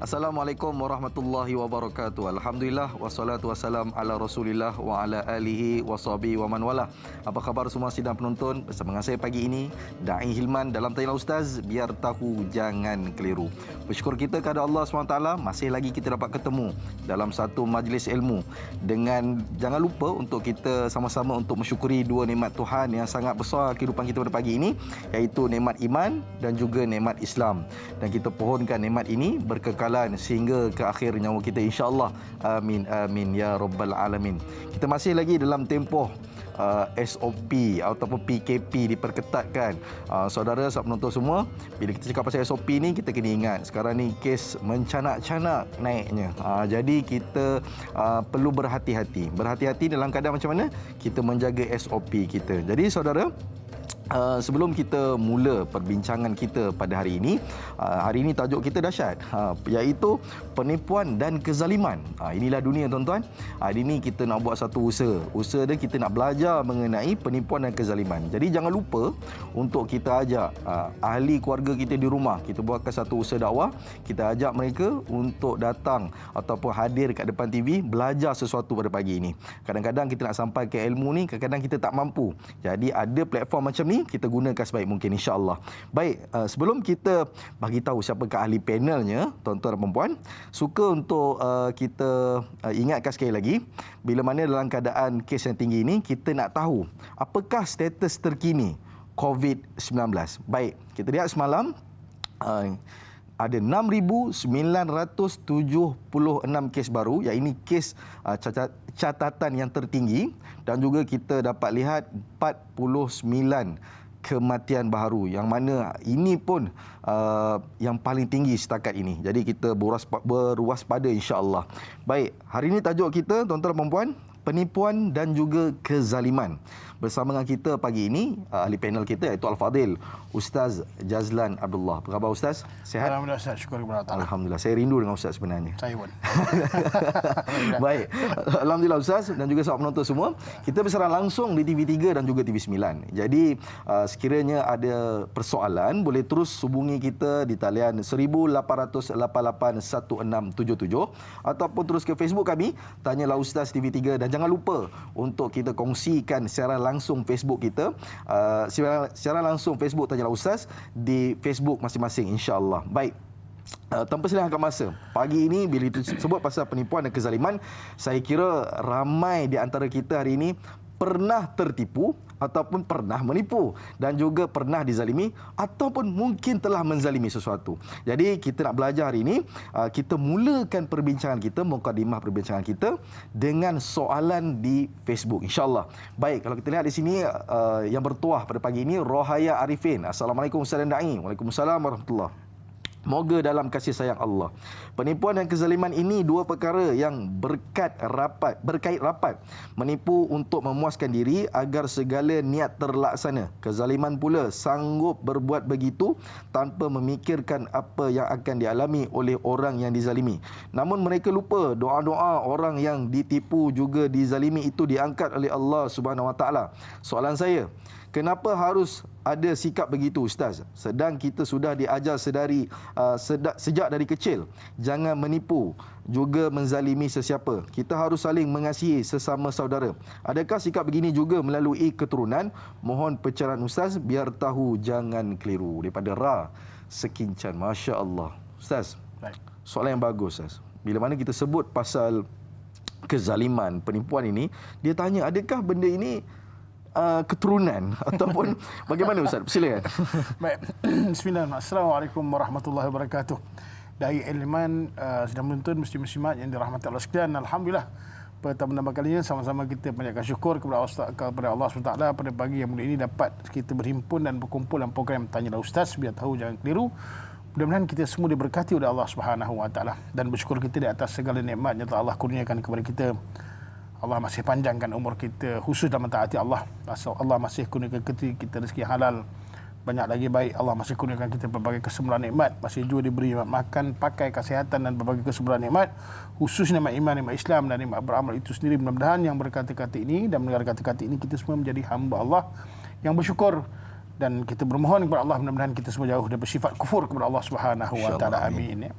Assalamualaikum warahmatullahi wabarakatuh. Alhamdulillah wassalatu wassalam ala Rasulillah wa ala alihi washabihi wa man wala. Apa khabar semua sidang penonton? Bersama dengan saya pagi ini Da'i Hilman dalam Tanya Ustaz, biar tahu jangan keliru. Bersyukur kita kepada Allah SWT masih lagi kita dapat ketemu dalam satu majlis ilmu. Dengan jangan lupa untuk kita sama-sama untuk mensyukuri dua nikmat Tuhan yang sangat besar kehidupan kita pada pagi ini, iaitu nikmat iman dan juga nikmat Islam. Dan kita pohonkan nikmat ini berkekalan sehingga ke akhir nyawa kita, insya-Allah. Amin amin ya rabbal alamin. Kita masih lagi dalam tempoh SOP ataupun PKP diperketatkan. Saudara, sahabat penonton semua, bila kita cakap pasal SOP ni, kita kena ingat sekarang ni kes mencanak-canak naiknya. Jadi kita perlu berhati-hati. Berhati-hati dalam keadaan macam mana kita menjaga SOP kita. Jadi saudara, sebelum kita mula perbincangan kita pada hari ini tajuk kita dahsyat, iaitu penipuan dan kezaliman. Inilah dunia, tuan-tuan. Hari ini kita nak buat satu usaha dia, kita nak belajar mengenai penipuan dan kezaliman. Jadi jangan lupa untuk kita ajak ahli keluarga kita di rumah. Kita buatkan satu usaha dakwah, kita ajak mereka untuk datang ataupun hadir kat depan TV, belajar sesuatu pada pagi ini. Kadang-kadang kita nak sampaikan ilmu ni, kadang-kadang kita tak mampu. Jadi ada platform macam ni, kita gunakan sebaik mungkin, insya-Allah. Baik, sebelum kita bagi tahu siapakah ahli panelnya, tuan-tuan dan puan-puan, suka untuk kita ingatkan sekali lagi, bila mana dalam keadaan kes yang tinggi ini, kita nak tahu apakah status terkini COVID-19. Baik, kita lihat semalam ada 6,976 kes baru, iaitu kes catatan yang tertinggi, dan juga kita dapat lihat 49 kematian baharu, yang mana ini pun yang paling tinggi setakat ini. Jadi kita berwaspada, insya-Allah. Baik, hari ini tajuk kita, tuan-tuan dan puan-puan, penipuan dan juga kezaliman. Bersama dengan kita pagi ini ahli panel kita, iaitu Al-Fadil Ustaz Jazlan Abdullah. Apa khabar Ustaz? Sihat? Alhamdulillah, Ustaz. Syukur kepada Allah. Alhamdulillah. Saya rindu dengan Ustaz sebenarnya. Saya pun. Baik. Alhamdulillah Ustaz dan juga sahabat penonton semua. Kita bersiaran langsung di TV3 dan juga TV9. Jadi sekiranya ada persoalan, boleh terus hubungi kita di talian 18881677 ataupun terus ke Facebook kami, Tanyalah Ustaz TV3, dan jangan lupa untuk kita kongsikan siaran langsung Facebook kita, siaran langsung Facebook Tanyalah Ustaz di Facebook masing-masing, insya-Allah. Baik. Tanpa selangkan masa, pagi ini bila disebut pasal penipuan dan kezaliman, saya kira ramai di antara kita hari ini pernah tertipu ataupun pernah menipu, dan juga pernah dizalimi ataupun mungkin telah menzalimi sesuatu. Jadi kita nak belajar hari ini, kita mulakan perbincangan kita, mukadimah perbincangan kita dengan soalan di Facebook, insya-Allah. Baik, kalau kita lihat di sini yang bertuah pada pagi ini, Rohaya Arifin. Assalamualaikum Ustaz dan Da'i. Waalaikumsalam warahmatullahi. Moga dalam kasih sayang Allah. Penipuan dan kezaliman ini dua perkara yang berkait rapat. Menipu untuk memuaskan diri agar segala niat terlaksana. Kezaliman pula sanggup berbuat begitu tanpa memikirkan apa yang akan dialami oleh orang yang dizalimi. Namun mereka lupa doa-doa orang yang ditipu juga dizalimi itu diangkat oleh Allah Subhanahu Wa Taala. Soalan saya, kenapa harus ada sikap begitu Ustaz? Sedang kita sudah diajar sejak dari kecil, jangan menipu, juga menzalimi sesiapa. Kita harus saling mengasihi sesama saudara. Adakah sikap begini juga melalui keturunan? Mohon pencerahan Ustaz, biar tahu jangan keliru. Daripada Ra Sekincan. Masya Allah. Ustaz, baik, soalan yang bagus Ustaz. Bila mana kita sebut pasal kezaliman, penipuan ini, dia tanya adakah benda ini keturunan ataupun bagaimana Ustaz? Silakan. Baik. Bismillahirrahmanirrahim. Assalamualaikum warahmatullahi wabarakatuh. Da'i Hilman, sedang menonton muslim-muslimat yang dirahmati Allah sekalian. Alhamdulillah, pertama kalinya sama-sama kita panjatkan syukur kepada Allah SWT pada pagi yang mulia ini dapat kita berhimpun dan berkumpul dalam program Tanyalah Ustaz, biar tahu jangan keliru. Mudah-mudahan kita semua diberkati oleh Allah Subhanahu Wa Taala, dan bersyukur kita di atas segala nikmat yang telah Allah kurniakan kepada kita. Allah masih panjangkan umur kita, khusus dalam mentaati Allah. Allah masih kurniakan kita rezeki halal, banyak lagi baik. Allah masih kurniakan kita berbagai kesembuhan nikmat, masih juga diberi makan, pakai, kesihatan dan berbagai kesembuhan nikmat, khusus nikmat iman, nikmat Islam dan nikmat beramal itu sendiri. Mudah-mudahan yang berkata-kata ini dan mendengar kata-kata ini, kita semua menjadi hamba Allah yang bersyukur, dan kita bermohon kepada Allah mudah-mudahan kita semua jauh dari bersifat kufur kepada Allah Subhanahu Wa Taala. Amin.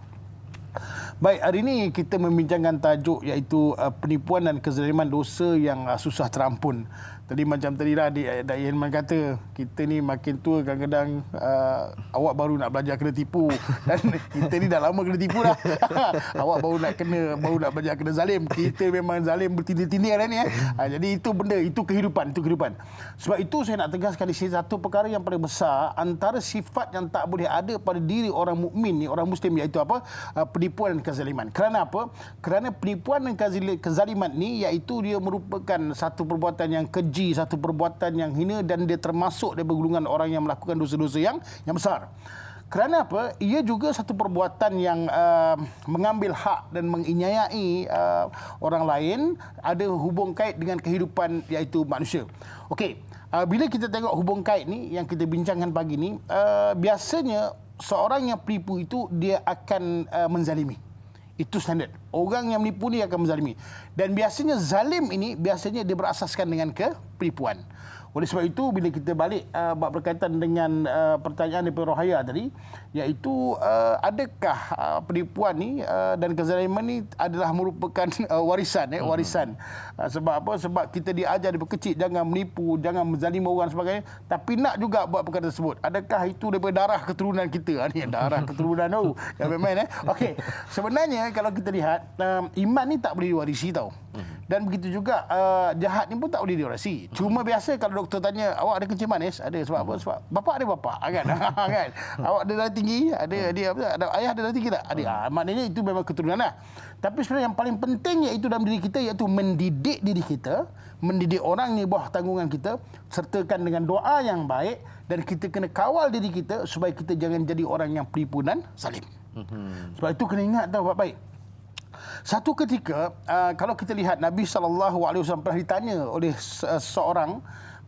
Baik, hari ini kita membincangkan tajuk iaitu penipuan dan kezaliman dosa yang susah terampun. Tadi macam tadi lah Dai Hilman kata, kita ni makin tua kadang-kadang awak baru nak belajar kena tipu. Dan kita ni dah lama kena tipu dah. Awak baru nak belajar kena zalim. Kita memang zalim bertindih-tindih dah ni. Jadi itu benda, itu kehidupan. Sebab itu saya nak tegaskan di sini satu perkara yang paling besar, antara sifat yang tak boleh ada pada diri orang mukmin ni, orang muslim, iaitu apa? Penipuan dan kezaliman. Kerana apa? Kerana penipuan dan kezaliman ni iaitu dia merupakan satu perbuatan yang keji, satu perbuatan yang hina, dan dia termasuk dari golongan orang yang melakukan dosa-dosa yang besar. Kerana apa? Ia juga satu perbuatan yang mengambil hak dan menginyayai orang lain, ada hubung kait dengan kehidupan iaitu manusia. Okey, bila kita tengok hubung kait ni yang kita bincangkan pagi ni, biasanya seorang yang penipu itu dia akan menzalimi. Itu standard. Orang yang menipu ni akan menzalimi. Dan biasanya zalim ini biasanya dia berasaskan dengan penipuan. Oleh sebab itu bila kita balik berkaitan dengan pertanyaan daripada Rohaya tadi, iaitu adakah penipuan ni dan kezaliman ni adalah merupakan warisan. Sebab apa? Sebab kita diajar dari kecil jangan menipu, jangan menzalimi orang sebagainya, tapi nak juga buat perkara tersebut. Adakah itu daripada darah keturunan kita? Ni darah keturunan tu. Jangan main-main Okey. Sebenarnya kalau kita lihat, iman ni tak boleh diwarisi tau. Dan begitu juga jahat ni pun tak boleh diwarisi. Cuma biasa kalau doktor tanya, awak ada kencing manis? Ada. Sebab apa? Sebab bapak ada bapak kan? Kan? Awak ada darah tinggi? Ada ayah ada darah tinggi tak? Ada. Maknanya itu memang keturunan lah. Tapi sebenarnya yang paling penting iaitu dalam diri kita, iaitu mendidik diri kita, mendidik orang ni bawah tanggungan kita, sertakan dengan doa yang baik, dan kita kena kawal diri kita supaya kita jangan jadi orang yang penipu dan zalim. Sebab itu kena ingat tahu baik-baik. Satu ketika kalau kita lihat Nabi SAW pernah ditanya oleh seorang,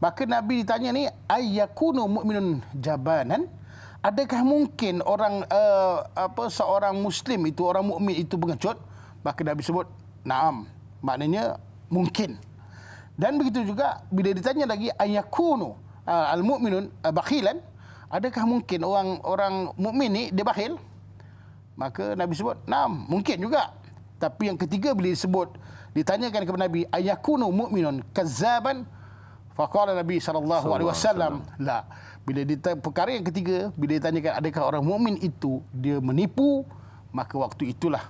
maka Nabi ditanya ni, ayyakunu mu'minun jabanan, adakah mungkin orang seorang muslim itu, orang mukmin itu pengecut? Maka Nabi sebut na'am, maknanya mungkin. Dan begitu juga bila ditanya lagi ayyakunu al-mu'minun bakhilan, adakah mungkin orang mukmin ni dia bakhil? Maka Nabi sebut na'am, mungkin juga. Tapi yang ketiga bila ditanyakan kepada Nabi, ayyakunu mu'minun kazzaban, faqala Nabi SAW, la. Bila perkara yang ketiga, bila ditanyakan adakah orang mukmin itu dia menipu, maka waktu itulah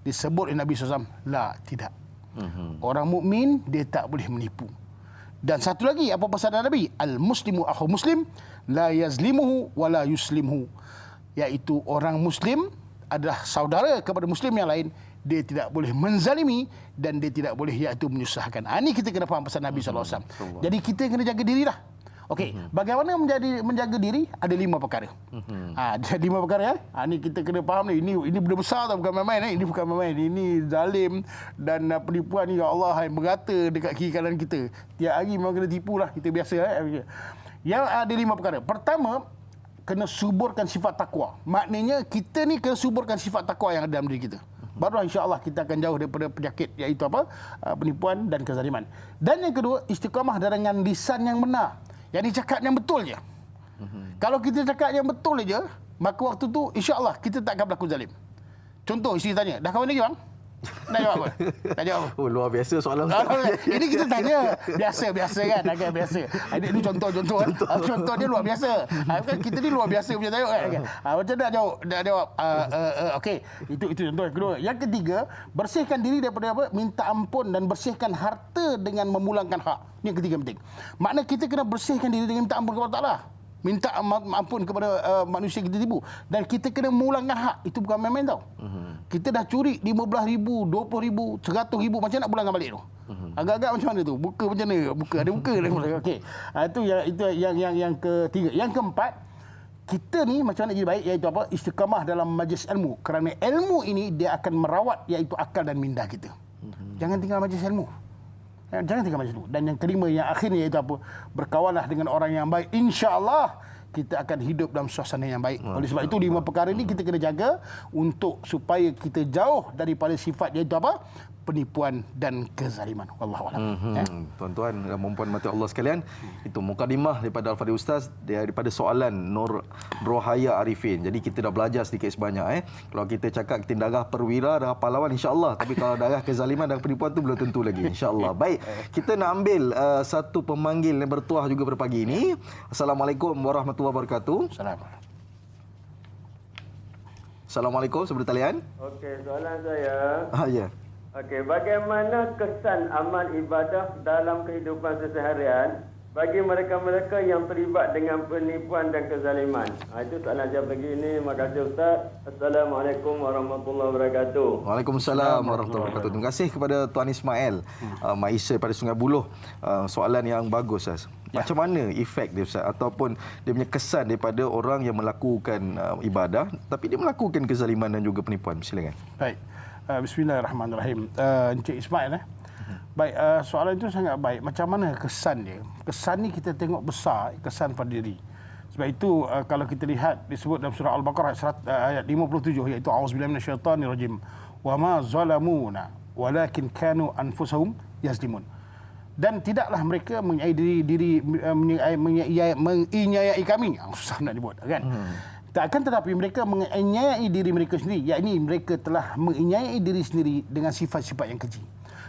disebut oleh Nabi SAW, la, tidak. Orang mukmin dia tak boleh menipu. Dan satu lagi, apa pesanan Nabi? Al-muslimu akhu muslim, la yazlimuhu wa la yuslimhu. Iaitu orang muslim adalah saudara kepada muslim yang lain, dia tidak boleh menzalimi dan dia tidak boleh iaitu menyusahkan. Ini kita kena faham pesan Nabi SAW. Jadi kita kena jaga dirilah. Okey, bagaimana menjaga diri? Ada 5 perkara. Ada 5 perkara ya. Ini kita kena faham ni. Ini benda besar tau, bukan main-main. Ini bukan main-main. Ini zalim dan penipuan ni, ya Allah, merata dekat kiri kanan kita. Tiap hari memang kena tipu lah. Kita biasa Yang ada 5 perkara. Pertama, kena suburkan sifat takwa. Maknanya kita ni kena suburkan sifat takwa yang ada dalam diri kita. Baru insya-Allah kita akan jauh daripada penyakit iaitu apa? Penipuan dan kezaliman. Dan yang kedua, istiqamah dengan lisan yang benar. Yang dicakap yang betul je. Kalau kita cakap yang betul je, maka waktu tu insya-Allah kita tak akan berlaku zalim. Contoh, isteri tanya, dah kahwin lagi bang? Nak jawab apa? Tak jawab. Oh, luar biasa soalan. Ini kita tanya biasa kan, agak biasa. Ini contoh. Contoh dia luar biasa. Kan kita ni luar biasa punya tanya kan. Macam nak jawab. Okey, itu contoh yang kedua. Yang ketiga, bersihkan diri daripada apa? Minta ampun dan bersihkan harta dengan memulangkan hak. Ini yang ketiga penting. Makna kita kena bersihkan diri dengan minta ampun kepada Allah. Minta ampun kepada manusia kita tipu. Dan kita kena memulangkan hak. Itu bukan main-main tau. Kita dah curi 15,000, 20,000, 100,000, macam nak pulangkan balik tu? Agak-agak macam mana tu? Buka macam mana? Ada buka. Okey. Itu yang ketiga. Yang keempat, kita ni macam mana jadi baik, iaitu apa? Istiqamah dalam majlis ilmu. Kerana ilmu ini dia akan merawat iaitu akal dan minda kita. Jangan tinggal majlis ilmu. Jangan tinggal majlis ilmu. Dan yang kelima, yang akhirnya iaitu apa? Berkawanlah dengan orang yang baik. InsyaAllah kita akan hidup dalam suasana yang baik. Oleh sebab itu 5 perkara ini kita kena jaga untuk supaya kita jauh daripada sifat iaitu apa? penipuan dan kezaliman. Wallahu a'lam. Ya. Tuan-tuan dan puan-puan mati Allah sekalian, itu mukadimah daripada Al-Fadhil Ustaz daripada soalan Nur Rohaya Arifin. Jadi kita dah belajar sedikit sebanyak. Kalau kita cakap kita darah perwira, darah pahlawan, insya-Allah. Tapi kalau darah kezaliman dan penipuan tu belum tentu lagi, insya-Allah. Baik, kita nak ambil satu pemanggil yang bertuah juga pada pagi ini. Assalamualaikum warahmatullahi wabarakatuh. Assalamualaikum, sebelum talian. Okey, soalan saya. Ya. Okey, bagaimana kesan amal ibadah dalam kehidupan seharian bagi mereka-mereka yang terlibat dengan penipuan dan kezaliman? Itu soalan saya pagi ini. Terima kasih Ustaz. Assalamualaikum warahmatullahi wabarakatuh. Waalaikumsalam warahmatullahi wabarakatuh. Terima kasih kepada Tuan Ismail Maisa pada Sungai Buloh. Soalan yang bagus, Ustaz. Macam mana efek dia, Ustaz, ataupun dia punya kesan daripada orang yang melakukan ibadah tapi dia melakukan kezaliman dan juga penipuan? Silakan. Baik. Bismillahirrahmanirrahim. Encik Ismail. Baik, soalan itu sangat baik. Macam mana kesan dia? Kesan ni kita tengok besar, kesan pada diri. Sebab itu kalau kita lihat disebut dalam surah Al-Baqarah ayat 57, iaitu auzubillahi minasyaitanirrajim. Wa ma zalamuna walakin kanu anfusahum yazlimun. Dan tidaklah mereka menginyai kami. Susah nak disebut, kan? Takkan tetapi mereka menginyai diri mereka sendiri, yakni mereka telah menginyai diri sendiri dengan sifat-sifat yang keji.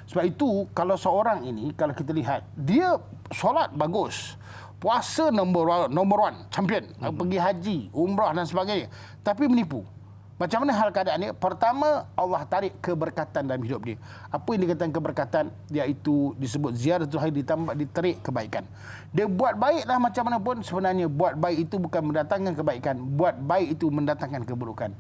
Sebab itu kalau seorang ini, kalau kita lihat, dia solat bagus, puasa number one, champion, pergi haji, umrah dan sebagainya, tapi menipu. Macam mana hal keadaan dia? Pertama, Allah tarik keberkatan dalam hidup dia. Apa yang dikatakan keberkatan? Iaitu disebut ziyaratul khair, ditambah ditarik kebaikan. Dia buat baiklah macam mana pun, sebenarnya buat baik itu bukan mendatangkan kebaikan. Buat baik itu mendatangkan keburukan.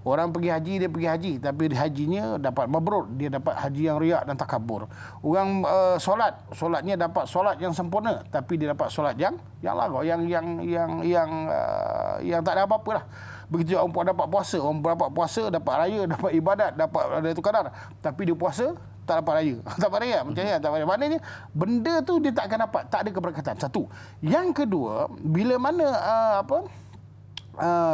Orang pergi haji, dia pergi haji, tapi hajinya dapat mabrur, dia dapat haji yang riak dan takabur. Orang solatnya dapat solat yang sempurna, tapi dia dapat solat yang lagu, yang tak ada apa-apa lah. Begitu orang puan dapat puasa, dapat raya, dapat ibadat, dapat Lailatul Qadar, tapi dia puasa tak dapat raya. Tak dapat raya, macam ni, tak dapat raya. Maknanya benda tu dia tak akan dapat, tak ada keberkatan. Satu. Yang kedua, bila mana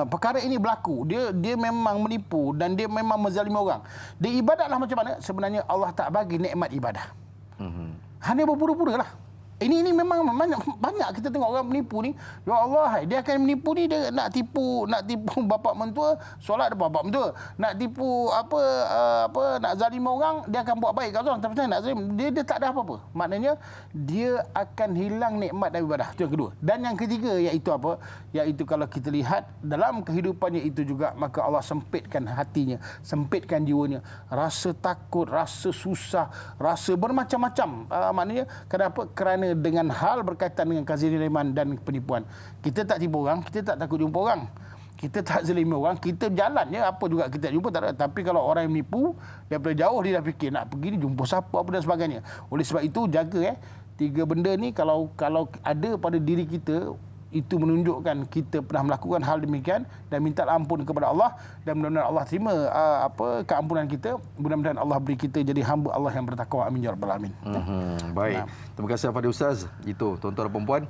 perkara ini berlaku, dia memang menipu dan dia memang menzalimi orang. Dia ibadatlah macam mana? Sebenarnya Allah tak bagi nikmat ibadah. Hanya berpura-pura lah. Ini memang banyak kita tengok orang menipu ni. Ya Allah, dia akan menipu ni, dia nak tipu bapa mentua, solat depan bapa mentua. Nak tipu nak zalim orang, dia akan buat baik kat orang, tapi nak zalim, dia tak ada apa-apa. Maknanya dia akan hilang nikmat dan ibadah. Itu yang kedua. Dan yang ketiga iaitu apa? Iaitu kalau kita lihat dalam kehidupannya itu juga, maka Allah sempitkan hatinya, sempitkan jiwanya, rasa takut, rasa susah, rasa bermacam-macam. Maknanya kenapa? Kerana dengan hal berkaitan dengan kezaliman dan penipuan. Kita tak tipu orang, kita tak takut jumpa orang. Kita tak zalimi orang, kita jalan je, apa juga kita jumpa tak ada. Tapi kalau orang yang menipu, daripada jauh dia dah fikir nak pergi ni jumpa siapa, apa dan sebagainya. Oleh sebab itu jaga tiga benda ni kalau ada pada diri kita, itu menunjukkan kita pernah melakukan hal demikian, dan minta ampun kepada Allah, dan mudah-mudahan Allah terima keampunan kita. Mudah-mudahan Allah beri kita jadi hamba Allah yang bertakwa. Amin ya rabbal alamin. Baik. Terima kasih kepada Ustaz. Itu tuan-tuan dan puan-puan,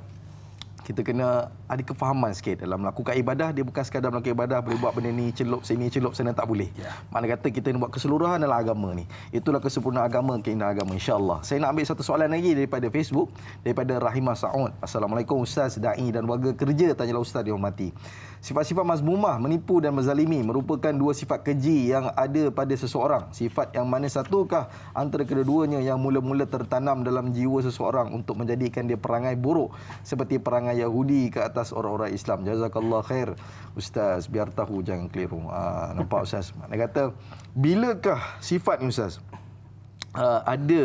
kita kena ada kefahaman sikit dalam melakukan ibadah. Dia bukan sekadar melakukan ibadah, boleh buat benda ni, celup sini, celup sana, tak boleh. Mana kata kita nak buat keseluruhan dalam agama ni. Itulah kesempurnaan agama, keindahan agama, insya-Allah. Saya nak ambil satu soalan lagi daripada Facebook, daripada Rahimah Saud. Assalamualaikum Ustaz, da'i dan warga kerja, tanyalah Ustaz dihormati. Sifat-sifat mazmumah, menipu dan menzalimi merupakan dua sifat keji yang ada pada seseorang. Sifat yang mana satukah antara kedua-duanya yang mula-mula tertanam dalam jiwa seseorang untuk menjadikan dia perangai buruk seperti perangai Yahudi ke atas orang-orang Islam? Jazakallah khair Ustaz, biar tahu jangan keliru. Nampak Ustaz? Maknanya kata, bilakah sifat ni Ustaz ada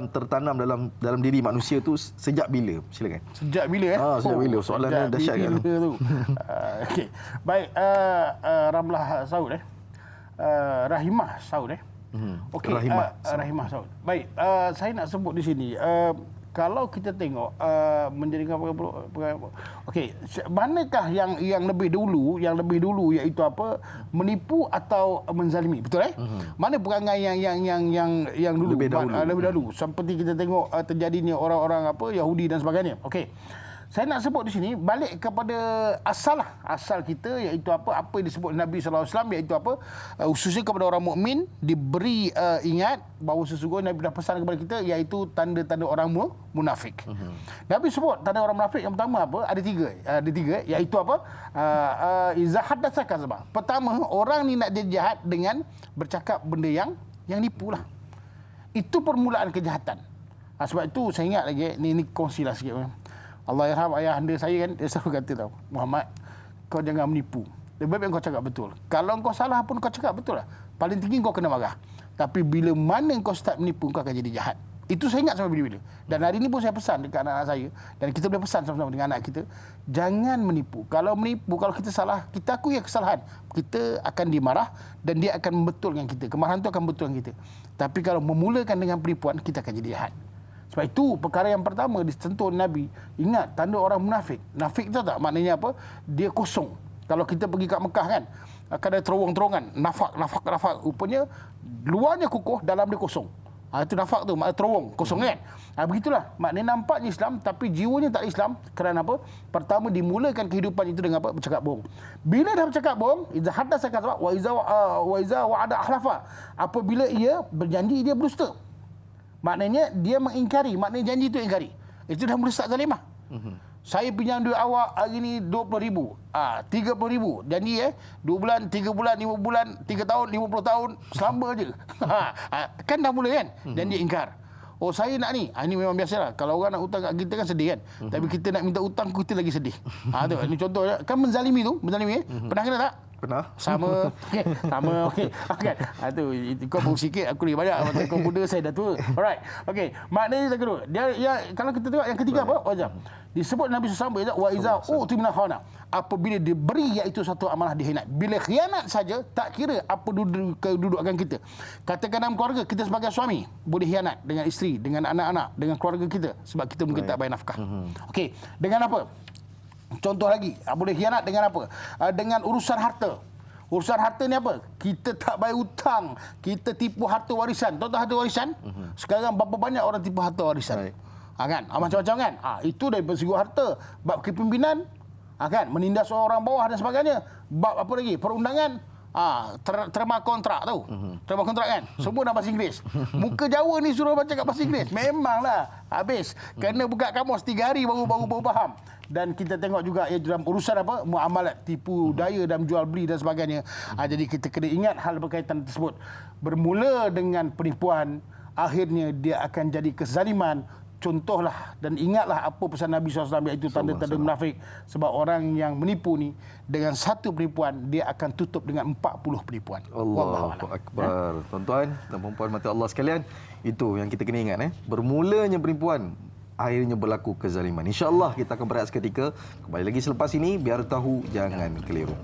tertanam dalam diri manusia tu, sejak bila? Silakan. Sejak bila Sejak bila? Soalannya dahsyat kan. Okey. Baik, Ramlah Saud Rahimah Saud Okey, Rahimah Saud. Baik, saya nak sebut di sini, kalau kita tengok menjadikan okey, manakah yang lebih dulu iaitu apa, menipu atau menzalimi, betul mana perangai yang dulu, lebih dahulu seperti kita tengok terjadinya orang-orang Yahudi dan sebagainya. Okey, saya nak sebut di sini balik kepada asal kita, iaitu apa yang disebut Nabi sallallahu alaihi wasallam, iaitu apa, khususnya kepada orang mukmin diberi ingat bahawa sesungguhnya Nabi dah pesan kepada kita, iaitu tanda-tanda orang munafik. Nabi sebut tanda orang munafik yang pertama apa? Ada tiga, iaitu apa? Iza haddatsa kadzaba. Pertama, orang ni nak jadi jahat dengan bercakap benda yang nipulah. Itu permulaan kejahatan. Sebab itu saya ingat lagi ni kongsilah sikit. Allah yarham ayah anda saya kan, dia selalu kata tau, Muhammad, kau jangan menipu. Lebih baik kau cakap betul. Kalau kau salah pun kau cakap betul lah. Paling tinggi kau kena marah. Tapi bila mana kau start menipu, kau akan jadi jahat. Itu saya ingat sampai bila-bila. Dan hari ini pun saya pesan dekat anak-anak saya. Dan kita boleh pesan sama-sama dengan anak kita. Jangan menipu. Kalau menipu, kalau kita salah, kita akui kesalahan. Kita akan dimarah dan dia akan membetulkan kita. Kemarahan itu akan membetulkan kita. Tapi kalau memulakan dengan penipuan, kita akan jadi jahat. Sebab itu perkara yang pertama disentuh Nabi. Ingat, tanda orang munafik. Nafik tahu tak maknanya apa? Dia kosong. Kalau kita pergi kat Mekah kan, akan ada terowong-terowongan. Nafak. Rupanya luarnya kukuh, dalam dia kosong. Itu nafak tu, maknanya terowong, kosong kan? Begitulah. Maknanya nampaknya Islam, tapi jiwanya tak Islam. Kerana apa? Pertama, dimulakan kehidupan itu dengan apa? Bercakap bohong. Bila dah bercakap bohong, iza haddasa kadzaba wa iza wa'ada akhlafa. Apabila ia berjanji, dia berdusta. Maknanya dia mengingkari, maknanya janji itu ingkari. Itu dah mula start zalimah. Saya pinjam duit awak hari ni 20,000. 30,000. Janji 2 bulan, 3 bulan, 5 bulan, 3 tahun, 50 tahun, selama je. Kan dah mula kan? Dan dia ingkar. Oh saya nak ni. Ini memang biasalah. Kalau orang nak hutang kat kita kan sedih kan. Tapi kita nak minta hutang, kita lagi sedih. Tu, ini contoh. Kan menzalimi tu. Pernah kena tak? Pernah. Sama. Sama. Okey. Kan? Kau pun sikit, aku lagi banyak. Macam kau muda, saya dah tua. Alright. Okey. Maknanya tak kedua. Kalau kita tengok yang ketiga apa? Wajah. Disebut Nabi SAW, wa iza u'timna khana. Apabila diberi iaitu satu amanah dikhianat. Bila khianat saja, tak kira apa kedudukan kita. Katakan dalam keluarga, kita sebagai suami boleh khianat dengan isteri, dengan anak-anak, dengan keluarga kita. Sebab kita mungkin tak bayar nafkah. Okey. Dengan apa? Contoh lagi, boleh khianat dengan apa? Dengan urusan harta. Urusan harta ni apa? Kita tak bayar hutang. Kita tipu harta warisan. Tahu tak harta warisan? Sekarang berapa banyak orang tipu harta warisan? Kan? Macam-macam kan? Itu daripada segi harta. Bab kepimpinan, kan? Menindas orang bawah dan sebagainya. Bab apa lagi? Perundangan. Terma kontrak tahu. Terma kontrak kan? Semua dalam bahasa Inggeris. Muka Jawa ni suruh baca kat bahasa Inggeris. Memanglah habis. Kena buka kamus 3 hari baru faham. Dan kita tengok juga dalam urusan apa? Muamalat, tipu daya dan jual beli dan sebagainya. Jadi kita kena ingat hal berkaitan tersebut. Bermula dengan penipuan, akhirnya dia akan jadi kezaliman. Contohlah dan ingatlah apa pesan Nabi SAW, iaitu tanda-tanda munafik. Sebab orang yang menipu ni, dengan satu penipuan, dia akan tutup dengan 40 penipuan. Allahu Akbar. Tuan-tuan dan puan-puan mata Allah sekalian, itu yang kita kena ingat. Bermulanya penipuan, akhirnya berlaku kezaliman. InsyaAllah kita akan berehat seketika. Kembali lagi selepas ini, biar tahu jangan keliru.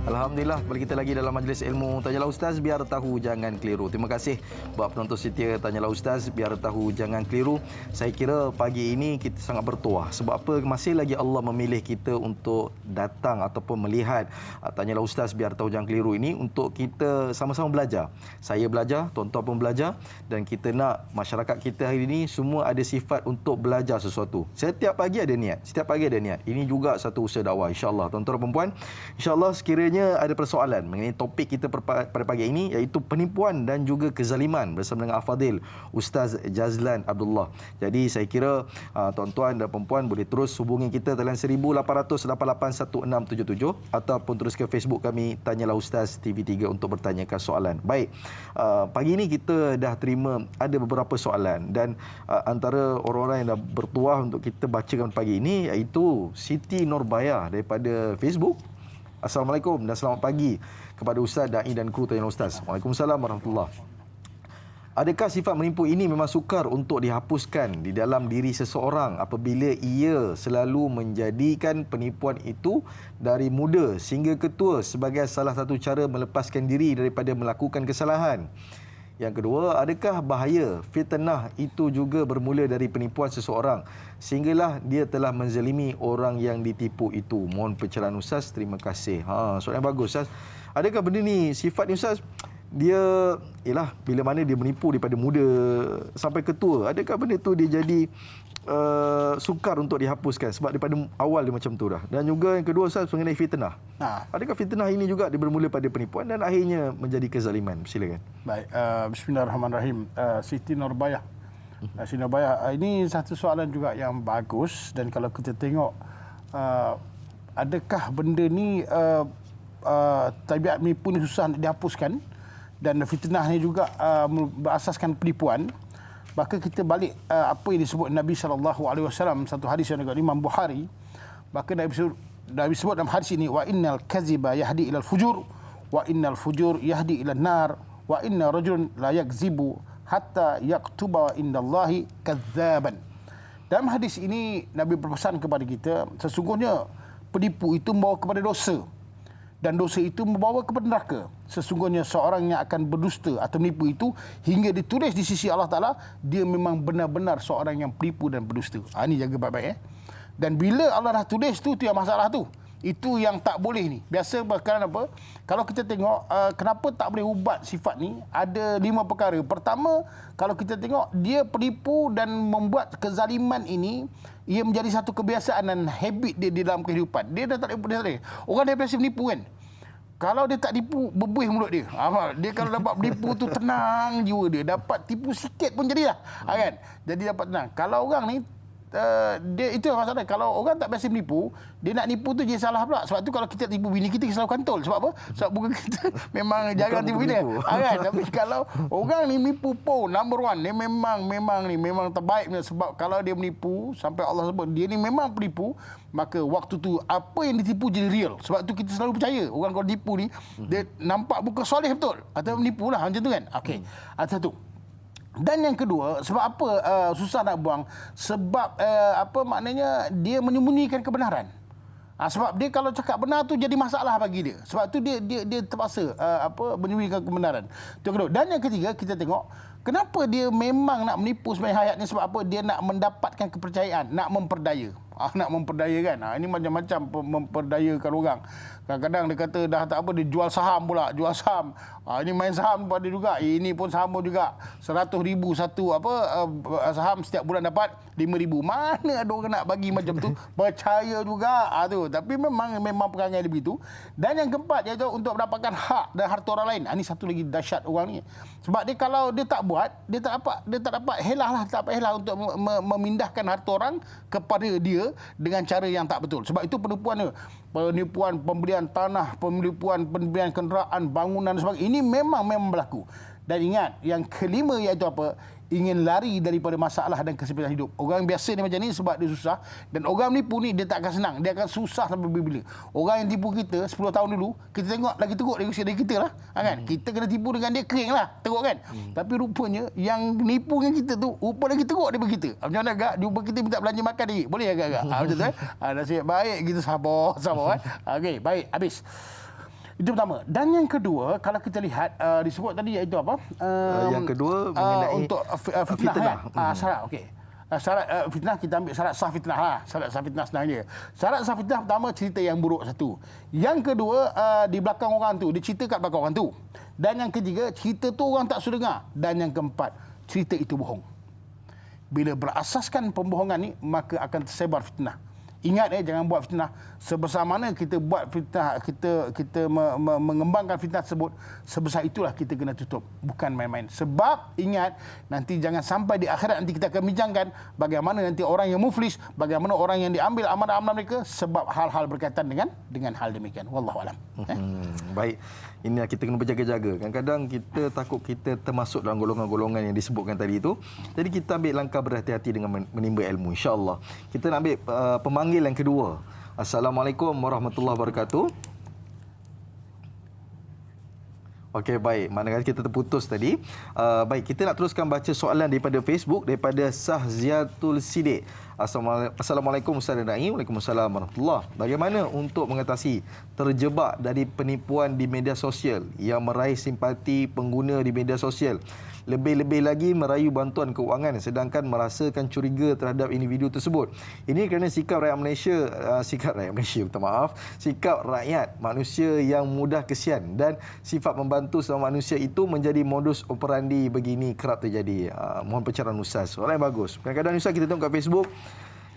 Alhamdulillah, kembali kita lagi dalam majlis ilmu Tanyalah Ustaz, biar tahu jangan keliru. Terima kasih buat penonton setia Tanyalah Ustaz, biar tahu jangan keliru. Saya kira pagi ini kita sangat bertuah. Sebab apa? Masih lagi Allah memilih kita untuk datang ataupun melihat Tanyalah Ustaz, biar tahu jangan keliru ini untuk kita sama-sama belajar. Saya belajar, tuan-tuan pun belajar, dan kita nak masyarakat kita hari ini semua ada sifat untuk belajar sesuatu. Setiap pagi ada niat. Ini juga satu usaha dakwah, insya-Allah. Tuan-tuan dan puan-puan, insya-Allah sekiranya ada persoalan mengenai topik kita pada pagi ini, iaitu penipuan dan juga kezaliman bersama dengan Al-Fadil Ustaz Jazlan Abdullah. Jadi saya kira tuan-tuan dan puan-puan boleh terus hubungi kita dalam 1800881677 ataupun terus ke Facebook kami Tanyalah Ustaz TV3 untuk bertanyakan soalan. Baik, pagi ini kita dah terima ada beberapa soalan dan antara orang-orang yang dah bertuah untuk kita bacakan pagi ini iaitu Siti Nurbaya daripada Facebook. Assalamualaikum dan selamat pagi kepada Ustaz, Da'i dan kru Tanyalah Ustaz. Waalaikumsalam warahmatullahi. Adakah sifat menipu ini memang sukar untuk dihapuskan di dalam diri seseorang apabila ia selalu menjadikan penipuan itu dari muda sehingga ketua sebagai salah satu cara melepaskan diri daripada melakukan kesalahan? Yang kedua, adakah bahaya fitnah itu juga bermula dari penipuan seseorang sehinggalah dia telah menzalimi orang yang ditipu itu? Mohon pencerahan Ustaz, terima kasih. Soalan yang bagus Ustaz. Adakah benda ni sifat ni Ustaz, dia ialah bila mana dia menipu daripada muda sampai ketua, adakah benda tu dia jadi sukar untuk dihapuskan sebab daripada awal dia macam tu dah? Dan juga yang kedua Ustaz mengenai fitnah. Adakah fitnah ini juga dia bermula pada penipuan dan akhirnya menjadi kezaliman? Silakan. Baik, bismillahirrahmanirrahim. Siti Nurbaya. Siti Nurbaya, ini satu soalan juga yang bagus, dan kalau kita tengok adakah benda ni tabiat menipu ni susah nak dihapuskan dan fitnah ni juga berasaskan penipuan, maka kita balik apa yang disebut Nabi SAW, satu hadis yang dekat Imam Bukhari. Maka Nabi sebut dalam hadis ini, wa innal kaziba yahdi ilal fujur wa innal fujur yahdi ilal nar wa inna rajulun la yakzibu hatta yaktuba indallahi kazzaban. Dalam hadis ini Nabi berpesan kepada kita, sesungguhnya penipu itu membawa kepada dosa dan dosa itu membawa kepada neraka. Sesungguhnya seorang yang akan berdusta atau menipu itu hingga ditulis di sisi Allah Ta'ala, dia memang benar-benar seorang yang penipu dan berdusta. Ini jaga baik-baik. Dan bila Allah dah tulis tu yang masalah tu. Itu yang tak boleh ni. Biasa kerana apa? Kalau kita tengok kenapa tak boleh ubat sifat ni, ada 5 perkara. Pertama, kalau kita tengok dia penipu dan membuat kezaliman ini, ia menjadi satu kebiasaan dan habit dia di dalam kehidupan. Dia dah tak boleh. Orang dia biasa menipu kan. Kalau dia tak tipu, berbuih mulut dia. Dia kalau dapat menipu tu tenang jiwa dia. Dapat tipu sikit pun jadilah. Kan? Jadi dapat tenang. Kalau orang ni dia itu yang masalah. Kalau orang tak biasa menipu, dia nak nipu tu je salah pula. Sebab tu kalau kita tipu bini kita selalu kantol. Sebab apa? Sebab bukan kita memang jarang tipu bini. Kan? Tapi kalau orang ni menipu number one, dia memang terbaik. Sebab kalau dia menipu sampai Allah sebut dia ni memang penipu, maka waktu tu apa yang ditipu jadi real. Sebab tu kita selalu percaya orang kalau tipu ni dia nampak muka soleh betul atau menipu lah macam tu kan. Okey. Ada satu. Dan yang kedua, sebab apa susah nak buang? Sebab apa maknanya dia menyembunyikan kebenaran. Sebab dia kalau cakap benar tu jadi masalah bagi dia. Sebab tu dia terpaksa menyembunyikan kebenaran. Itu yang kedua. Dan yang ketiga, kita tengok kenapa dia memang nak menipu sepanjang hayatnya. Sebab apa? Dia nak mendapatkan kepercayaan, nak memperdaya. Nak memperdaya kan. Ini macam-macam memperdayakan orang. Kadang-kadang dia kata dah tak apa, dia jual saham pula, jual saham. Ini main saham pada juga. Ini pun sama juga. 100,000 satu saham setiap bulan dapat 5,000. Mana ada orang nak bagi macam tu? Percaya juga tu. Tapi memang perangai dia begitu. Dan yang keempat iaitu untuk mendapatkan hak dan harta orang lain. Ini satu lagi dahsyat orang ni. Sebab dia kalau dia tak buat, dia tak dapat helah untuk memindahkan harta orang kepada dia dengan cara yang tak betul. Sebab itu penipuan pembelian tanah, penipuan kenderaan, bangunan dan sebagainya. Ini memang berlaku. Dan ingat, yang kelima iaitu apa? Ingin lari daripada masalah dan kesempitan hidup. Orang biasa ni macam ni sebab dia susah. Dan orang menipu ni dia tak akan senang. Dia akan susah sampai bila. Orang yang tipu kita 10 tahun dulu, kita tengok lagi teruk dari kita lah. Kan? Kita kena tipu dengan dia kering lah. Teruk kan? Tapi rupanya yang nipu dengan kita tu, rupa lagi teruk daripada kita. Macam mana agak? Jumpa kita minta belanja makan lagi. Boleh agak-agak? Macam tu kan? Nasib baik kita sabar kan? Okey, baik. Habis. Itu pertama. Dan yang kedua, kalau kita lihat disebut tadi iaitu apa? Yang kedua mengenai untuk fitnah. Syarat, okey. Syarat fitnah kita ambil syarat sah fitnah lah. Syarat sah fitnah senang dia. Syarat sah fitnah pertama, cerita yang buruk satu. Yang kedua, di belakang orang tu, dia cerita kat belakang orang tu. Dan yang ketiga, cerita tu orang tak suruh dengar. Dan yang keempat, cerita itu bohong. Bila berasaskan pembohongan ni, maka akan tersebar fitnah. Ingat jangan buat fitnah. Sebesar mana kita buat fitnah, kita mengembangkan fitnah tersebut, sebesar itulah kita kena tutup. Bukan main-main. Sebab ingat, nanti jangan sampai di akhirat nanti kita akan bincangkan bagaimana nanti orang yang muflis, bagaimana orang yang diambil amanah-amanah mereka sebab hal-hal berkaitan dengan hal demikian. Wallahu alam. Baik. Ini kita kena berjaga-jaga. Kadang-kadang kita takut kita termasuk dalam golongan-golongan yang disebutkan tadi itu. Jadi kita ambil langkah berhati-hati dengan menimba ilmu, insya-Allah. Kita nak ambil pemanggil yang kedua. Assalamualaikum warahmatullahi wabarakatuh. Okey, baik. Manakala kita terputus tadi. Baik, kita nak teruskan baca soalan daripada Facebook, daripada Sahziatul Sidik. Assalamualaikum Ustaz dan Da'i. Waalaikumsalam warahmatullahi. Bagaimana untuk mengatasi terjebak dari penipuan di media sosial yang meraih simpati pengguna di media sosial? Lebih-lebih lagi merayu bantuan keuangan sedangkan merasakan curiga terhadap individu tersebut. Ini kerana sikap rakyat manusia yang mudah kesian dan sifat membantu sama manusia itu menjadi modus operandi begini kerap terjadi. Mohon pencerahan Ustaz. Soalan yang bagus. Kadang-kadang Ustaz kita tengok kat Facebook,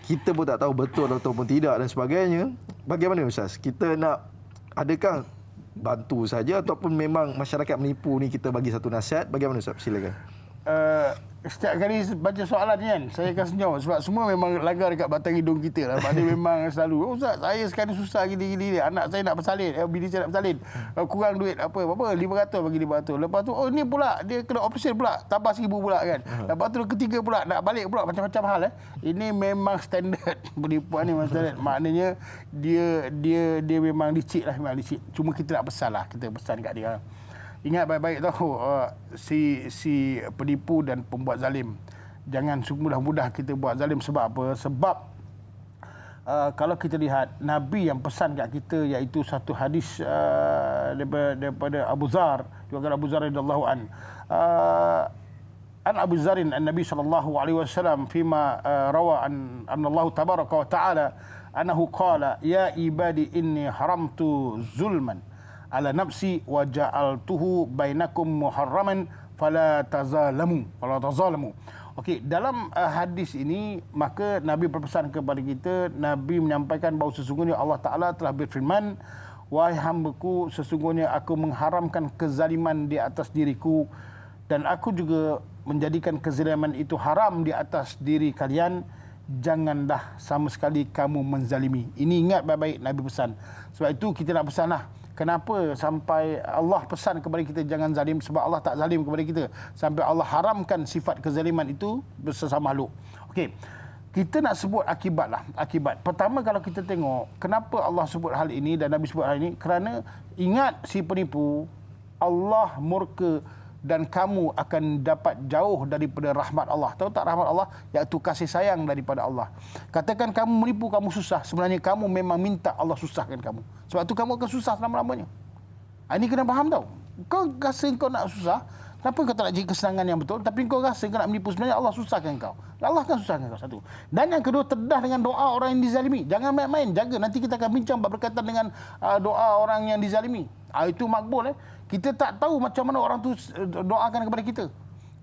kita pun tak tahu betul ataupun tidak dan sebagainya. Bagaimana Ustaz? Kita nak, adakah bantu saja ataupun memang masyarakat menipu ni kita bagi satu nasihat? Bagaimana Ustaz? Silakan. Setiap kali baca soalan ni kan, saya akan senyum sebab semua memang lagar dekat batang hidung kita lah. Sebab dia memang selalu, Ustaz, saya sekarang susah gini-gini, anak saya nak bersalin, bini saya nak bersalin, kurang duit apa 500 bagi 500. Lepas tu, ni pula dia kena operasi pula, tambah 1000 pula kan. Lepas tu ketiga pula nak balik pula, macam-macam hal. Ini memang standard penipuan ni, memang standard. Maknanya dia memang licik lah, memang licik. Cuma kita nak pesan lah, kita pesan kat dia. Ingat baik-baik tahu, si penipu dan pembuat zalim, jangan mudah-mudah kita buat zalim. Sebab apa? Sebab kalau kita lihat Nabi yang pesan kat kita, iaitu satu hadis daripada Abu Zar, juga Abu Zar radhiyallahu an. An Abu Zarin an-Nabi sallallahu alaihi wasallam fima rawa an Allah tabaraka wa taala annahu qala ya ibadi inni haramtu zulman ala nafsi wa ja'altuhu bainakum muharraman fala tazalamu. Okey, dalam hadis ini maka Nabi berpesan kepada kita, Nabi menyampaikan bahawa sesungguhnya Allah Taala telah berfirman, wahai hamba-Ku, sesungguhnya aku mengharamkan kezaliman di atas diriku dan aku juga menjadikan kezaliman itu haram di atas diri kalian. Janganlah sama sekali kamu menzalimi. Ini ingat baik-baik Nabi pesan. Sebab itu kita nak pesanlah. Kenapa sampai Allah pesan kepada kita jangan zalim? Sebab Allah tak zalim kepada kita. Sampai Allah haramkan sifat kezaliman itu bersama makhluk. Okey. Kita nak sebut akibat lah. Akibat. Pertama, kalau kita tengok kenapa Allah sebut hal ini dan Nabi sebut hal ini. Kerana ingat si penipu, Allah murka dan kamu akan dapat jauh daripada rahmat Allah. Tahu tak rahmat Allah? Iaitu kasih sayang daripada Allah. Katakan kamu menipu, kamu susah. Sebenarnya kamu memang minta Allah susahkan kamu. Sebab tu kamu akan susah selama-lamanya. Ini kena faham tau. Kau rasa kau nak susah, kenapa kau tak nak cari kesenangan yang betul? Tapi kau rasa kau nak menipu, sebenarnya Allah susahkan kau. Allah akan susahkan kau, satu. Dan yang kedua, terdah dengan doa orang yang dizalimi. Jangan main-main, jaga. Nanti kita akan bincang berkaitan dengan doa orang yang dizalimi. Itu makbul. Kita tak tahu macam mana orang tu doakan kepada kita.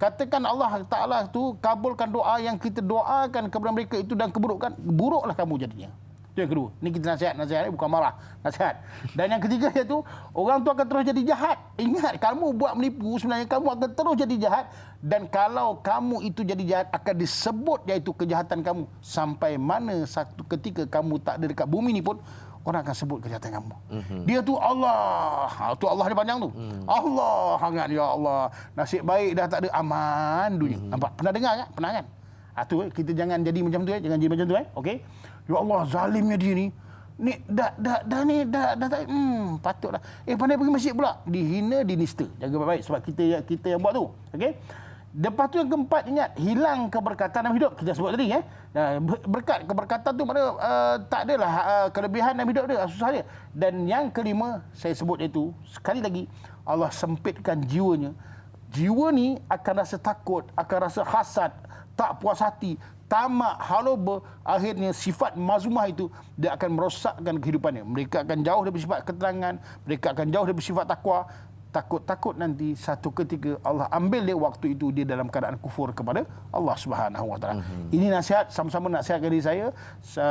Katakan Allah Ta'ala tu kabulkan doa yang kita doakan kepada mereka itu dan keburukan, buruklah kamu jadinya. Itu yang kedua. Ini kita nasihat bukan marah, nasihat. Dan yang ketiga iaitu orang tu akan terus jadi jahat. Ingat, kamu buat menipu, sebenarnya kamu akan terus jadi jahat. Dan kalau kamu itu jadi jahat, akan disebut iaitu kejahatan kamu. Sampai mana satu ketika kamu tak ada dekat bumi ni pun, orang akan sebut kejahatan kamu. Dia tu Allah. Tu Allah dia panjang tu. Allah hangat, ya Allah. Nasib baik dah tak ada, aman dunia. Nampak? Pernah dengar kan? Pernah kan? Tu kita jangan jadi macam tu. Jangan jadi macam tu. Okey. Ya Allah, zalimnya dia ni. Ni dah tak patutlah. Pandai pergi masjid pula. Dihina, dinista. Jaga baik-baik sebab kita yang buat tu. Okey. Lepas tu yang keempat, ingat, hilang keberkatan dalam hidup. Kita sebut tadi berkat, keberkatan tu maknanya tak adalah kelebihan dalam hidup dia, susah dia. Dan yang kelima, saya sebut itu sekali lagi, Allah sempitkan jiwanya. Jiwa ni akan rasa takut, akan rasa hasad, tak puas hati, tamak, haloba. Akhirnya sifat mazmumah itu dia akan merosakkan kehidupannya. Mereka akan jauh dari sifat keterangan, mereka akan jauh dari sifat takwa. takut-takut nanti satu ketika Allah ambil dia waktu itu dia dalam keadaan kufur kepada Allah Subhanahu Wa Taala. Ini nasihat, sama-sama nasihat dari saya,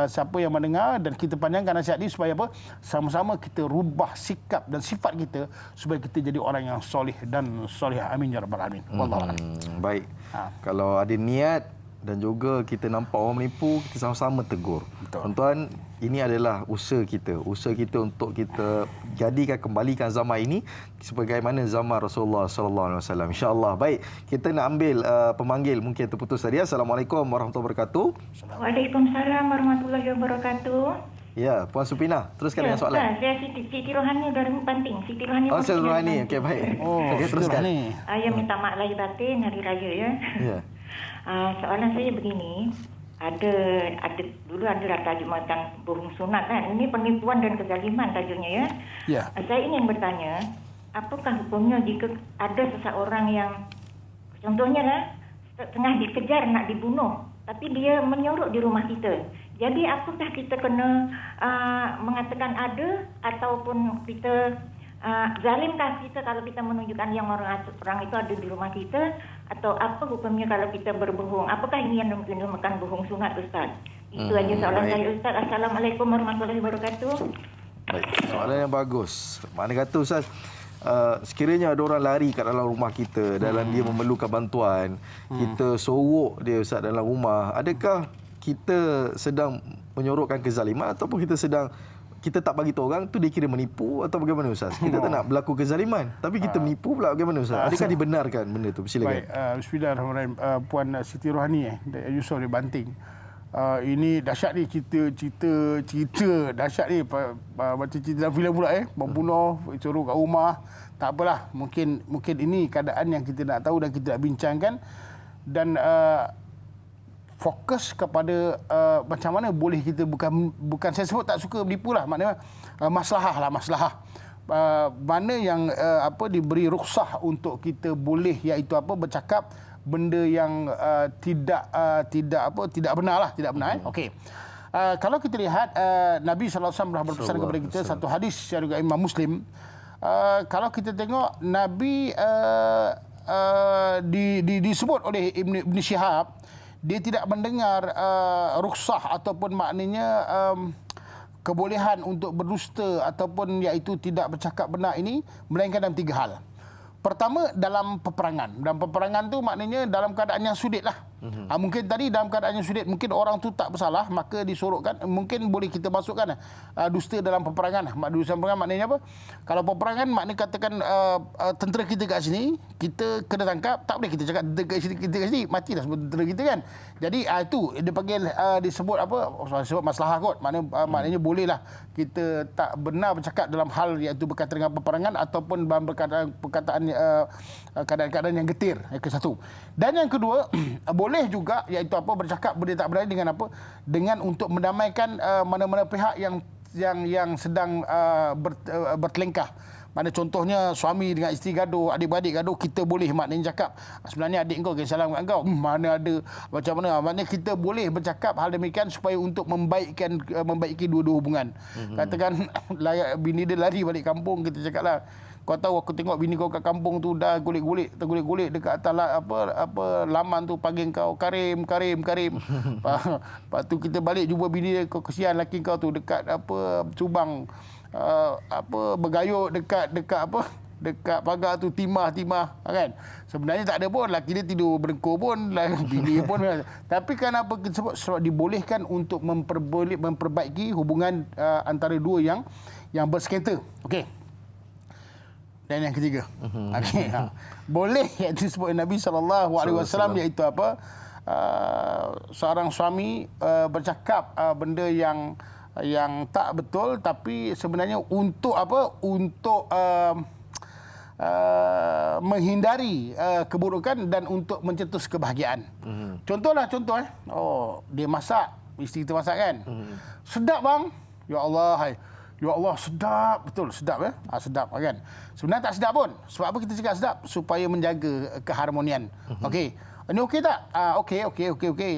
siapa yang mendengar, dan kita panjangkan nasihat ini supaya apa? Sama-sama kita rubah sikap dan sifat kita supaya kita jadi orang yang soleh dan solehah. Amin ya rabbal alamin. Wallahu a'lam. Baik. Kalau ada niat dan juga kita nampak orang menipu, kita sama-sama tegur. Tuan-tuan, ini adalah usaha kita. Usaha kita untuk kita jadikan, kembalikan zaman ini sebagaimana zaman Rasulullah sallallahu alaihi wasallam. Insya-Allah. Baik, kita nak ambil pemanggil mungkin terputus tadi. Assalamualaikum warahmatullahi wabarakatuh. Waalaikumsalam warahmatullahi wabarakatuh. Ya, Puan Supina, teruskan dengan soalan. Saya Siti Rohani dari Banting. Siti Rohani. Oh, Siti Rohani. Okey, baik. Okey, teruskan. Saya minta maaf lahir batin hari raya ya. Ya. Soalan saya begini, dulu ada tajuk macam bohong sunat kan. Ini penipuan dan kezaliman tajuknya ya. Ya. Saya ingin bertanya, apakah hukumnya jika ada seseorang yang contohnya lah tengah dikejar nak dibunuh, tapi dia menyorok di rumah kita. Jadi apakah kita kena mengatakan ada ataupun kita zalimkah kita kalau kita menunjukkan yang orang itu ada di rumah kita, atau apa hukumnya kalau kita berbohong? Apakah ini yang dinamakan bohong sunat, Ustaz? Itu aja soalan saya, Ustaz. Assalamualaikum warahmatullahi wabarakatuh. Baik, soalan yang bagus. Mana kata Ustaz, sekiranya ada orang lari kat dalam rumah kita, dalam dia memerlukan bantuan, kita sorok dia Ustaz dalam rumah, adakah kita sedang menyorokkan kezaliman ataupun kita tak bagi tahu orang tu dia kira menipu atau bagaimana Ustaz? Kita tak nak berlaku kezaliman tapi kita menipu pula, bagaimana Ustaz? Adakah dibenarkan benda tu? Silakan. Baik, bismillahirrahmanirrahim. Puan Siti Rohani dari Yusof dari Banting. Ini dahsyat ni, cerita dahsyat ni, macam cerita dalam filem pula membunuh, suruh kat rumah. Tak apalah, mungkin ini keadaan yang kita nak tahu dan kita nak bincangkan, dan fokus kepada macam mana boleh kita, bukan saya sebut tak suka menipu lah, maknanya maslahah. Mana yang diberi rukhsah untuk kita boleh, iaitu bercakap benda yang tidak benar. Okey. Kalau kita lihat Nabi sallallahu alaihi wasallam berpesan kepada kita satu hadis yang juga Imam Muslim. Kalau kita tengok Nabi disebut oleh Ibn Shihab, dia tidak mendengar rukhsah ataupun maknanya kebolehan untuk berdusta ataupun iaitu tidak bercakap benar ini, melainkan dalam 3 hal. Pertama, dalam peperangan. Dalam peperangan tu maknanya dalam keadaan yang sulit lah. Mungkin tadi dalam keadaan yang sulit, mungkin orang tu tak bersalah, maka disorokkan. Mungkin boleh kita masukkan dusta dalam peperangan. Dusta peperangan maknanya apa? Kalau peperangan maknanya katakan tentera kita kat sini, kita kena tangkap, tak boleh kita cakap kita kat sini, matilah semua tentera kita kan. Jadi itu dia panggil disebut disebut maslahah kot. Maknanya bolehlah kita tak benar bercakap dalam hal iaitu berkaitan dengan peperangan ataupun dalam perkataan keadaan-keadaan yang getir. Yang ke satu. Dan yang kedua, boleh juga iaitu bercakap benda tak berani dengan dengan untuk mendamaikan mana-mana pihak yang sedang bertelingkah. Mana contohnya suami dengan isteri gaduh, adik-beradik gaduh, kita boleh maknanya cakap sebenarnya adik kau kisah salam kat kau. Mana ada macam mana. Maknanya kita boleh bercakap hal demikian supaya untuk membaiki dua-dua hubungan. Katakan bini dia lari balik kampung, kita cakaplah, kau tahu aku tengok bini kau kat kampung tu dah tergulik-gulik dekat atas laman tu, panggil kau Karim. Lepas tu kita balik jumpa bini dia, kau kesian laki kau tu dekat cubang bergayut dekat pagar tu, timah kan. Sebenarnya tak ada pun, laki dia tidur berdengkur pun, bini pun. Tapi kenapa kita sebut? Sebab dibolehkan untuk memperbaiki hubungan antara dua yang bersengketa. Okey. Dan yang ketiga, boleh yang disebut Nabi SAW, iaitu seorang suami bercakap benda yang tak betul, tapi sebenarnya untuk menghindari keburukan dan untuk mencetus kebahagiaan. Contoh, dia masak, isteri kita masak kan. Sedap bang. Ya Allah, sedap, betul sedap ya. Sedap kan. Sebenarnya tak sedap pun. Sebab apa kita cakap sedap? Supaya menjaga keharmonian. Okey. Ini okey tak? Okey.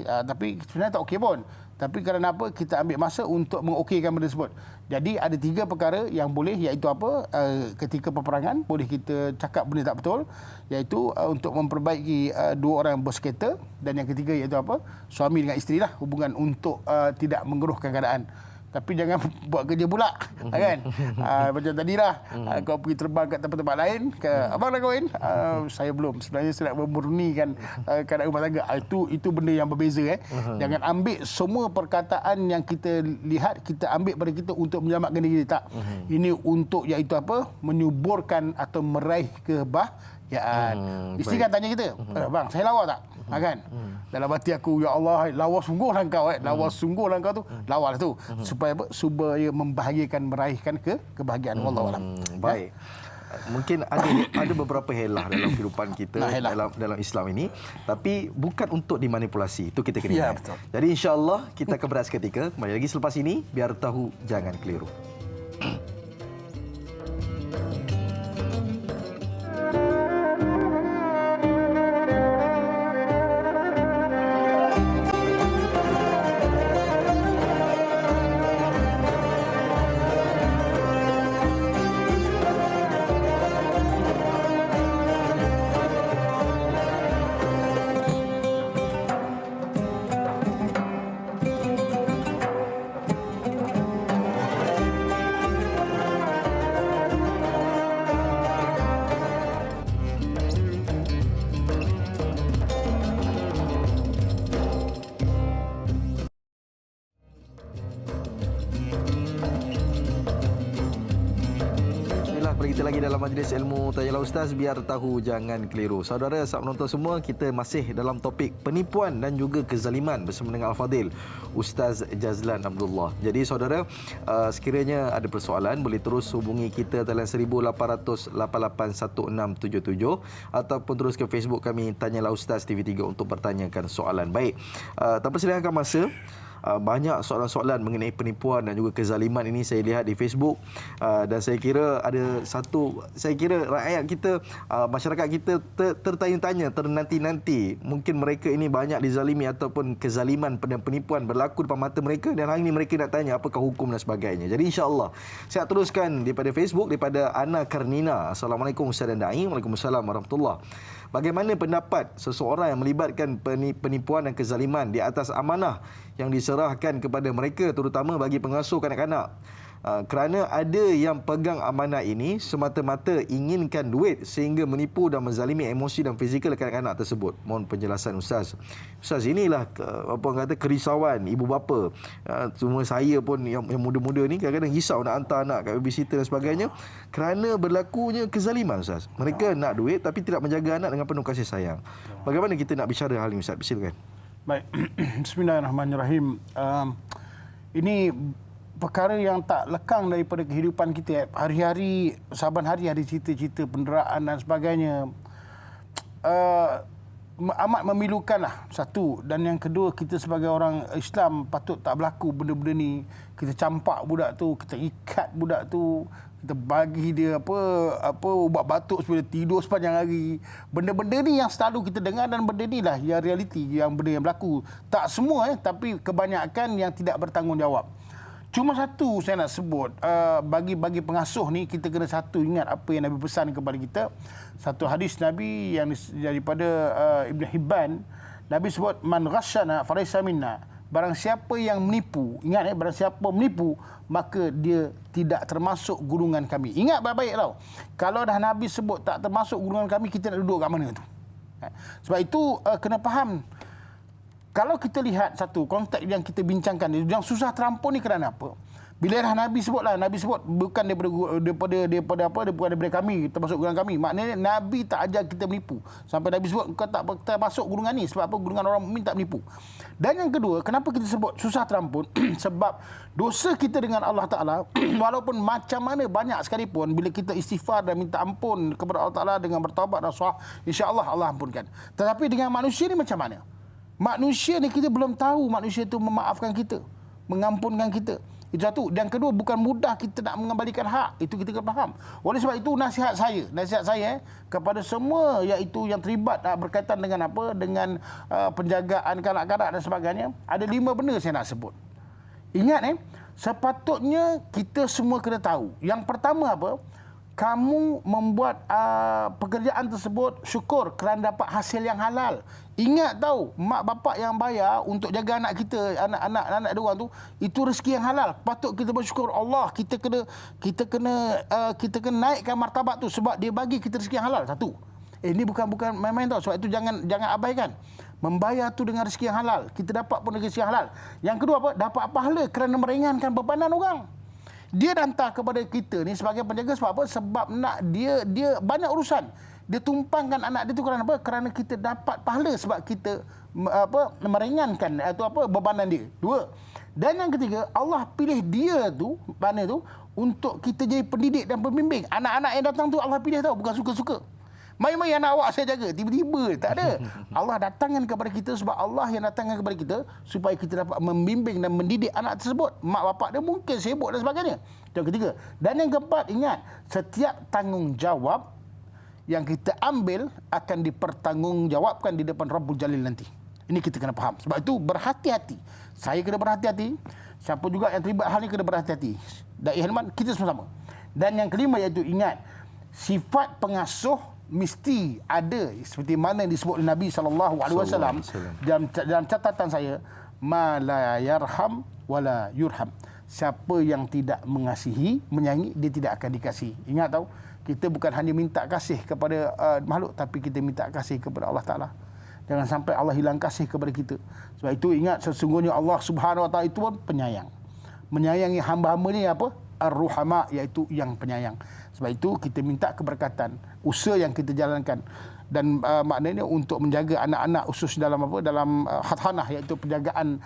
Tapi sebenarnya tak okey pun. Tapi kerana apa? Kita ambil masa untuk mengokeykan benda tersebut. Jadi ada 3 perkara yang boleh, iaitu apa? Ketika peperangan boleh kita cakap benda tak betul, iaitu untuk memperbaiki 2 orang berseketa, dan yang ketiga iaitu apa? Suami dengan isteri lah, hubungan untuk tidak menggeruhkan keadaan. Tapi jangan buat kerja pula, kan? Macam tadilah, kau pergi terbang kat tempat-tempat lain, abang dah kahwin? Saya belum. Sebenarnya saya nak memurnikan keadaan rumah tangga. Itu benda yang berbeza. Jangan ambil semua perkataan yang kita lihat, kita ambil pada kita untuk menyelamatkan diri kita. Tak. Ini untuk iaitu apa? Menyuburkan atau meraih kebahagiaan. Isteri kan tanya kita, bang, saya lawa tak? Kan? Dalam hati aku, ya Allah, lawa sungguhlah engkau. Lawa sungguhlah engkau tu. Lawa lah tu. Supaya membahagiakan, meraihkan kebahagiaan. Wallahualam. Baik. Mungkin ada beberapa helah dalam kehidupan kita dalam Islam ini, tapi bukan untuk dimanipulasi. Itu kita kena ingat. Betul. Jadi insya-Allah kita akan berehat seketika. Kembali lagi selepas ini, biar tahu jangan keliru. Kita lagi dalam majlis ilmu Tanyalah Ustaz, biar tahu jangan keliru. Saudara, sahabat menonton semua, kita masih dalam topik penipuan dan juga kezaliman bersama dengan Al-Fadil Ustaz Jazlan Abdullah. Jadi saudara, sekiranya ada persoalan, boleh terus hubungi kita dalam 1800 881677 ataupun terus ke Facebook kami Tanyalah Ustaz TV3 untuk bertanyakan soalan. Baik, tanpa selengahkan masa, banyak soalan-soalan mengenai penipuan dan juga kezaliman ini saya lihat di Facebook, dan saya kira ada satu, saya kira rakyat kita, masyarakat kita tertanya-tanya, ternanti-nanti, mungkin mereka ini banyak dizalimi ataupun kezaliman dan penipuan berlaku depan mata mereka, dan hari ini mereka nak tanya apakah hukum dan sebagainya. Jadi insya-Allah saya teruskan daripada Facebook, daripada Ana Karnina. Assalamualaikum Ustaz dan Da'i. Waalaikumsalam warahmatullahi. Bagaimana pendapat seseorang yang melibatkan penipuan dan kezaliman di atas amanah yang diserahkan kepada mereka, terutama bagi pengasuh kanak-kanak? Kerana ada yang pegang amanah ini semata-mata inginkan duit sehingga menipu dan menzalimi emosi dan fizikal kanak-kanak tersebut. Mohon penjelasan Ustaz. Ustaz, inilah apa orang kata kerisauan ibu bapa. Cuma saya pun yang muda-muda ni kadang-kadang risau nak hantar anak kat babysitter dan sebagainya kerana berlakunya kezaliman Ustaz. Mereka nak duit tapi tidak menjaga anak dengan penuh kasih sayang. Bagaimana kita nak bicara hal ini Ustaz? Silakan. Baik. Bismillahirrahmanirrahim. Ini perkara yang tak lekang daripada kehidupan kita. Hari-hari, saban hari ada cerita-cerita penderaan dan sebagainya. Amat memilukanlah, satu. Dan yang kedua, kita sebagai orang Islam patut tak berlaku benda-benda ni. Kita campak budak tu, kita ikat budak tu, kita bagi dia apa ubat batuk supaya tidur sepanjang hari. Benda-benda ni yang selalu kita dengar, dan benda ni lah yang realiti, yang benda yang berlaku. Tak semua tapi kebanyakan yang tidak bertanggungjawab. Cuma satu saya nak sebut, bagi pengasuh ni kita kena satu ingat apa yang Nabi pesan kepada kita. Satu hadis Nabi yang daripada Ibn Hibban, Nabi sebut, man ghasyana falaysa minna. Barang siapa yang menipu, ingat barang siapa menipu, maka dia tidak termasuk golongan kami. Ingat baik-baik tau. Kalau dah Nabi sebut tak termasuk golongan kami, kita nak duduk kat mana tu? Sebab itu kena faham. Kalau kita lihat satu konteks yang kita bincangkan, yang susah terampun ni kerana apa? Bila dah Nabi sebut bukan daripada kami, termasuk golongan kami. Maknanya Nabi tak ajar kita menipu. Sampai Nabi sebut kau tak termasuk golongan ni. Sebab apa? Golongan orang mukmin tak menipu. Dan yang kedua, kenapa kita sebut susah terampun? Sebab dosa kita dengan Allah Ta'ala, walaupun macam mana banyak sekalipun, bila kita istighfar dan minta ampun kepada Allah Ta'ala dengan bertaubat dan sahih, insya-Allah Allah ampunkan. Tetapi dengan manusia ni macam mana? Manusia ni kita belum tahu manusia itu memaafkan kita, mengampunkan kita. Itu satu. Dan kedua, bukan mudah kita nak mengembalikan hak. Itu kita kena faham. Oleh sebab itu nasihat saya kepada semua iaitu yang terlibat berkaitan dengan apa? Dengan penjagaan kanak-kanak dan sebagainya. Ada 5 benda saya nak sebut. Ingat sepatutnya kita semua kena tahu. Yang pertama apa? Kamu membuat pekerjaan tersebut syukur kerana dapat hasil yang halal. Ingat tahu, mak bapak yang bayar untuk jaga anak kita, anak dia orang tu, itu rezeki yang halal. Patut kita bersyukur Allah, kita kena naikkan martabat tu sebab dia bagi kita rezeki yang halal. Satu. Ini bukan main-main tau. Sebab itu jangan abaikan. Membayar tu dengan rezeki yang halal. Kita dapat pun rezeki yang halal. Yang kedua apa? Dapat pahala kerana meringankan bebanan orang. Dia hantar kepada kita ni sebagai penjaga sebab apa? Sebab nak dia banyak urusan. Dia tumpangkan anak dia tu kerana apa? Kerana kita dapat pahala sebab kita meringankan bebanan dia. 2. Dan yang ketiga, Allah pilih dia tu, mana tu untuk kita jadi pendidik dan pembimbing. Anak-anak yang datang tu Allah pilih tahu, bukan suka-suka. Mai-mai anak awak saya jaga. Tiba-tiba. Tak ada. Allah datangkan kepada kita sebab Allah yang datangkan kepada kita supaya kita dapat membimbing dan mendidik anak tersebut. Mak bapak dia mungkin sibuk dan sebagainya. Yang ketiga. Dan yang keempat, ingat. Setiap tanggungjawab yang kita ambil akan dipertanggungjawabkan di depan Rabbul Jalil nanti. Ini kita kena faham. Sebab itu berhati-hati. Saya kena berhati-hati. Siapa juga yang terlibat hal ini kena berhati-hati. Dai Hilman, kita sama-sama. Dan yang kelima iaitu ingat. Sifat pengasuh mesti ada seperti mana yang disebut oleh Nabi SAW dalam catatan saya, ma la yarham wala yurham. Siapa yang tidak mengasihi, menyayangi, dia tidak akan dikasihi. Ingat tahu, kita bukan hanya minta kasih kepada makhluk, tapi kita minta kasih kepada Allah Taala. Jangan sampai Allah hilang kasih kepada kita. Sebab itu ingat, sesungguhnya Allah Subhanahu Wa Taala itu pun penyayang. Menyayangi hamba-hamba ni apa? Ar-Ruhama, iaitu yang penyayang. Sebab itu kita minta keberkatan usaha yang kita jalankan dan maknanya untuk menjaga anak-anak khusus dalam khathanah, iaitu penjagaan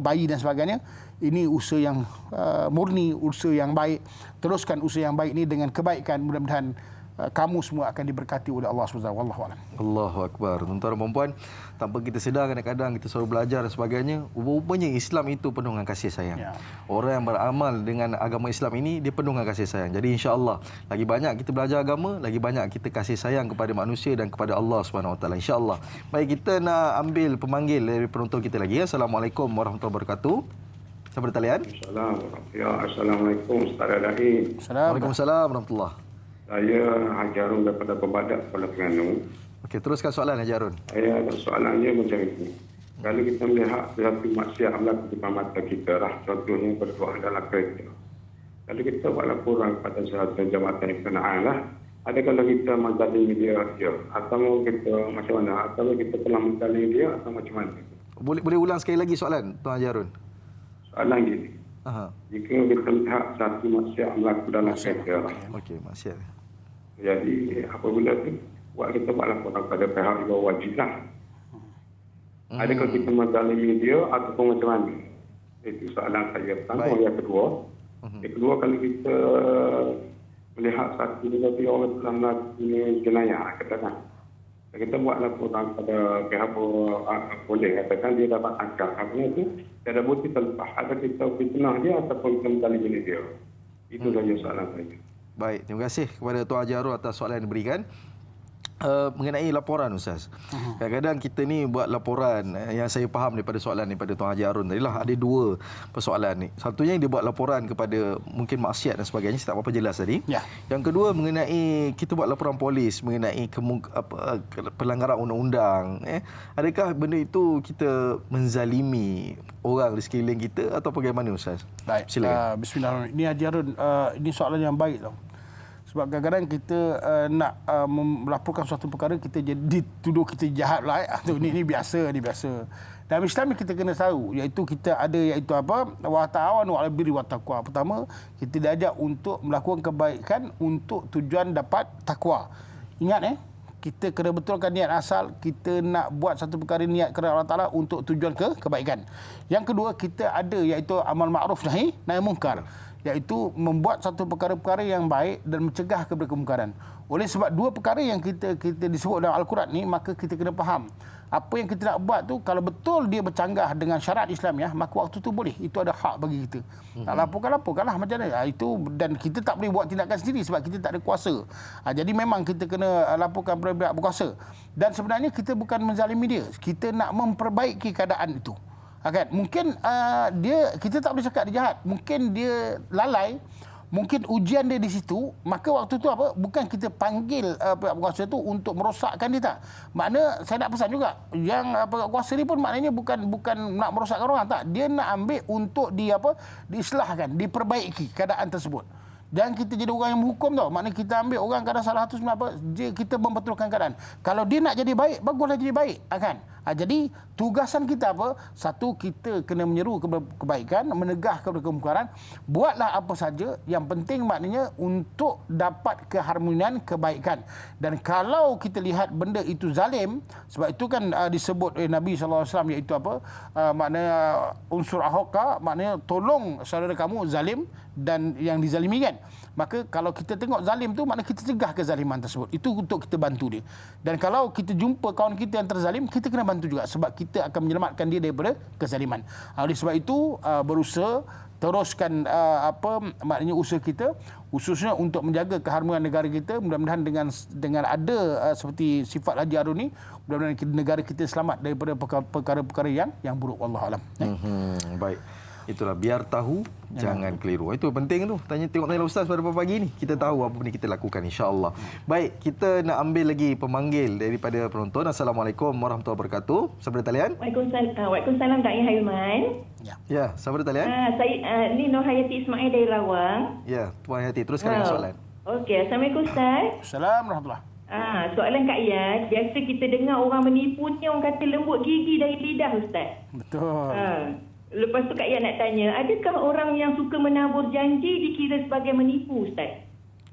bayi dan sebagainya. Ini usaha yang murni, usaha yang baik. Teruskan usaha yang baik ini dengan kebaikan. Mudah-mudahan kamu semua akan diberkati oleh Allah SWT. Wallahu a'lam. Allahu Akbar. Tuan-tuan dan puan-puan, tanpa kita sedar kadang-kadang kita selalu belajar dan sebagainya, rupanya Islam itu penuh dengan kasih sayang. Ya. Orang yang beramal dengan agama Islam ini, dia penuh dengan kasih sayang. Jadi insya-Allah, lagi banyak kita belajar agama, lagi banyak kita kasih sayang kepada manusia dan kepada Allah Subhanahu Wa Taala. Insya-Allah. Baik, kita nak ambil pemanggil dari penonton kita lagi. Assalamualaikum warahmatullahi wabarakatuh. Siapa di talian? Assalamualaikum Ustaz Dai. Waalaikumsalam warahmatullahi. Saya Haji Harun daripada Pebadak, Kuala Terengganu. Okey, teruskan soalan Haji Harun. Saya ada soalannya macam ini. Kalau kita melihat satu maksiat berlaku di depan mata kita, contohnya berdoa dalam kereta. Kalau kita buat laporan kepada satu jabatan yang berkenaan, adakah kita menzalimi dia atau kita macam mana? Atau kita telah menzalimi dia atau macam mana? Boleh ulang sekali lagi soalan, Tuan Haji Harun? Soalan gini. Jika kita lihat satu maksiat berlaku dalam kereta. Okey, maksiat. Jadi apabila tu kita buat laporan kepada pihak yang wajiblah. Adakah kita menzalimi dia ataupun macam mana? Itu soalan saya pertama. Yang kedua, kalau kita melihat satu orang telah melakukan jenayah, katakan kita buat laporan kepada pihak polis, katakan dia dapat tangkap. Apa itu? Tiada bukti terlepas. Ada kita fitnah dia ataupun kita menzalimi dia. Itu saja soalan saya. Baik, terima kasih kepada Tuan Haji Harun atas soalan yang diberikan. Mengenai laporan Ustaz. Kadang-kadang kita ni buat laporan, yang saya faham daripada soalan daripada Tuan Haji Harun tadilah, ada dua persoalan ni. Satunya dia buat laporan kepada mungkin maksiat dan sebagainya, saya tak apa jelas tadi. Ya. Yang kedua mengenai kita buat laporan polis mengenai pelanggaran undang-undang. Adakah benda itu kita menzalimi orang di sekeliling kita atau bagaimana Ustaz? Baik. Silakan. Bismillahirrahmanirrahim. Ini Haji Harun, ini soalan yang baik tau. Sebab kadang-kadang kita nak melaporkan suatu perkara, kita dituduh kita jahat lah. Ini biasa. Dalam Islam kita kena tahu, iaitu kita ada wa ta'awanu 'alal birri wat taqwa. Pertama, kita diajak untuk melakukan kebaikan untuk tujuan dapat takwa. Ingat kita kena betulkan niat asal, kita nak buat satu perkara niat kerana Allah Ta'ala untuk tujuan kebaikan. Yang kedua, kita ada iaitu amal ma'ruf nahi munkar, iaitu membuat satu perkara-perkara yang baik dan mencegah kepada kemungkaran. Oleh sebab dua perkara yang kita disebut dalam Al-Quran ni, maka kita kena faham. Apa yang kita nak buat tu, kalau betul dia bercanggah dengan syarat Islamiah, maka waktu tu boleh. Itu ada hak bagi kita. Nak laporkanlah macam mana. Itu, dan kita tak boleh buat tindakan sendiri sebab kita tak ada kuasa. Jadi memang kita kena laporkan kepada pihak berkuasa. Dan sebenarnya kita bukan menzalimi dia. Kita nak memperbaiki keadaan itu. Kan? Mungkin kita tak boleh cakap dia jahat. Mungkin dia lalai. Mungkin ujian dia di situ, maka waktu tu bukan kita panggil pihak berkuasa tu untuk merosakkan dia, tak. Makna saya nak pesan juga, yang pihak kuasa ni pun maknanya bukan nak merosakkan orang, tak. Dia nak ambil untuk diislahkan, diperbaiki keadaan tersebut. Jangan kita jadi orang yang menghukum tau. Maknanya kita ambil orang kadang salah tu sebenarnya kita membetulkan keadaan. Kalau dia nak jadi baik, baguslah jadi baik, kan. Jadi tugasan kita satu, kita kena menyeru kebaikan, menegah kepada kemungkaran. Buatlah apa saja, yang penting maknanya untuk dapat keharmonian, kebaikan. Dan kalau kita lihat benda itu zalim, sebab itu kan disebut oleh Nabi SAW, iaitu maknanya unsur ahoka, maknanya tolong saudara kamu zalim dan yang dizalimi, kan. Maka kalau kita tengok zalim tu, maknanya kita cegah kezaliman tersebut. Itu untuk kita bantu dia. Dan kalau kita jumpa kawan kita yang terzalim, kita kena bantu juga sebab kita akan menyelamatkan dia daripada kezaliman. Oleh sebab itu berusaha teruskan maknanya usaha kita, khususnya untuk menjaga keharmonian negara kita. Mudah-mudahan dengan ada seperti sifat Haji Harun ni, mudah-mudahan negara kita selamat daripada perkara-perkara yang buruk. Wallahualam. Baik. Itulah, biar tahu, jangan keliru. Itu penting tu. Tengok Ustaz pada pagi ni. Kita tahu apa ni kita lakukan, insya-Allah. Baik, kita nak ambil lagi pemanggil daripada penonton. Assalamualaikum warahmatullahi wabarakatuh. Siapa di talian? Waalaikumsalam Da'i Hilman. Ya, siapa di talian? Saya ni Nur Hayati Ismail dari Lawang. Ya, Tuan Hayati, teruskan dengan soalan. Okey, Assalamualaikum Ustaz. Assalamualaikum warahmatullahi. Soalan Kak Yat, biasa kita dengar orang menipu ni orang kata lembut gigi dari lidah, Ustaz. Betul. Lepas tu Kak Yat nak tanya, adakah orang yang suka menabur janji dikira sebagai menipu, Ustaz?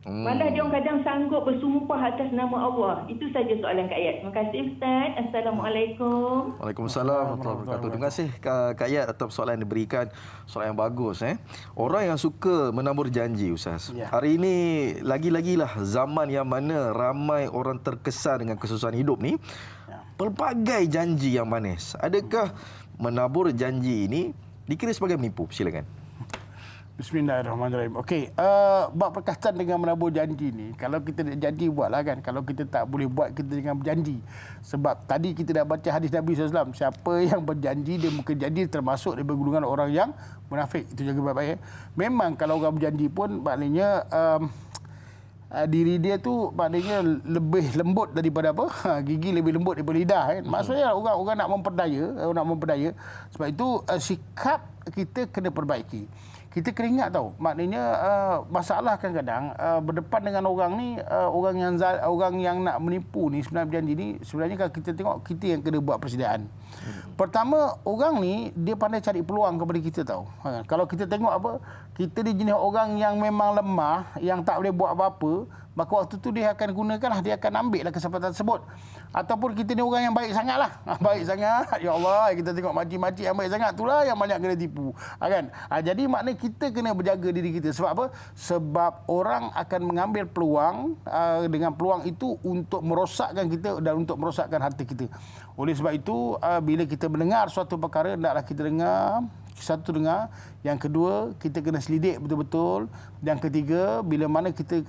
Malah dia orang kadang sanggup bersumpah atas nama Allah. Itu saja soalan Kak Yat. Terima kasih Ustaz. Assalamualaikum. Waalaikumsalam warahmatullahi wabarakatuh. Terima kasih Kak Yat atas soalan yang diberikan. Soalan yang bagus. Orang yang suka menabur janji, Ustaz. Ya. Hari ini lagi-lagilah zaman yang mana ramai orang terkesan dengan kesusahan hidup ni. Pelbagai janji yang manis. Adakah menabur janji ini dikira sebagai menipu? Silakan. Bismillahirrahmanirrahim. Okey, bab berkaitan dengan menabur janji ni, kalau kita nak janji, buatlah, kan. Kalau kita tak boleh buat, kita jangan berjanji. Sebab tadi kita dah baca hadis Nabi SAW, siapa yang berjanji, dia mungkin janji termasuk daripada golongan orang yang munafik. Itu jaga baik-baik. Memang kalau orang berjanji pun maknanya diri dia tu maknanya lebih lembut daripada gigi lebih lembut daripada lidah, kan. Maksudnya orang nak memperdaya. Sebab itu sikap kita kena perbaiki. Kita kena ingat tahu, maknanya masalah kadang-kadang berdepan dengan orang ni, orang yang nak menipu ni, sebenarnya berjanji ni, sebenarnya kalau kita tengok, kita yang kena buat persediaan. Pertama, orang ni dia pandai cari peluang kepada kita tahu. Kalau kita tengok kita ni jenis orang yang memang lemah, yang tak boleh buat apa-apa, maka waktu tu dia akan gunakanlah, dia akan ambil kesempatan tersebut. Ataupun kita ni orang yang baik sangatlah. Baik sangat, ya Allah, kita tengok makcik-makcik yang baik sangat, itulah yang banyak kena tipu. Kan? Jadi maknanya kita kena berjaga diri kita. Sebab apa? Sebab orang akan mengambil peluang, dengan peluang itu untuk merosakkan kita dan untuk merosakkan harta kita. Oleh sebab itu, bila kita mendengar suatu perkara, hendaklah kita dengar. Satu, dengar. Yang kedua, kita kena selidik betul-betul. Yang ketiga, bila mana kita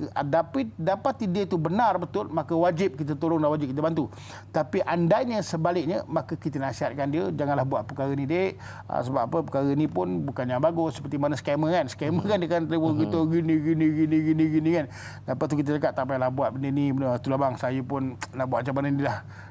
dapati dia itu benar betul, maka wajib kita tolong dan wajib kita bantu. Tapi andainya sebaliknya, maka kita nasihatkan dia, janganlah buat perkara ni, dek. Sebab apa? Perkara ni pun bukan yang bagus. Seperti mana scammer, kan. Scammer kan dia kan telefon kita gini kan. Lepas tu kita cakap, tak payahlah buat benda ni. Itulah bang, saya pun nak buat macam mana ni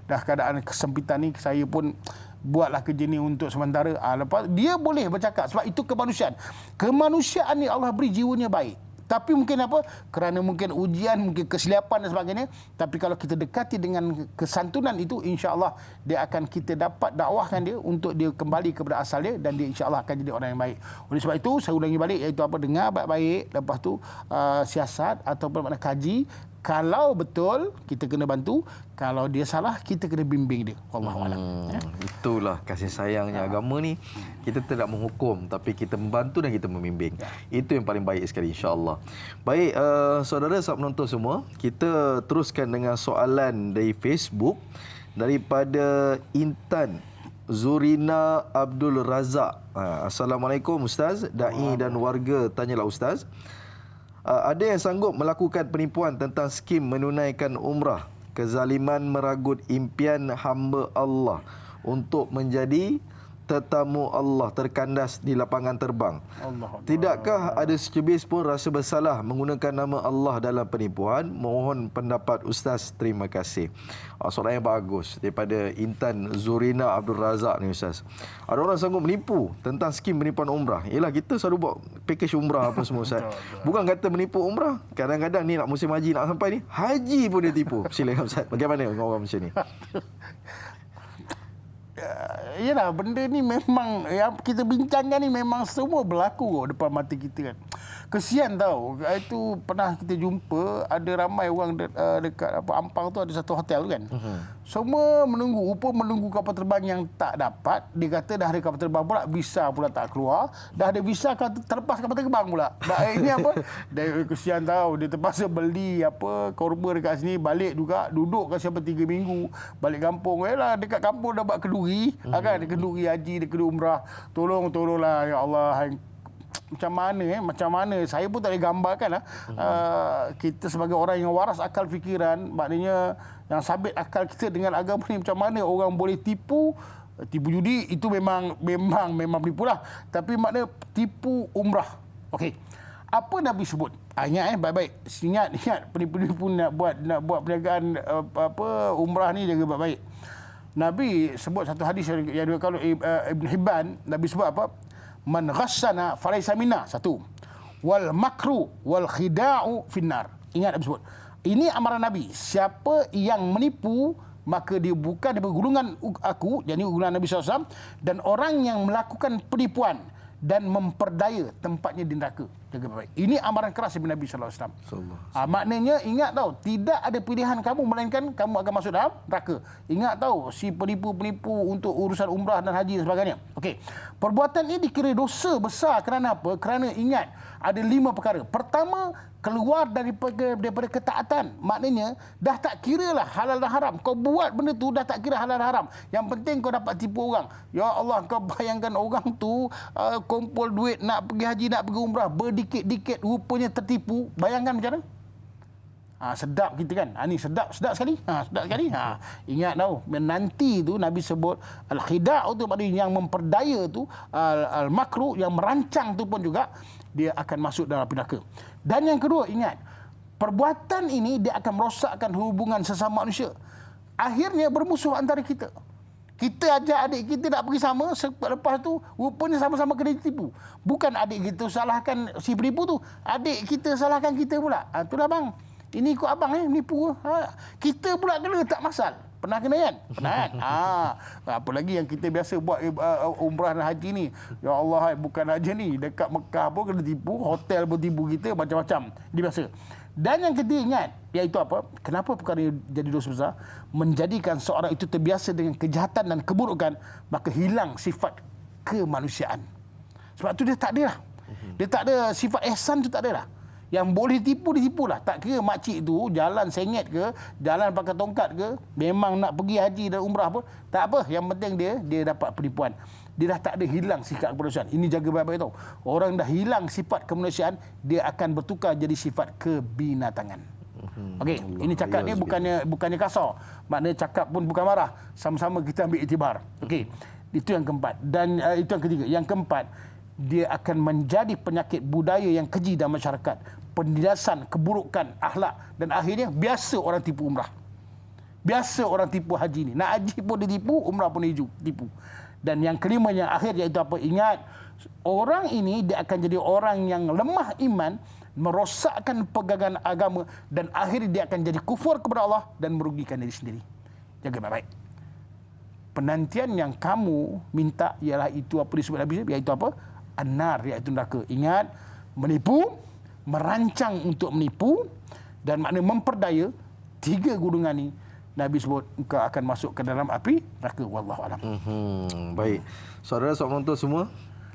dah keadaan kesempitan ni, saya pun buatlah kerja ni untuk sementara. Lepas dia boleh bercakap sebab itu kemanusiaan. Kemanusiaan ni Allah beri jiwanya baik. Tapi mungkin kerana mungkin ujian, mungkin kesilapan dan sebagainya. Tapi kalau kita dekati dengan kesantunan itu, insya-Allah dia akan kita dapat dakwahkan dia untuk dia kembali kepada asal dia, dan dia insya-Allah akan jadi orang yang baik. Oleh sebab itu saya ulangi balik, iaitu dengar baik-baik, lepas tu siasat ataupun makna kaji. Kalau betul, kita kena bantu. Kalau dia salah, kita kena bimbing dia. Wallahualam. Itulah kasih sayangnya agama ni. Kita tidak menghukum, tapi kita membantu dan kita membimbing. Itu yang paling baik sekali, insya-Allah. Baik, saudara sahabat penonton semua, kita teruskan dengan soalan dari Facebook daripada Intan Zurina Abdul Razak. Assalamualaikum Ustaz, dai dan warga tanyalah Ustaz. Ada yang sanggup melakukan penipuan tentang skim menunaikan umrah, kezaliman meragut impian hamba Allah untuk menjadi tetamu Allah terkandas di lapangan terbang. Tidakkah ada secebis pun rasa bersalah menggunakan nama Allah dalam penipuan? Mohon pendapat Ustaz. Terima kasih. Soalan yang bagus daripada Intan Zurina Abdul Razak ni Ustaz. Ada orang sanggup menipu tentang skim penipuan umrah. Yelah, kita selalu buat package umrah apa semua Ustaz. Bukan kata menipu umrah. Kadang-kadang ni nak musim haji nak sampai ni, haji pun dia tipu. Silakan Ustaz. Bagaimana orang macam ni? Yalah, benda ni memang yang kita bincangkan ni memang semua berlaku depan mata kita kan. Kesian tau. Itu pernah kita jumpa ada ramai orang dekat Ampang tu, ada satu hotel tu kan. Semua menunggu kapal terbang yang tak dapat. Dia kata dah ada kapal terbang pula, visa pula tak keluar. Dah ada visa terlepas kapal terbang pula. Ini apa? Dia kesian tau. Dia terpaksa beli korba dekat sini, balik juga, duduk kasi 3 minggu, balik kampung. Yalah, dekat kampung dah buat kenduri, kan? Kenduri haji, dia kenduri umrah. Tolonglah ya Allah. Macam mana saya pun tak boleh gambarkan lah. Kita sebagai orang yang waras akal fikiran, maknanya yang sabit akal kita dengan agama ni, macam mana orang boleh tipu judi, itu memang tipu lah. Tapi makna tipu umrah. Okey, apa Nabi sebut? Ingat baik-baik. Ingat penipu nak buat perniagaan umrah ni, jaga baik-baik. Nabi sebut satu hadis yang kalau Ibn Hibban, Nabi sebut apa? Man ghassana falaysa minna, satu. Wal makru wal khida'u finnar. Ingat Nabi sebut. Ini amaran Nabi. Siapa yang menipu, maka dia bukan daripada golongan aku, yakni golongan Nabi SAW, dan orang yang melakukan penipuan dan memperdaya tempatnya di neraka. Jaga baik. Ini amaran keras daripada Nabi SAW. Maknanya ingat tahu, tidak ada pilihan kamu melainkan kamu akan masuk dalam neraka. Ingat tahu, si penipu-penipu untuk urusan umrah dan haji dan sebagainya. Okey. Perbuatan ini dikira dosa besar kerana apa? Kerana ingat, ada 5 perkara. Pertama, keluar daripada ketaatan. Maknanya dah tak kira lah halal dan haram. Kau buat benda tu dah tak kira halal dan haram. Yang penting kau dapat tipu orang. Ya Allah, kau bayangkan orang tu kumpul duit nak pergi haji, nak pergi umrah, berdikit-dikit rupanya tertipu. Bayangkan macam mana? Sedap kita kan. Ni sedap sekali. Sedap sekali. Ingat tahu, nanti tu Nabi sebut al-khida' tu, maknanya yang memperdaya tu, al-makru, yang merancang tu pun juga dia akan masuk dalam neraka. Dan yang kedua, ingat, perbuatan ini dia akan merosakkan hubungan sesama manusia. Akhirnya bermusuh antara kita. Kita ajak adik kita nak pergi sama, lepas tu rupanya sama-sama kena ditipu. Bukan adik kita salahkan si penipu tu, adik kita salahkan kita pula. Itulah bang, ini ikut abang menipu. Kita pula kena, tak masal. Pernah kena kan? Pernah kan? Apa lagi yang kita biasa buat umrah dan haji ni. Ya Allah, bukan aja ni, dekat Mekah pun kena tipu, hotel pun tipu kita, macam-macam. Ini biasa. Dan yang ketiga, ingat, iaitu apa? Kenapa perkara ini jadi dosa besar? Menjadikan seorang itu terbiasa dengan kejahatan dan keburukan, maka hilang sifat kemanusiaan. Sebab tu dia tak ada lah. Dia tak ada sifat ihsan tu, tak ada lah. Yang boleh tipu, ditipulah. Tak kira makcik tu jalan sengit ke, jalan pakai tongkat ke, memang nak pergi haji dan umrah pun, tak apa. Yang penting dia dapat penipuan. Dia dah tak ada hilang sifat kemanusiaan. Ini jaga baik-baik tau. Orang dah hilang sifat kemanusiaan, dia akan bertukar jadi sifat kebinatangan. Okey, ini cakap ni bukannya kasar. Maknanya cakap pun bukan marah. Sama-sama kita ambil iktibar. Okey. Itu yang keempat. Dan itu yang ketiga. Yang keempat, dia akan menjadi penyakit budaya yang keji dalam masyarakat. Penindasan, keburukan, akhlak, dan akhirnya biasa orang tipu umrah. Biasa orang tipu haji ni. Nak haji pun ditipu, umrah pun ditipu. Dan yang kelima, yang akhir, iaitu apa? Ingat, orang ini dia akan jadi orang yang lemah iman, merosakkan pegangan agama, dan akhirnya dia akan jadi kufur kepada Allah dan merugikan diri sendiri. Jaga baik-baik. Penantian yang kamu minta ialah itu apa disebut Nabi, iaitu apa? An-nar, iaitu neraka. Ingat, menipu, merancang untuk menipu, dan makna memperdaya 3 golongan ni Nabi sebut engkau akan masuk ke dalam api neraka, wallahu alam. Baik. Saudara-saudara penonton semua,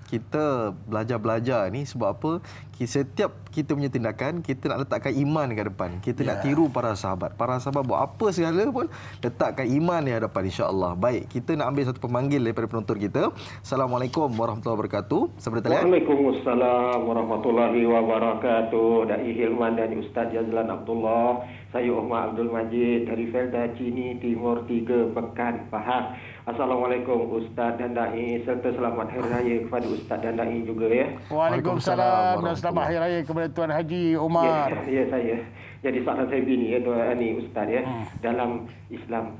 kita belajar ni sebab apa? Setiap kita punya tindakan, kita nak letakkan iman ke depan. Kita nak tiru para sahabat. Para sahabat buat apa segala pun, letakkan iman di hadapan, insya-Allah. Baik, kita nak ambil satu pemanggil daripada penonton kita. Assalamualaikum warahmatullahi wabarakatuh. Seperti talian. Waalaikumsalam warahmatullahi wabarakatuh. Dai Hilman dan Ustaz Jazlan Abdullah. Saya Umar Abdul Majid dari Felda Cini Timur 3 Pekan, Pahang. Assalamualaikum Ustaz dan Dai, serta selamat Hari Raya kepada Ustaz dan Dai juga ya. Waalaikumsalam dan selamat Hari Raya kepada Tuan Haji Umar. Ya, saya. Jadi soalan saya begini ya, ni Ustaz ya. Dalam Islam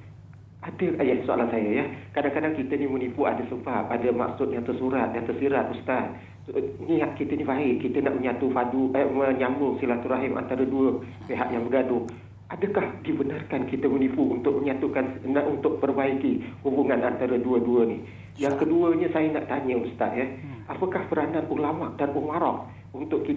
ada soalan saya ya. Kadang-kadang kita ni menipu ada sebab, ada maksud yang tersurat, yang tersirat Ustaz. Niat kita ni baik, kita nak menyambung silaturahim antara dua pihak yang bergaduh. Adakah dibenarkan kita menipu untuk menyatukan, untuk perbaiki hubungan antara dua-dua ni? Yang keduanya saya nak tanya Ustaz ya, apakah peranan ulama dan umara untuk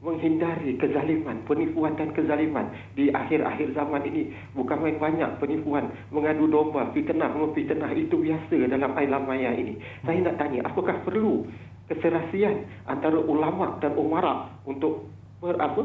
menghindari kezaliman, penipuan dan kezaliman di akhir-akhir zaman ini? Bukan main banyak penipuan, mengadu domba, fitnah, memfitnah, itu biasa dalam alam maya ini. Saya nak tanya, apakah perlu keserasian antara ulama dan umara untuk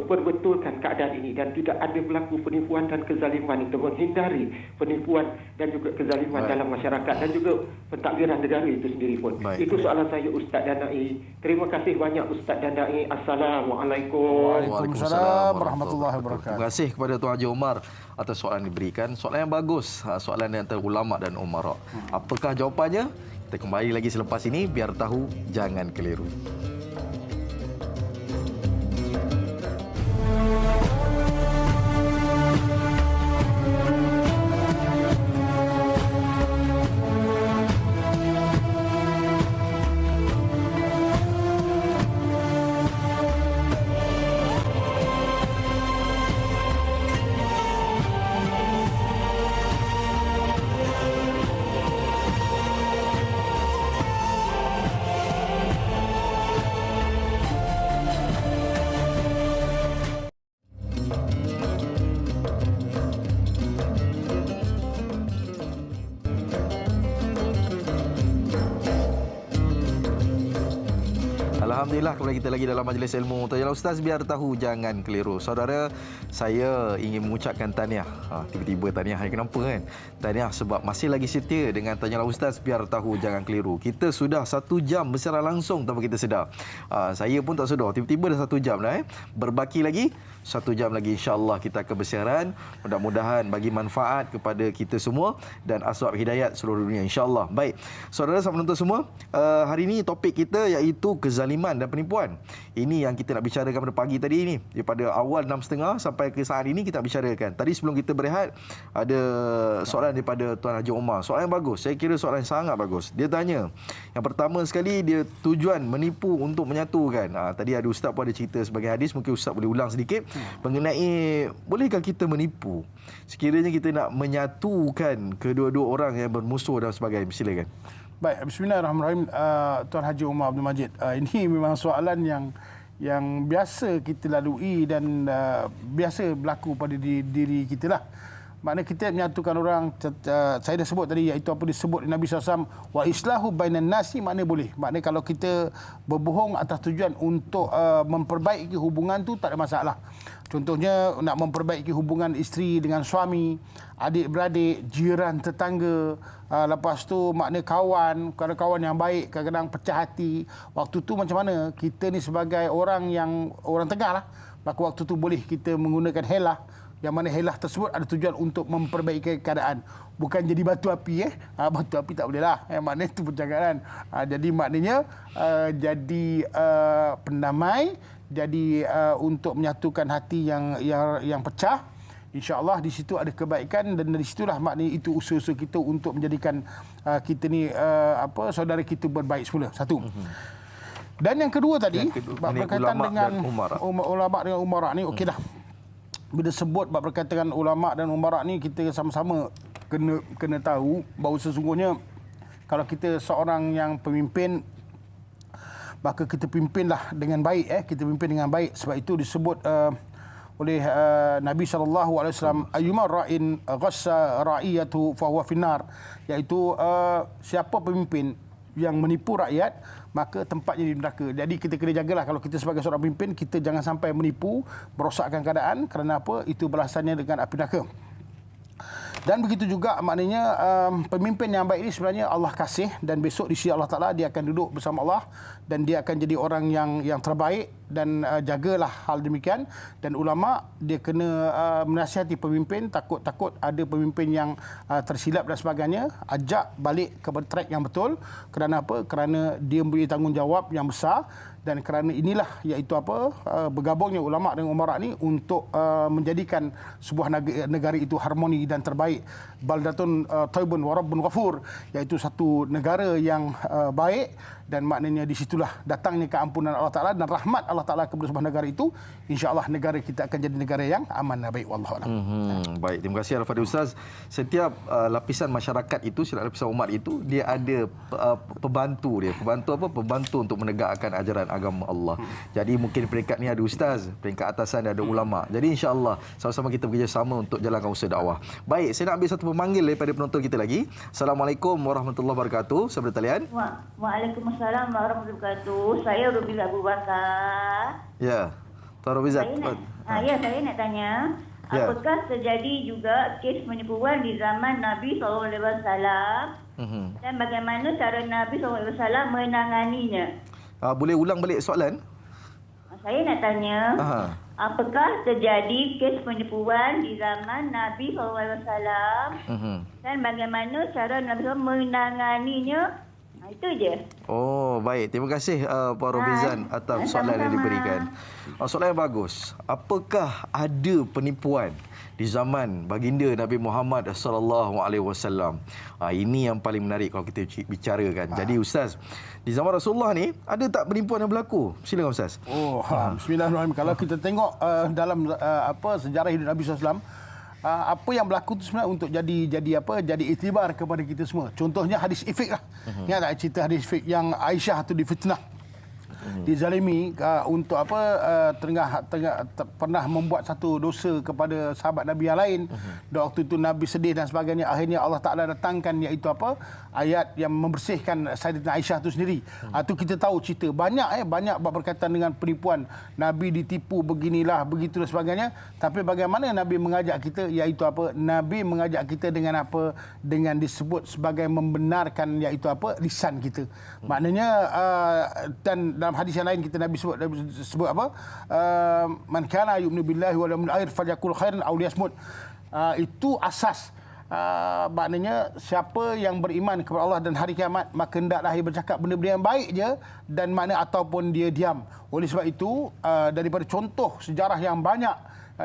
perbetulkan keadaan ini dan tidak ada berlaku penipuan dan kezaliman, itu menghindari penipuan dan juga kezaliman dalam masyarakat dan juga pentadbiran negara itu sendiri pun. Itu soalan saya Ustaz dan Dai. Terima kasih banyak Ustaz dan Dai. Assalamualaikum. Waalaikumsalam warahmatullahi wabarakatuh. Terima kasih kepada Tuan Haji Umar atas soalan yang diberikan. Soalan yang bagus, soalan antara ulama dan umara. Apakah jawapannya? Kita kembali lagi selepas ini, biar tahu jangan keliru. Alhamdulillah, kembali kita lagi dalam majlis ilmu Tanya Ustaz, biar tahu jangan keliru. Saudara, saya ingin mengucapkan tahniah. Tiba-tiba tahniah, kenapa kan? Tahniah sebab masih lagi setia dengan Tanya Ustaz, biar tahu jangan keliru. Kita sudah 1 jam bersiaran langsung tanpa kita sedar. Saya pun tak sedar, tiba-tiba dah 1 jam dah. Berbaki lagi 1 jam lagi, insya-Allah kita akan bersiaran. Mudah-mudahan bagi manfaat kepada kita semua dan asbab hidayat seluruh dunia, insya-Allah. Baik, saudara sama penonton semua, hari ini topik kita iaitu kezaliman dan penipuan. Ini yang kita nak bicarakan pada pagi tadi ni. Daripada awal 6.30 sampai ke saat ini kita nak bicarakan. Tadi sebelum kita berehat, ada soalan daripada Tuan Haji Umar. Soalan yang bagus. Saya kira soalan yang sangat bagus. Dia tanya, yang pertama sekali, dia tujuan menipu untuk menyatukan. Tadi ada Ustaz pun ada cerita sebagai hadis. Mungkin Ustaz boleh ulang sedikit mengenai bolehkah kita menipu sekiranya kita nak menyatukan kedua-dua orang yang bermusuh dan sebagainya. Silakan. Baik, bismillahirrahmanirrahim. Tuan Haji Umar Abdul Majid, ini memang soalan yang biasa kita lalui dan biasa berlaku pada diri kita lah. Maknanya kita menyatukan orang, saya dah sebut tadi, iaitu apa disebut Nabi SAW, wa islahu bainan nasi, maknanya boleh. Maknanya kalau kita berbohong atas tujuan untuk memperbaiki hubungan tu, tak ada masalah. Contohnya nak memperbaiki hubungan isteri dengan suami, adik-beradik, jiran, tetangga, lepas tu makna kawan, kalau kawan yang baik kadang-kadang pecah hati. Waktu tu macam mana? Kita ni sebagai orang tengah lah, maka waktu tu boleh kita menggunakan helah, yang mana helah tersebut ada tujuan untuk memperbaiki keadaan. Bukan jadi batu api. Batu api tak boleh lah. Maknanya itu percakapan. Jadi maknanya jadi pendamai, jadi untuk menyatukan hati yang pecah. InsyaAllah di situ ada kebaikan dan dari situlah maknanya itu usaha-usaha kita untuk menjadikan kita ni saudara kita berbaik semula. Satu. Dan yang kedua tadi, berkaitan dengan ulama dengan umara ni, okeylah. Bila sebut berkaitan dengan ulama dan umara ni, kita sama-sama kena tahu bahawa sesungguhnya kalau kita seorang yang pemimpin, maka kita pimpinlah dengan baik. Kita pimpin dengan baik. Sebab itu disebut oleh Nabi SAW, ayyuma ra'in ghassa ra'iyatu fa huwa finnar, iaitu siapa pemimpin yang menipu rakyat maka tempatnya di neraka. Jadi kita kena jagalah kalau kita sebagai seorang pemimpin, kita jangan sampai menipu, merosakkan keadaan, kerana apa? Itu balasannya dengan api neraka. Dan begitu juga maknanya pemimpin yang baik ini sebenarnya Allah kasih, dan besok di sisi Allah Ta'ala dia akan duduk bersama Allah dan dia akan jadi orang yang terbaik, dan jagalah hal demikian. Dan ulama dia kena menasihati pemimpin, takut ada pemimpin yang tersilap dan sebagainya, ajak balik kepada track yang betul. Kerana apa? Kerana dia mempunyai tanggungjawab yang besar, dan kerana inilah iaitu apa bergabungnya ulama dengan umarak ni untuk menjadikan sebuah negara itu harmoni dan terbaik. Baldatun taibun wa rabbun ghafur, iaitu satu negara yang baik, dan maknanya di situlah datangnya keampunan Allah Taala dan rahmat Allah Taala kepada sebuah negara itu. Insya-Allah negara kita akan jadi negara yang aman dan baik. Wallahu a'lam. Baik, terima kasih Al-Fadhil Ustaz. Setiap lapisan masyarakat itu, setiap lapisan umat itu, dia ada pembantu dia. Pembantu apa? Pembantu untuk menegakkan ajaran agama Allah. Jadi mungkin peringkat ni ada ustaz, peringkat atasan ada ulama. Jadi insya-Allah sama-sama kita bekerjasama untuk jalankan usaha dakwah. Baik, saya nak ambil satu pemanggil daripada penonton kita lagi. Assalamualaikum warahmatullahi wabarakatuh. Sahabat talian. Waalaikumsalam warahmatullahi wabarakatuh. Saya Rubilah Abu Bakar. Ya. Tuan Robizat. Saya nak tanya, apakah terjadi juga kes penipuan di zaman Nabi SAW dan bagaimana cara Nabi SAW menanganinya? Boleh ulang balik soalan? Saya nak tanya, apakah terjadi kes penipuan di zaman Nabi SAW dan bagaimana cara Nabi SAW menanganinya? Itu je. Oh, baik. Terima kasih Puan Robizan atas soalan yang diberikan. Soalan yang bagus. Apakah ada penipuan di zaman baginda Nabi Muhammad SAW? Ini yang paling menarik kalau kita bicarakan. Jadi Ustaz, di zaman Rasulullah ni ada tak penipuan yang berlaku? Silakan Ustaz. Bismillahirrahmanirrahim. Kalau kita tengok dalam sejarah hidup Nabi SAW, apa yang berlaku itu sebenarnya untuk jadi iktibar kepada kita semua. Contohnya hadis ifk lah. Ingat tak cerita hadis ifk yang Aisyah tu difitnah, dizalimi untuk pernah membuat satu dosa kepada sahabat Nabi yang lain. Dan waktu itu Nabi sedih dan sebagainya. Akhirnya Allah Taala datangkan iaitu ayat yang membersihkan Sayyidatina Aisyah itu sendiri. Itu kita tahu cerita banyak berkaitan dengan penipuan. Nabi ditipu beginilah, begitu dan sebagainya. Tapi bagaimana Nabi mengajak kita, iaitu Nabi mengajak kita dengan dengan disebut sebagai membenarkan iaitu lisan kita. Maknanya dan dalam hadis yang lain kita Nabi sebut man kana yu'minu billahi wal yawmil akhir falyakul khairan aw liyasmut. Itu asas. Maknanya siapa yang beriman kepada Allah dan hari kiamat, maka hendaklah ia bercakap benda-benda yang baik je, dan ataupun dia diam. Oleh sebab itu daripada contoh sejarah yang banyak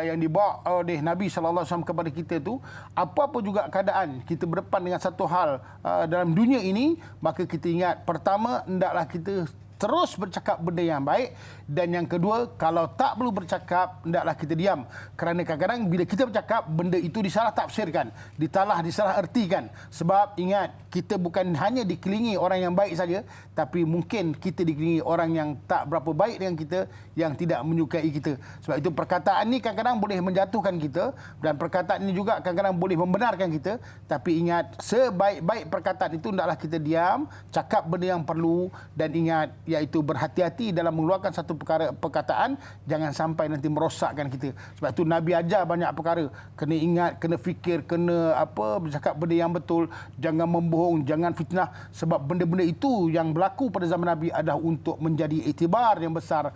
yang dibawa oleh Nabi SAW kepada kita tu, apa-apa juga keadaan kita berdepan dengan satu hal dalam dunia ini, maka kita ingat, pertama hendaklah kita terus bercakap benda yang baik, dan yang kedua, kalau tak perlu bercakap, hendaklah kita diam. Kerana kadang-kadang bila kita bercakap, benda itu disalah tafsirkan, disalah ertikan. Sebab ingat, kita bukan hanya dikelilingi orang yang baik saja, tapi mungkin kita dikelilingi orang yang tak berapa baik dengan kita, yang tidak menyukai kita. Sebab itu perkataan ni kadang-kadang boleh menjatuhkan kita, dan perkataan ini juga kadang-kadang boleh membenarkan kita. Tapi ingat, sebaik-baik perkataan itu hendaklah kita diam, cakap benda yang perlu, dan ingat, iaitu berhati-hati dalam mengeluarkan satu perkataan, jangan sampai nanti merosakkan kita. Sebab itu Nabi ajar banyak perkara. Kena ingat, kena fikir, kena bercakap benda yang betul, jangan membohong, jangan fitnah. Sebab benda-benda itu yang berlaku pada zaman Nabi adalah untuk menjadi iktibar yang besar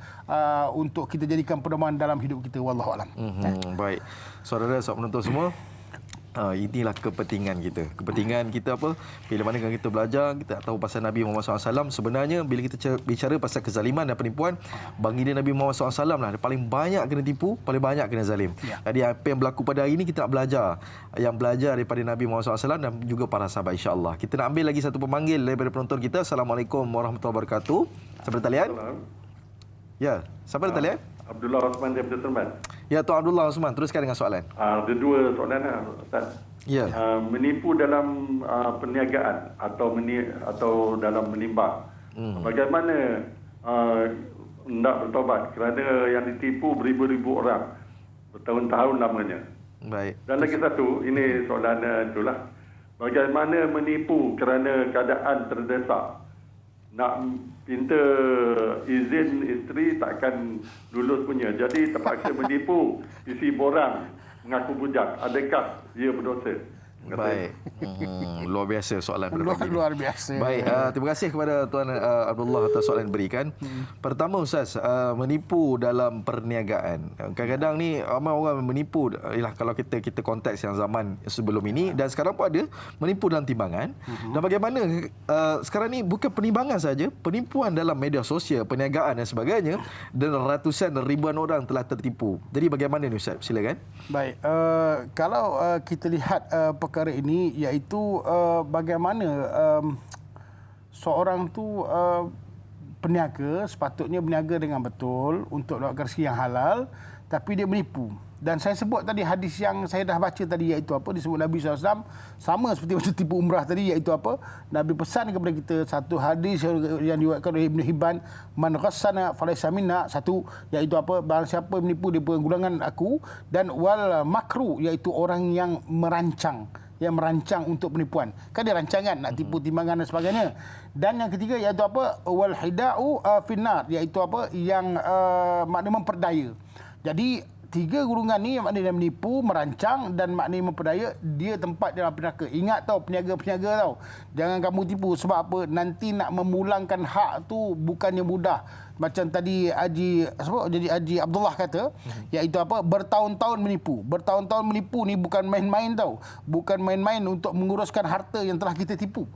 untuk kita jadikan pedoman dalam hidup kita. Wallahu a'lam. Baik. Saudara penonton semua, inilah kepentingan kita. Kepentingan kita bila mana kita belajar, kita tahu pasal Nabi Muhammad SAW. Sebenarnya bila kita bicara pasal kezaliman dan penipuan, baginda Nabi Muhammad SAW lah paling banyak kena tipu, paling banyak kena zalim. Jadi apa yang berlaku pada hari ini kita nak belajar. Yang belajar daripada Nabi Muhammad SAW dan juga para sahabat, insya-Allah. Kita nak ambil lagi satu pemanggil daripada penonton kita. Assalamualaikum warahmatullahi wabarakatuh. Siapa talian? Ya, siapa talian? Abdullah Osman daripada Seremban. Ya, Tuan Abdullah Osman, teruskan dengan soalan. Ada dua soalan Ustaz. Ya. Menipu dalam perniagaan atau dalam menimba. Bagaimana hendak bertobat kerana yang ditipu beribu-ribu orang. bertahun-tahun lamanya. Baik. Dan lagi satu, ini soalan itulah. Bagaimana menipu kerana keadaan terdesak? Nak minta izin isteri takkan lulus punya. Jadi terpaksa menipu isi borang mengaku bujang. Adakah ia berdosa? Baik. Luar biasa soalan pada pagi ini. Luar biasa. Baik, terima kasih kepada Tuan Abdullah atas soalan yang diberikan. Pertama Ustaz, menipu dalam perniagaan. Kadang-kadang ni ramai orang menipu, ialah kalau kita konteks yang zaman sebelum ini dan sekarang pun ada menipu dalam timbangan. Dan bagaimana sekarang ni bukan penimbangan saja, penipuan dalam media sosial, perniagaan dan sebagainya, dan ratusan ribuan orang telah tertipu. Jadi bagaimana ni Ustaz? Silakan. Baik, kalau kita lihat perkara ini, iaitu bagaimana seorang tu peniaga sepatutnya berniaga dengan betul untuk dapatkan rezeki yang halal, tapi dia menipu. Dan saya sebut tadi hadis yang saya dah baca tadi, iaitu apa, disebut Nabi SAW sama seperti macam tipu umrah tadi, iaitu apa, Nabi pesan kepada kita satu hadis yang diriwayatkan oleh Ibn Hibban, man ghassana falaysa minna, satu iaitu apa, barang siapa menipu dia golongan aku, dan wal makru iaitu orang yang merancang untuk penipuan. Kan dia rancangan nak tipu timbangan dan sebagainya. Dan yang ketiga iaitu apa, wal hida'u finnar, iaitu apa, yang maknanya memperdaya. Jadi tiga golongan ni maknanya menipu, merancang dan maknanya memperdaya, dia tempat dalam neraka. Ingat tau peniaga-peniaga tau. Jangan kamu tipu, sebab apa? Nanti nak memulangkan hak tu bukannya mudah. Macam tadi Haji Abdullah kata, iaitu apa? Bertahun-tahun menipu. Bertahun-tahun menipu ni bukan main-main tau. Bukan main-main untuk menguruskan harta yang telah kita tipu.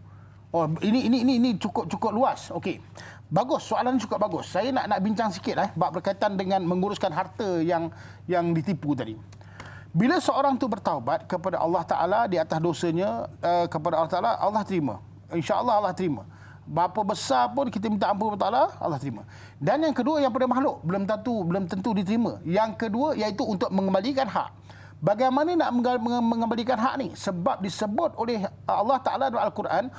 Oh, ini cukup luas. Okey. Bagus, soalan cukup bagus. Saya nak bincang sikit bab berkaitan dengan menguruskan harta yang ditipu tadi. Bila seorang tu bertaubat kepada Allah Taala di atas dosanya, kepada Allah Taala, Allah terima. Insya-Allah Allah terima. Berapa besar pun kita minta ampun kepada Allah, Allah terima. Dan yang kedua, yang pada makhluk belum tentu diterima. Yang kedua iaitu untuk mengembalikan hak. Bagaimana nak mengembalikan hak ni? Sebab disebut oleh Allah Ta'ala dalam Al-Quran,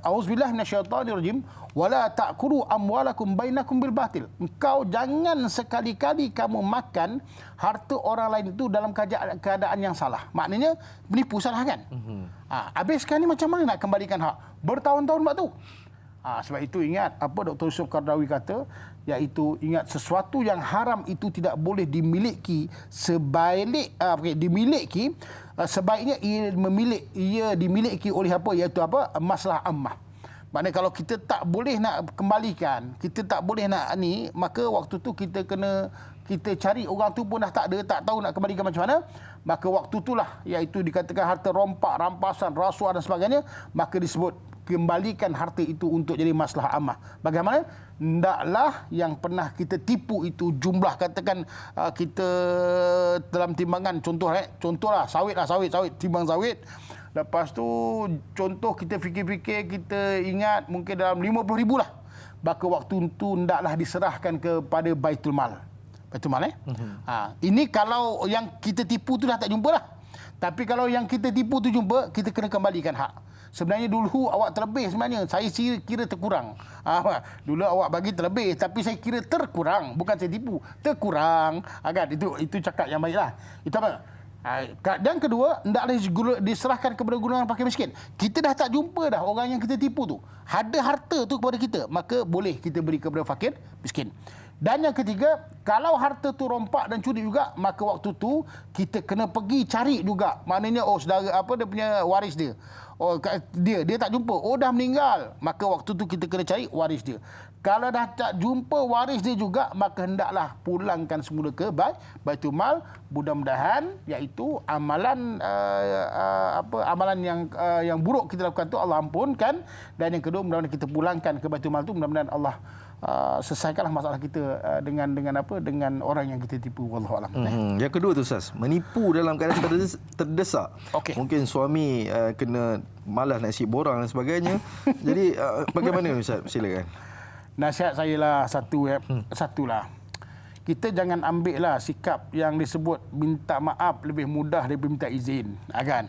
A'udzubillah minasyaitanirrajim, wala ta'kulu amwalakum bainakum bil batil. Engkau jangan sekali-kali kamu makan harta orang lain itu dalam keadaan yang salah. Maknanya menipu, salah kan? Habis sekarang ni macam mana nak kembalikan hak? Bertahun-tahun buat tu. Sebab itu ingat apa Dr. Yusuf Qaradawi kata, iaitu ingat sesuatu yang haram itu tidak boleh dimiliki sebaiknya ia dimiliki oleh apa, iaitu apa, maslahah ammah. Maknanya kalau kita tak boleh nak kembalikan, kita tak boleh nak ni, maka waktu tu kita cari orang tu pun dah tak ada, tak tahu nak kembalikan macam mana, maka waktu itulah iaitu dikatakan harta rompak, rampasan, rasuah dan sebagainya, maka disebut kembalikan harta itu untuk jadi maslahah ammah. Bagaimana? Ndaklah yang pernah kita tipu itu jumlah, katakan kita dalam timbangan, contohlah sawit, timbang sawit. Lepas tu contoh kita fikir-fikir, kita ingat mungkin dalam 50,000 lah. Maka waktu itu ndaklah diserahkan kepada Baitul Mal. Ini kalau yang kita tipu tu dah tak jumpa lah. Tapi kalau yang kita tipu tu jumpa, kita kena kembalikan hak. Sebenarnya dulu awak terlebih sebenarnya. Saya kira terkurang. Dulu awak bagi terlebih, tapi saya kira terkurang. Bukan saya tipu, terkurang. Kan? Itu cakap yang baiklah. Itu apa? Dan kedua, hendaklah diserahkan kepada golongan fakir miskin. Kita dah tak jumpa dah orang yang kita tipu tu. Ada harta tu kepada kita, maka boleh kita beri kepada fakir miskin. Dan yang ketiga, kalau harta tu rompak dan curi juga, maka waktu tu kita kena pergi cari juga. Maknanya saudara dia punya waris dia. Dia tak jumpa. Dah meninggal. Maka waktu tu kita kena cari waris dia. Kalau dah tak jumpa waris dia juga, maka hendaklah pulangkan semula ke Baitul Mal. Mudah-mudahan iaitu amalan amalan yang buruk kita lakukan tu Allah ampunkan, dan yang kedua mudah-mudahan kita pulangkan ke Baitul Mal tu, mudah-mudahan Allah selesaikanlah masalah kita dengan orang yang kita tipu, wallahu alam. Yang kedua tu Ustaz, menipu dalam keadaan terdesak. Okay. Mungkin suami kena malas nak isi borang dan sebagainya. Jadi bagaimana Ustaz? Silakan. Nasihat saya lah satulah. Kita jangan ambil lah sikap yang disebut minta maaf lebih mudah daripada minta izin, kan?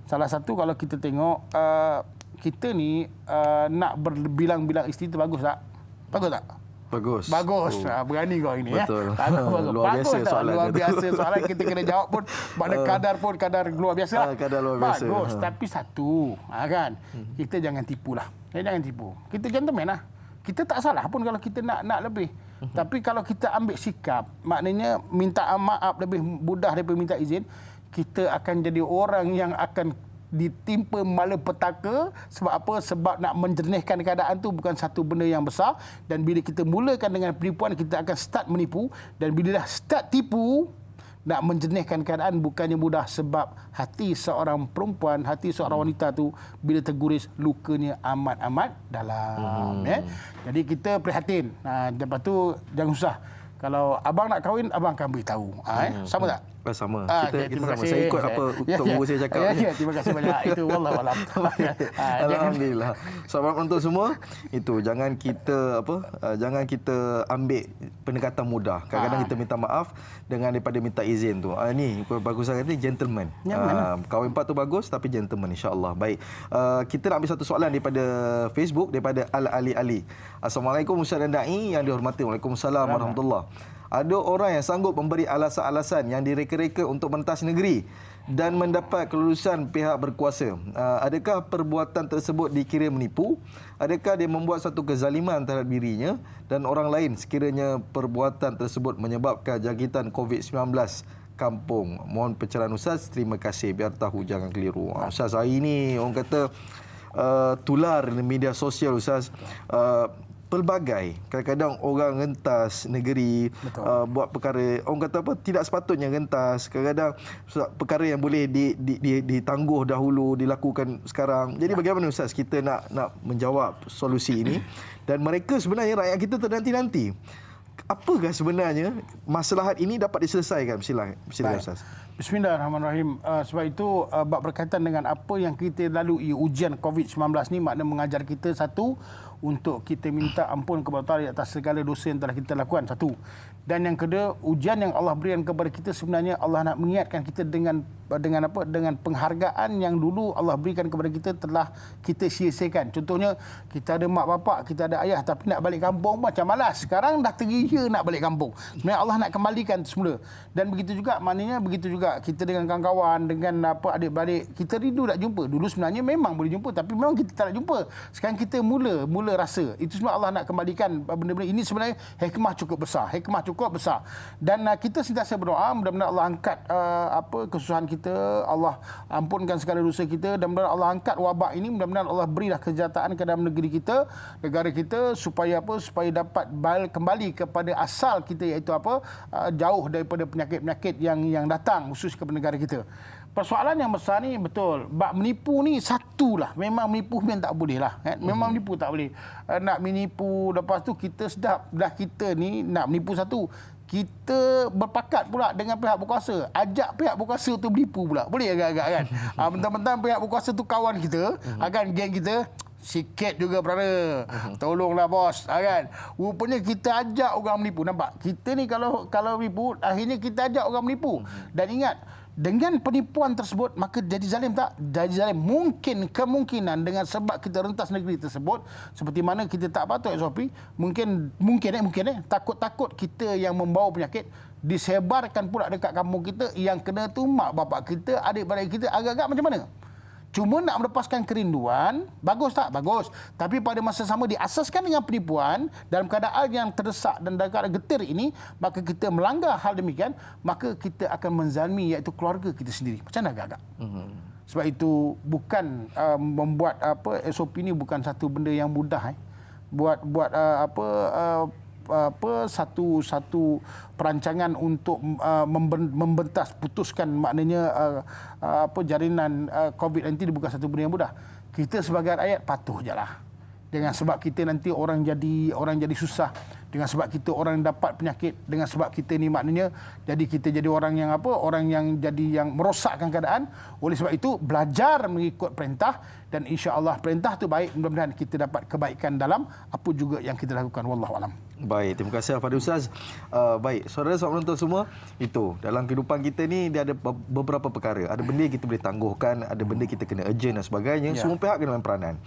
Salah satu kalau kita tengok kita ni nak berbilang-bilang isteri tu bagus tak? Bagus tak? Bagus. Bagus. Berani kau ini. Betul. Ya. Bagus. Luar biasa Bagus, soalan luar dia tu. biasa soalan. Kita kena jawab pun. Mana kadar luar biasa lah. Kadar luar biasa. Bagus. Tapi satu. Kan. Kita jangan tipu lah. Jangan tipu. Kita gentleman lah. Kita tak salah pun kalau kita nak lebih. Tapi kalau kita ambil sikap, maknanya minta maaf lebih mudah daripada minta izin, kita akan jadi orang yang akan ditimpa malapetaka. Sebab apa? Sebab nak menjernihkan keadaan tu bukan satu benda yang besar. Dan bila kita mulakan dengan penipuan, kita akan start menipu. Dan bila dah start tipu, nak menjernihkan keadaan bukannya mudah. Sebab hati seorang perempuan, hati seorang wanita tu bila terguris, lukanya amat-amat dalam. Jadi kita prihatin. Lepas tu jangan susah. Kalau abang nak kahwin, abang akan beritahu. Sama tak? Sama. Kita terima sama. kasih. Saya ikut apa Tok Guru saya cakap. Terima kasih banyak. Itu wallahualam. Alhamdulillah. Sahabat penonton semua, itu jangan kita ambil pendekatan mudah. Kadang-kadang kita minta maaf dengan daripada minta izin tu. Ni bagus sangat ni gentleman. Kahwin 4 tu bagus tapi gentleman insya-Allah. Baik. Kita nak ambil satu soalan daripada Facebook daripada Al-Ali Ali. Assalamualaikum Ustaz dan Dai yang dihormati. Waalaikumsalam warahmatullahi. Ada orang yang sanggup memberi alasan-alasan yang direka-reka untuk mentas negeri dan mendapat kelulusan pihak berkuasa. Adakah perbuatan tersebut dikira menipu? Adakah dia membuat satu kezaliman terhadap dirinya dan orang lain sekiranya perbuatan tersebut menyebabkan jangkitan COVID-19 kampung? Mohon pencerahan Ustaz. Terima kasih. Biar tahu jangan keliru. Ustaz, hari ini orang kata tular di media sosial Ustaz. Pelbagai. Kadang-kadang orang rentas negeri buat perkara orang kata apa tidak sepatutnya rentas. Kadang-kadang perkara yang boleh ditangguh dahulu dilakukan sekarang. Jadi bagaimana Ustaz kita nak menjawab solusi ini dan mereka sebenarnya rakyat kita ternanti-nanti. Apakah sebenarnya masalah ini dapat diselesaikan? Silakan Ustaz. Bismillahirrahmanirrahim. Sebab itu berkaitan dengan apa yang kita lalui ujian COVID-19 ni, makna mengajar kita satu, untuk kita minta ampun kepada Allah atas segala dosa yang telah kita lakukan. Satu. Dan yang kedua, ujian yang Allah berikan kepada kita sebenarnya Allah nak mengingatkan kita dengan apa? Dengan penghargaan yang dulu Allah berikan kepada kita telah kita sia-siakan. Contohnya, kita ada mak bapak, kita ada ayah tapi nak balik kampung macam malas. Sekarang dah teria nak balik kampung. Sebenarnya Allah nak kembalikan semula. Dan begitu juga maknanya begitu juga kita dengan kawan-kawan, dengan adik-beradik, kita rindu nak jumpa. Dulu sebenarnya memang boleh jumpa tapi memang kita tak nak jumpa. Sekarang kita mula rasa. Itu semua Allah nak kembalikan benda-benda ini. Sebenarnya hikmah cukup besar. Dan kita sentiasa berdoa mudah-mudahan Allah angkat kesusahan kita, Allah ampunkan segala dosa kita dan mudah-mudahan Allah angkat wabak ini, mudah-mudahan Allah berilah kesejahteraan ke dalam negeri kita, negara kita supaya dapat kembali kepada asal kita, iaitu jauh daripada penyakit-penyakit yang datang khusus kepada negara kita. Persoalan yang besar ni betul. Bab menipu ni satulah. Memang menipu memang tak boleh lah. Memang menipu tak boleh. Nak menipu, lepas tu kita sedap. Dah kita ni nak menipu satu. Kita berpakat pula dengan pihak berkuasa. Ajak pihak berkuasa tu menipu pula. Boleh agak-agak kan? Bentang-bentang pihak berkuasa tu kawan kita. Kan geng kita. Sikit juga brother. Tolonglah bos, kan. Rupanya kita ajak orang menipu. Nampak? Kita ni kalau menipu, akhirnya kita ajak orang menipu. Dan ingat, dengan penipuan tersebut maka jadi zalim tak? Jadi zalim. Kemungkinan dengan sebab kita rentas negeri tersebut, seperti mana kita tak patut SOP, mungkin takut-takut kita yang membawa penyakit disebarkan pula dekat kampung kita, yang kena tu mak bapak kita, adik-beradik kita, agak-agak macam mana? Cuma nak melepaskan kerinduan, bagus tak? Bagus. Tapi pada masa sama diasaskan dengan penipuan dalam keadaan yang terdesak dan dalam keadaan getir ini, maka kita melanggar hal demikian, maka kita akan menzalimi iaitu keluarga kita sendiri. Macam mana agak-agak? Sebab itu bukan membuat SOP ini bukan satu benda yang mudah. Buat satu perancangan untuk membentas, putuskan maknanya jarinan COVID-19 bukan satu benda yang mudah. Kita sebagai rakyat patuh je lah. Dengan sebab kita nanti orang jadi susah, dengan sebab kita orang dapat penyakit, dengan sebab kita ni maknanya kita jadi orang yang merosakkan keadaan. Oleh sebab itu belajar mengikut perintah, dan insya-Allah perintah tu baik, mudah-mudahan kita dapat kebaikan dalam apa juga yang kita lakukan. Wallahu alam. Baik, terima kasih kepada Ustaz. Baik, saudara-saudara penonton semua, itu dalam kehidupan kita ni dia ada beberapa perkara. Ada benda kita boleh tangguhkan, ada benda kita kena urgent dan sebagainya. Semua pihak kena main peranan.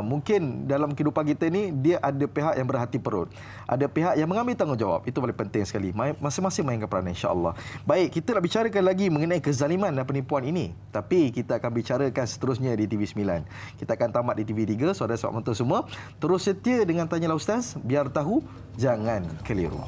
Mungkin dalam kehidupan kita ni dia ada pihak yang berhati perut. ada pihak yang mengambil tanggungjawab. Itu paling penting sekali. Masing-masing mainkan peranan, insya-Allah. Baik, kita nak bicarakan lagi mengenai kezaliman dan penipuan ini. Tapi kita akan bicarakan seterusnya di TV9. Kita akan tamat di TV3. Saudara-saudara menonton semua, terus setia dengan Tanyalah Ustaz, biar tahu, jangan keliru.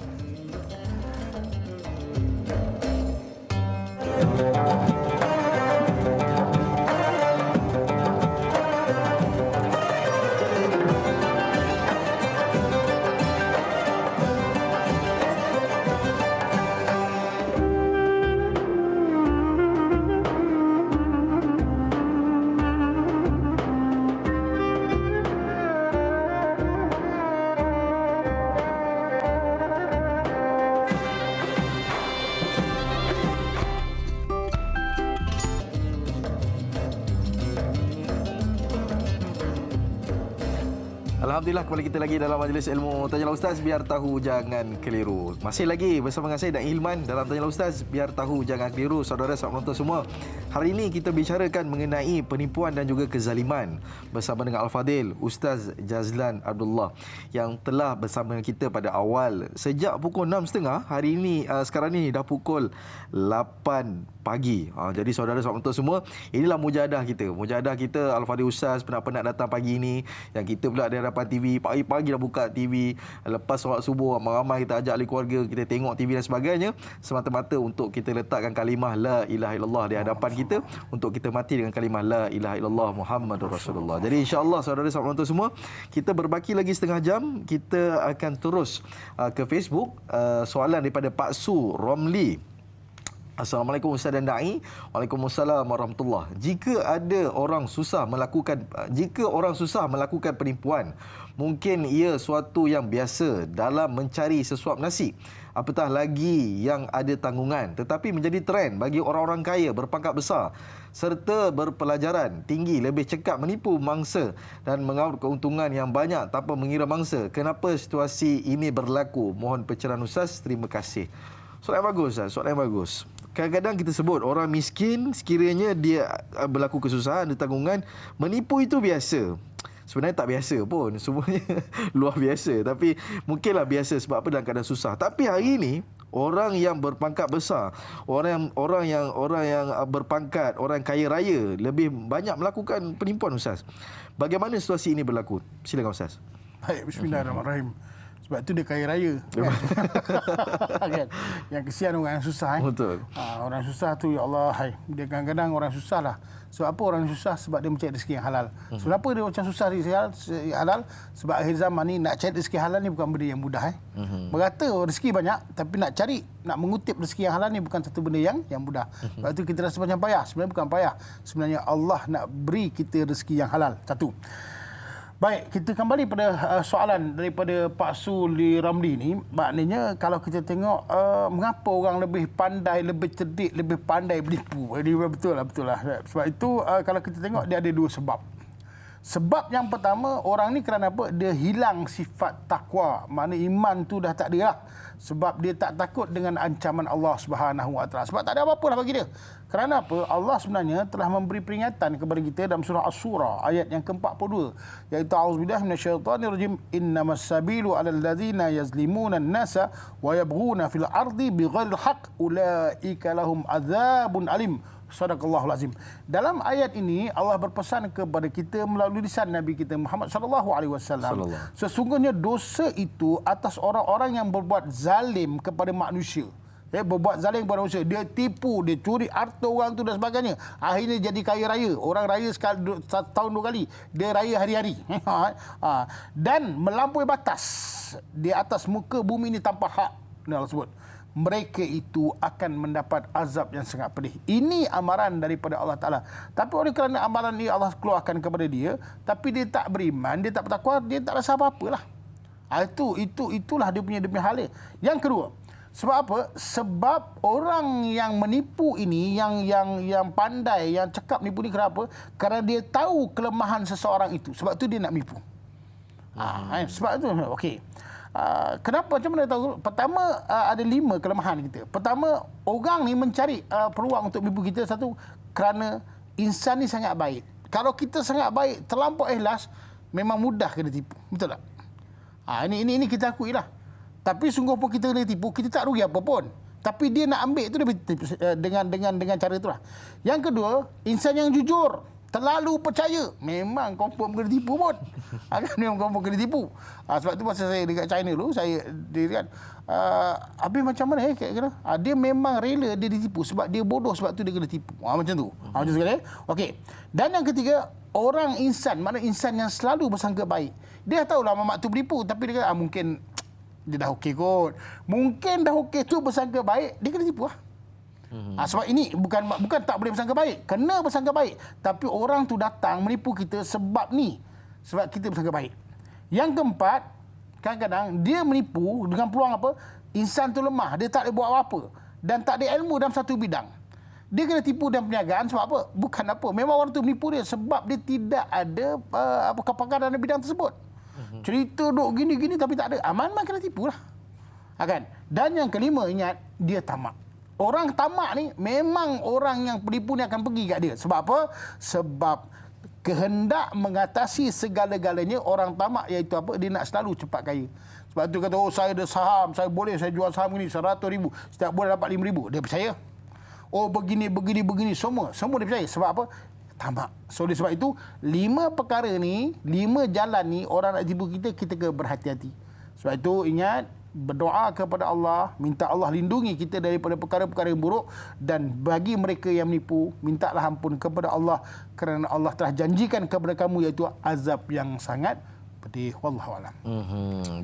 Alhamdulillah, kembali kita lagi dalam majlis ilmu Tanyalah Ustaz, biar tahu jangan keliru. Masih lagi bersama dengan saya Dan Hilman dalam Tanyalah Ustaz, biar tahu jangan keliru. Saudara-saudara penonton semua, hari ini kita bicarakan mengenai penipuan dan juga kezaliman bersama dengan Al-Fadil Ustaz Jazlan Abdullah yang telah bersama dengan kita pada awal sejak pukul 6.30. Hari ini sekarang ni dah pukul 8 pagi. Jadi saudara-saudara penonton semua, inilah mujahadah kita. Mujahadah kita Al-Fadil Ustaz penat-penat datang pagi ini, yang kita pula di hadapan TV, pagi-pagi dah buka TV, lepas solat subuh ramai-ramai kita ajak ahli keluarga, kita tengok TV dan sebagainya, semata-mata untuk kita letakkan kalimah la ilaha illallah di hadapan kita, untuk kita mati dengan kalimah la ilaha illallah Muhammadur Rasulullah. Jadi insya-Allah saudara-saudara penonton semua, kita berbaki lagi setengah jam, kita akan terus ke Facebook. Soalan daripada Pak Su Romli. Assalamualaikum Ustaz dan Da'i. Waalaikumsalam warahmatullahi. Jika orang susah melakukan penipuan, mungkin ia suatu yang biasa dalam mencari sesuap nasi. Apatah lagi yang ada tanggungan, tetapi menjadi trend bagi orang-orang kaya berpangkat besar serta berpelajaran tinggi lebih cekap menipu mangsa dan mengaut keuntungan yang banyak tanpa mengira mangsa. Kenapa situasi ini berlaku? Mohon pencerahan Ustaz. Terima kasih. Soalan yang bagus, Ustaz. Soalan yang bagus. Kadang-kadang kita sebut orang miskin, sekiranya dia berlaku kesusahan, ada tanggungan, menipu itu biasa. Sebenarnya tak biasa pun, semuanya luar biasa. Tapi mungkinlah biasa sebab apa, dalam keadaan susah. Tapi hari ini orang yang berpangkat besar, orang yang berpangkat, orang kaya raya lebih banyak melakukan penipuan, Ustaz. Bagaimana situasi ini berlaku? Silakan Ustaz. Baik, bismillahirrahmanirrahim. Sebab tu dia kaya raya. Kan? Yang kesian orang yang susah. Betul. Orang susah tu, ya Allah, dia kadang-kadang orang susah lah. Sebab apa orang susah? Sebab dia mencari rezeki yang halal. Sebab apa dia macam susah rezeki halal? Sebab akhir zaman ni nak cari rezeki halal ni bukan benda yang mudah. Berkata rezeki banyak, tapi nak mengutip rezeki yang halal ni bukan satu benda yang mudah. Sebab tu kita rasa macam payah. Sebenarnya bukan payah. Sebenarnya Allah nak beri kita rezeki yang halal. Satu. Baik, kita kembali pada soalan daripada Pak Suli Ramli ni. Maknanya kalau kita tengok mengapa orang lebih pandai, lebih cerdik, lebih pandai menipu. Jadi betul lah. Sebab itu kalau kita tengok dia ada dua sebab. Sebab yang pertama, orang ni kerana apa? Dia hilang sifat takwa. Maknanya iman tu dah tak ada lah. Sebab dia tak takut dengan ancaman Allah Subhanahu Wa Taala. Sebab tak ada apa-apa lah bagi dia. Kerana apa? Allah sebenarnya telah memberi peringatan kepada kita dalam surah As-Surah ayat yang ke-42, iaitu auzubillahi minasyaitonirrajim, innamas sabilu 'alal ladzina yazlimuna an-nasa wa yabghuna fil ardi bighairil haqq ulaika lahum adzabun alim. Sadaqallahul azim. Dalam ayat ini Allah berpesan kepada kita melalui lisan Nabi kita Muhammad sallallahu alaihi wasallam, sesungguhnya dosa itu atas orang-orang yang berbuat zalim kepada manusia. Berbuat zalim kepada manusia. Dia tipu, dia curi harta orang tu dan sebagainya. Akhirnya jadi kaya raya. Orang raya sekali tahun 2 kali. Dia raya hari-hari. Dan melampaui batas di atas muka bumi ini tanpa hak. Allah sebut, mereka itu akan mendapat azab yang sangat pedih. Ini amaran daripada Allah Ta'ala. Tapi oleh kerana amaran ini Allah keluarkan kepada dia, tapi dia tak beriman, dia tak bertakwa, dia tak rasa apa-apalah. Itulah dia punya hal. Yang kedua, sebab apa? Sebab orang yang menipu ini, yang pandai, yang cekap menipu ni, kenapa? Kerana dia tahu kelemahan seseorang itu. Sebab tu dia nak menipu. Sebab tu, okey. Kenapa? Macam mana tahu? Pertama, ada 5 kelemahan kita. Pertama, orang ni mencari peluang untuk menipu kita. Satu, kerana insan ni sangat baik. Kalau kita sangat baik, terlampau ikhlas, memang mudah kena tipu. Betul tak? Ini kita akui lah. Tapi sungguh pun kita kena tipu, kita tak rugi apa pun. Tapi dia nak ambil tu dengan cara itulah. Yang kedua, insan yang jujur, terlalu percaya, memang confirm kena tipu pun. Memang confirm kena tipu. Sebab tu masa saya dekat China dulu, dia kan, habis macam mana kira? Dia memang rela dia ditipu sebab dia bodoh, sebab tu dia kena tipu. Macam tu. Macam sekali. Okey. Dan yang ketiga, orang insan, maknanya insan yang selalu bersangka baik. Dia tahulah mamak tu beripu, tapi dia kata mungkin dia dah okey kot. Mungkin dah okey tu bersangka baik, dia kena tipu lah. Sebab ini bukan tak boleh bersangka baik, kena bersangka baik. Tapi orang tu datang menipu kita sebab ni, sebab kita bersangka baik. Yang keempat, kadang-kadang dia menipu dengan peluang apa? Insan tu lemah, dia tak boleh buat apa-apa dan tak ada ilmu dalam satu bidang. Dia kena tipu dalam perniagaan sebab apa? Bukan apa. Memang orang tu menipu dia sebab dia tidak ada kepakaran dalam bidang tersebut. Cerita duk gini-gini tapi tak ada. Aman-aman kena tipu lah. Kan? Dan yang kelima, ingat, dia tamak. Orang tamak ni memang orang yang penipu ni akan pergi kat dia. Sebab apa? Sebab kehendak mengatasi segala-galanya orang tamak, iaitu apa? Dia nak selalu cepat kaya. Sebab tu kata, oh saya ada saham, saya jual saham ni 100,000, setiap bulan dapat 5,000. Dia percaya. Oh begini, semua dia percaya. Sebab apa? Tamak. So oleh sebab itu, 5 perkara ni, 5 jalan ni orang nak tipu kita kena berhati-hati. Sebab itu ingat, berdoa kepada Allah, minta Allah lindungi kita daripada perkara-perkara yang buruk, dan bagi mereka yang menipu, mintalah ampun kepada Allah kerana Allah telah janjikan kepada kamu iaitu azab yang sangat pedih. Wallahu a'lam.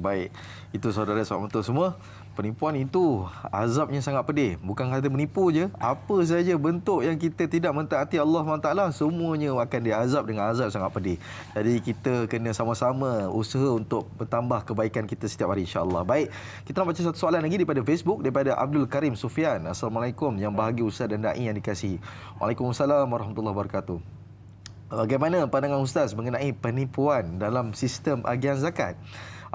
Baik. Itu saudara-saudara betul semua. Penipuan itu azabnya sangat pedih. Bukan kata menipu je, apa saja bentuk yang kita tidak mentaati Allah SWT, semuanya akan diazab dengan azab sangat pedih. Jadi kita kena sama-sama usaha untuk bertambah kebaikan kita setiap hari, insya-Allah. Baik, kita nak baca satu soalan lagi daripada Facebook, daripada Abdul Karim Sufian. Assalamualaikum yang bahagia Ustaz dan Da'i yang dikasihi. Waalaikumsalam warahmatullahi wabarakatuh. Bagaimana pandangan Ustaz mengenai penipuan dalam sistem agian zakat?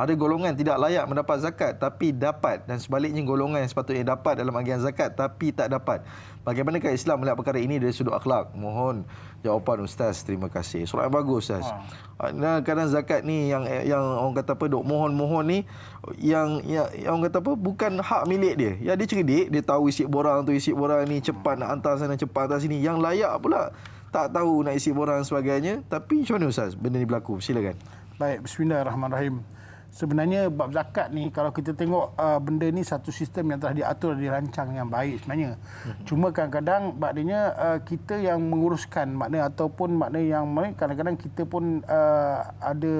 Ada golongan tidak layak mendapat zakat tapi dapat, dan sebaliknya golongan yang sepatutnya dapat dalam agian zakat tapi tak dapat. Bagaimanakah Islam melihat perkara ini dari sudut akhlak? Mohon jawapan Ustaz. Terima kasih. Soalan bagus Ustaz. Kadang zakat ni yang orang kata apa, duk mohon-mohon ni, yang orang kata apa, bukan hak milik dia. Ya, dia cerdik, dia tahu isi borang tu, isi borang ni cepat nak hantar sana, cepat hantar sini. Yang layak pula tak tahu nak isi borang sebagainya. Tapi macam mana Ustaz benda ni berlaku? Silakan. Baik, bismillahirrahmanirrahim. Sebenarnya bab zakat ni, kalau kita tengok benda ni satu sistem yang telah diatur dan dirancang yang baik sebenarnya. Cuma kadang-kadang maknanya kita yang menguruskan, makna ataupun makna yang kadang-kadang kita pun ada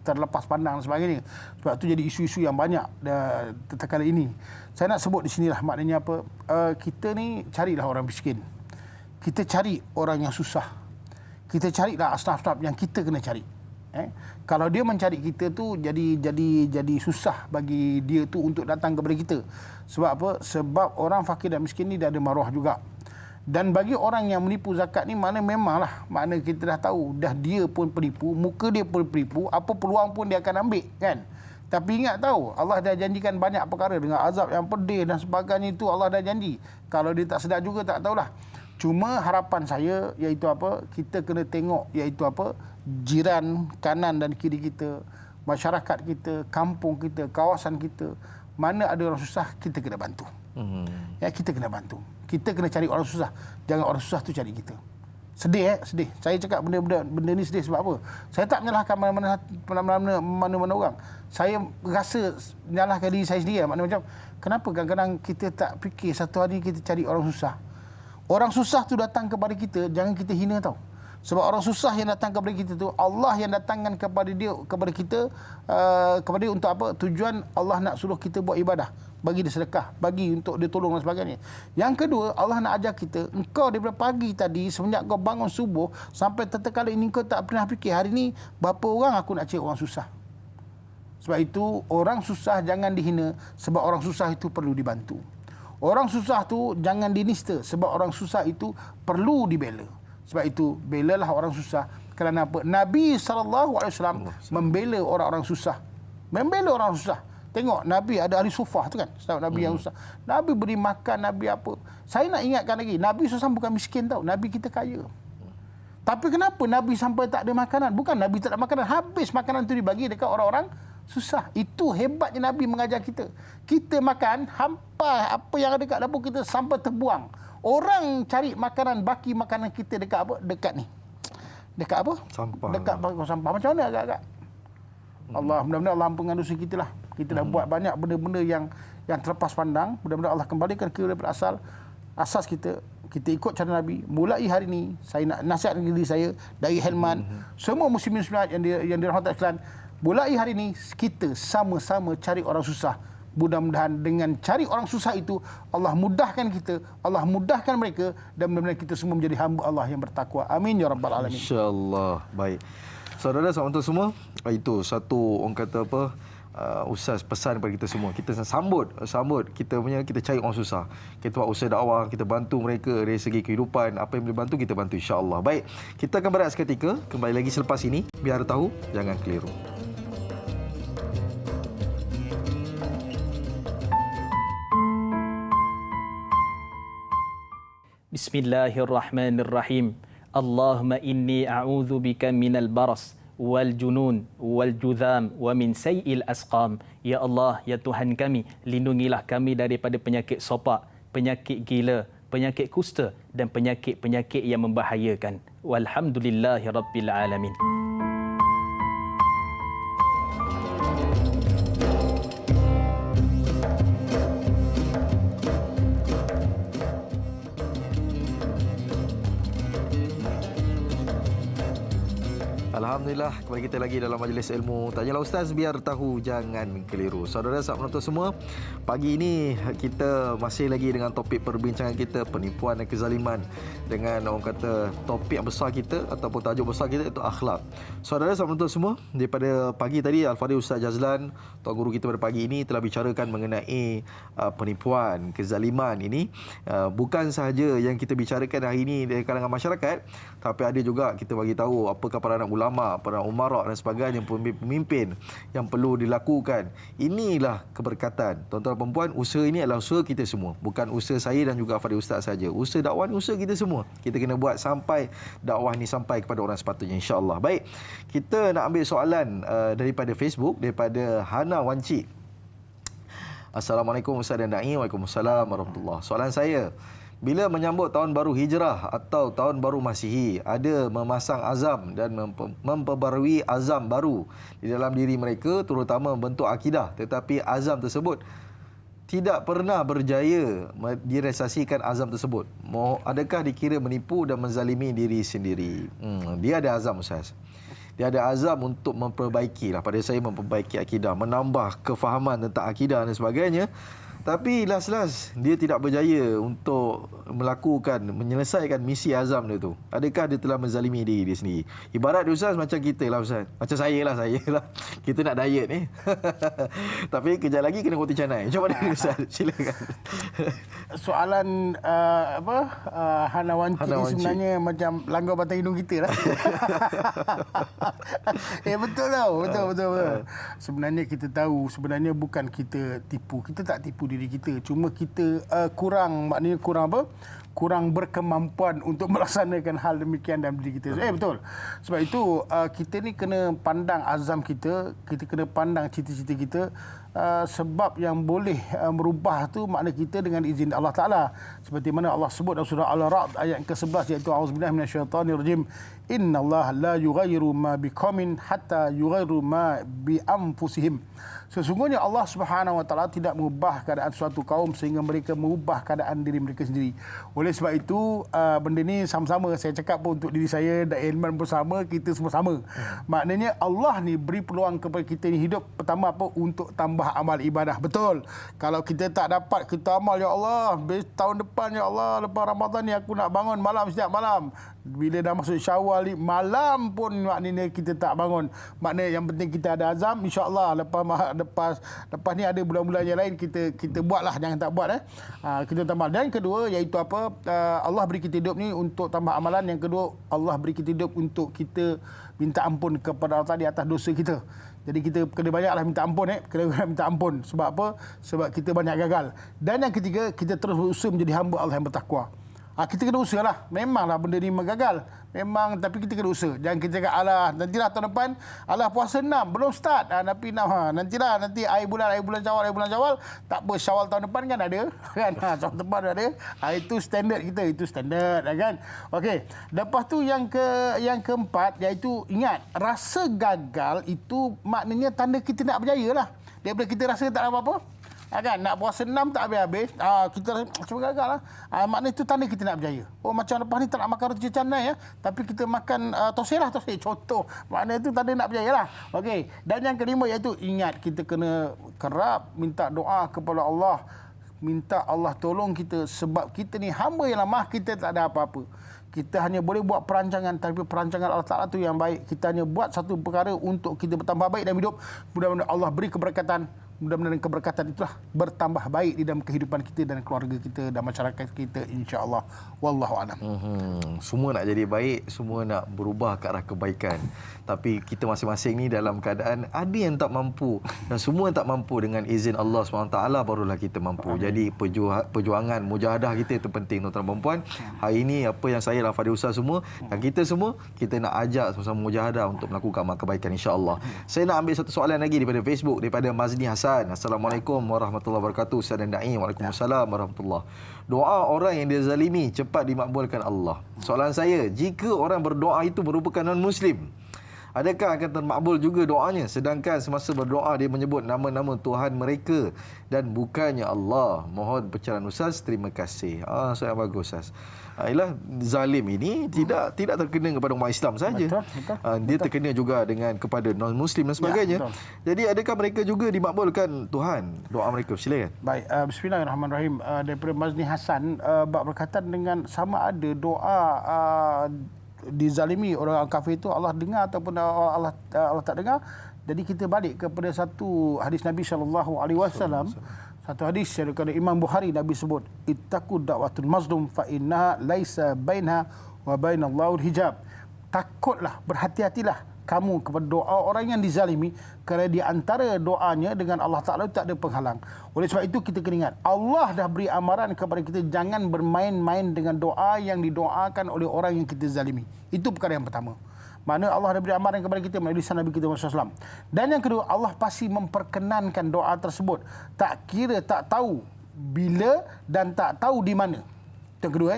terlepas pandang dan sebagainya. Sebab tu jadi isu-isu yang banyak tatkala ini. Saya nak sebut di sinilah maknanya apa? Kita ni carilah orang miskin. Kita cari orang yang susah. Kita carilah asnaf-asnaf yang kita kena cari. Kalau dia mencari kita tu jadi susah bagi dia tu untuk datang kepada kita. Sebab apa? Sebab orang fakir dan miskin ni dia ada maruah juga. Dan bagi orang yang menipu zakat ni, mana memanglah, makna kita dah tahu dah dia pun penipu, muka dia pun penipu, apa peluang pun dia akan ambil, kan? Tapi ingat tahu, Allah dah janjikan banyak perkara dengan azab yang pedih dan sebagainya, itu Allah dah janji. Kalau dia tak sedar juga tak tahulah. Cuma harapan saya iaitu apa? Kita kena tengok iaitu apa? Jiran kanan dan kiri kita, masyarakat kita, kampung kita, kawasan kita, mana ada orang susah, kita kena bantu. Ya, kita kena bantu. Kita kena cari orang susah. Jangan orang susah tu cari kita. Sedih sedih. Saya cakap benda ni sedih sebab apa? Saya tak menyalahkan mana-mana orang. Saya rasa menyalahkan diri saya sendiri. Macam kenapa kadang-kadang kita tak fikir satu hari kita cari orang susah. Orang susah tu datang kepada kita, jangan kita hina tau. Sebab orang susah yang datang kepada kita tu, Allah yang datangkan kepada kita kepada dia untuk apa? Tujuan Allah nak suruh kita buat ibadah, bagi dia sedekah, bagi untuk dia tolong dan sebagainya. Yang kedua, Allah nak ajar kita, engkau daripada pagi tadi semenjak kau bangun subuh sampai tetekala ini kau tak pernah fikir hari ni berapa orang aku nak cari orang susah. Sebab itu orang susah jangan dihina, sebab orang susah itu perlu dibantu. Orang susah tu jangan dinista, sebab orang susah itu perlu dibela. Sebab itu belalah orang susah. Kerana apa? Nabi SAW membela orang-orang susah. Membela orang susah. Tengok Nabi ada ahli sufah tu kan, Nabi yang susah. Nabi beri makan, Nabi apa. Saya nak ingatkan lagi, Nabi SAW bukan miskin tau. Nabi kita kaya. Tapi kenapa Nabi sampai tak ada makanan? Bukan Nabi tak ada makanan, habis makanan tu dibagi dekat orang-orang Susah. Itu hebatnya Nabi mengajar kita. Kita makan, hampa apa yang ada kat dapur kita sampai terbuang. Orang cari makanan, baki makanan kita dekat apa? Dekat ni. Dekat apa? Sampah. Dekat bangkau sampah. Macam mana agak-agak? Allah, mudah-mudahan Allah ampunkan dosa kita lah. Kita dah buat banyak benda-benda yang terlepas pandang. Mudah-mudahan Allah kembalikan ke daripada asas kita. Kita ikut cara Nabi. Mulai hari ini, saya nak nasihat diri saya, dari Helman, semua muslimin muslimat yang dirahmati sekalian, mulai hari ini, kita sama-sama cari orang susah. Mudah-mudahan dengan cari orang susah itu, Allah mudahkan kita, Allah mudahkan mereka, dan mudah-mudahan kita semua menjadi hamba Allah yang bertakwa. Amin ya rabbal alamin. InsyaAllah. Baik. Saudara, selamat semua. Itu satu orang kata apa, Ustaz pesan kepada kita semua. Kita sambut kita cari orang susah. Kita buat usaha dakwah, kita bantu mereka dari segi kehidupan, apa yang boleh bantu kita bantu, insya-Allah. Baik, kita akan berehat seketika, kembali lagi selepas ini. Biar tahu, jangan keliru. Bismillahirrahmanirrahim. Allahumma inni a'udzu bika minal baras wal junun wal judham wa min sayyi'il asqam. Ya Allah, ya Tuhan kami, lindungilah kami daripada penyakit sopak, penyakit gila, penyakit kusta dan penyakit-penyakit yang membahayakan. Walhamdulillahirabbil alamin. Alhamdulillah, kembali kita lagi dalam majlis ilmu. Tanyalah Ustaz, biar tahu, jangan keliru. Saudara sahabat penonton semua, pagi ini kita masih lagi dengan topik perbincangan kita, penipuan dan kezaliman. Dengan orang kata topik yang besar kita ataupun tajuk besar kita, itu akhlak. Saudara sahabat penonton semua, daripada pagi tadi Al-Fadhil Ustaz Jazlan, tuan guru kita pada pagi ini, telah bicarakan mengenai penipuan, kezaliman ini. Bukan sahaja yang kita bicarakan hari ini dari kalangan masyarakat, tapi ada juga kita bagi tahu apakah peranan ulama, para umara dan sebagainya, pemimpin yang perlu dilakukan. Inilah keberkatan. Tuan-tuan dan puan, usaha ini adalah usaha kita semua. Bukan usaha saya dan juga Fadhil Ustaz saja. Usaha dakwah ni usaha kita semua. Kita kena buat sampai dakwah ni sampai kepada orang sepatutnya, insya-Allah. Baik. Kita nak ambil soalan daripada Facebook, daripada Hana Wanci. Assalamualaikum Ustaz dan Da'i. Waalaikumsalam warahmatullahi. Soalan saya, bila menyambut tahun baru Hijrah atau tahun baru Masihi, ada memasang azam dan memperbarui azam baru di dalam diri mereka, terutama bentuk akidah, tetapi azam tersebut tidak pernah berjaya direalisasikan azam tersebut. Adakah dikira menipu dan menzalimi diri sendiri? Dia ada azam, Ustaz. Dia ada azam untuk memperbaiki, pada saya memperbaiki akidah, menambah kefahaman tentang akidah dan sebagainya. Tapi last dia tidak berjaya untuk menyelesaikan misi azam dia tu. Adakah dia telah menzalimi diri dia sendiri? Ibarat dia, Ustaz, macam kita lah, Ustaz. Macam saya lah. Kita nak diet ni. Tapi kejap lagi kena roti canai. Macam mana Ustaz? Silakan. Soalan Hana Wanci ni sebenarnya macam langgar batang hidung kita lah. Betul tau. Betul. Sebenarnya kita tahu, sebenarnya bukan kita tipu. Kita tak tipu diri kita. Cuma kita kurang berkemampuan untuk melaksanakan hal demikian dalam diri kita. Betul. Sebab itu kita ni kena pandang azam kita kena pandang cita-cita kita. Sebab yang boleh merubah tu makna kita dengan izin Allah Ta'ala. Seperti mana Allah sebut dalam surah Al-Ra'd ayat ke-11, iaitu a'udzubillahi minasyaitanirrajim. Innallaha la yughayyiru ma biqaumin hatta yughayyiru ma bi anfusihim. Sesungguhnya Allah Subhanahu Wa Taala tidak mengubah keadaan suatu kaum sehingga mereka mengubah keadaan diri mereka sendiri. Oleh sebab itu, benda ni sama-sama saya cakap pun untuk diri saya dan Ilman pun sama, kita semua sama. Maknanya Allah ni beri peluang kepada kita ni hidup, pertama apa? Untuk tambah amal ibadah. Betul. Kalau kita tak dapat, kita amal, ya Allah, tahun depan, ya Allah, lepas Ramadan ni aku nak bangun malam setiap malam. Bila dah masuk Syawal ni, malam pun maknanya kita tak bangun. Maknanya yang penting kita ada azam, insya-Allah lepas ni ada bulan-bulan yang lain kita buatlah, jangan tak buat kita tambah. Dan kedua iaitu apa? Allah beri kita hidup ni untuk tambah amalan. Yang kedua, Allah beri kita hidup untuk kita minta ampun kepada Allah di atas dosa kita. Jadi kita kena banyaklah minta ampun kena minta ampun. Sebab apa? Sebab kita banyak gagal. Dan yang ketiga, kita terus berusaha menjadi hamba Allah yang bertakwa. Kita kena usaha lah. Memanglah benda ni menggagal. Memang, tapi kita kena usaha. Jangan kita kata, alah, nantilah tahun depan, alah puasa 6, belum start. Tapi nantilah, nanti air bulan Syawal. Tak apa, Syawal tahun depan kan ada. Kan? Tahun depan ada. Itu standard kita, itu standard. Kan? Okey. Lepas tu yang keempat, iaitu ingat, rasa gagal itu maknanya tanda kita nak berjaya lah. Daripada kita rasa tak ada apa-apa, kan? Nak puasa 6 tak habis-habis, kita cuma gagal lah. Maknanya itu tanda kita nak berjaya. Macam lepas ni tak nak makan roti canai ya, tapi kita makan tosai contoh. Maknanya itu tanda nak berjaya lah. Okey. Dan yang kelima iaitu ingat, kita kena kerap minta doa kepada Allah. Minta Allah tolong kita, sebab kita ni hamba yang lemah, kita tak ada apa-apa. Kita hanya boleh buat perancangan, tapi perancangan Allah Ta'ala tu yang baik. Kita hanya buat satu perkara untuk kita bertambah baik dalam hidup. Mudah-mudahan Allah beri keberkatan. Mudah-mudahan keberkatan itulah bertambah baik di dalam kehidupan kita dan keluarga kita dan masyarakat kita, insya-Allah. Wallahu a'lam. Semua nak jadi baik, semua nak berubah ke arah kebaikan. Tapi kita masing-masing ni dalam keadaan ada yang tak mampu, dan semua yang tak mampu, dengan izin Allah SWT barulah kita mampu. Jadi perjuangan mujahadah kita itu penting, tuan-tuan dan puan. Hari ini apa yang saya dan Fadil Ustaz semua dan kita semua, kita nak ajak sama-sama mujahadah untuk melakukan amal kebaikan, insya-Allah. Saya nak ambil satu soalan lagi daripada Facebook, daripada Mazni Hasan. Assalamualaikum warahmatullahi wabarakatuh. Ustaz dan Da'i. Waalaikumsalam warahmatullahi. Doa orang yang dizalimi cepat dimakbulkan Allah. Soalan saya, jika orang berdoa itu merupakan non-Muslim, adakah akan termakbul juga doanya, sedangkan semasa berdoa dia menyebut nama-nama Tuhan mereka dan bukannya Allah? Mohon pencerahan Ustaz. Terima kasih. Soalan bagus, Ustaz. Ialah zalim ini tidak terkena kepada umat Islam saja. Dia terkena juga dengan kepada non-Muslim dan sebagainya. Jadi adakah mereka juga dimakbulkan Tuhan doa mereka? Silakan. Baik, bismillahirrahmanirrahim. Daripada Mazni Hasan, berkaitan dengan sama ada doa dizalimi orang kafir itu Allah dengar ataupun Allah tak dengar. Jadi kita balik kepada satu hadis Nabi SAW. Satu hadis daripada Imam Bukhari, Nabi sebut, ittaqu da'watul mazlum fa innaha laisa bainaha wa bainallahul hijab. Takutlah, berhati-hatilah kamu kepada doa orang yang dizalimi, kerana di antara doanya dengan Allah Ta'ala tak ada penghalang. Oleh sebab itu kita kena ingat, Allah dah beri amaran kepada kita, jangan bermain-main dengan doa yang didoakan oleh orang yang kita zalimi. Itu perkara yang pertama. Mana Allah dah beri amaran kepada kita melalui lisan Nabi kita Muhammad SAW. Dan yang kedua, Allah pasti memperkenankan doa tersebut. Tak kira, tak tahu bila dan tak tahu di mana. Itu yang kedua.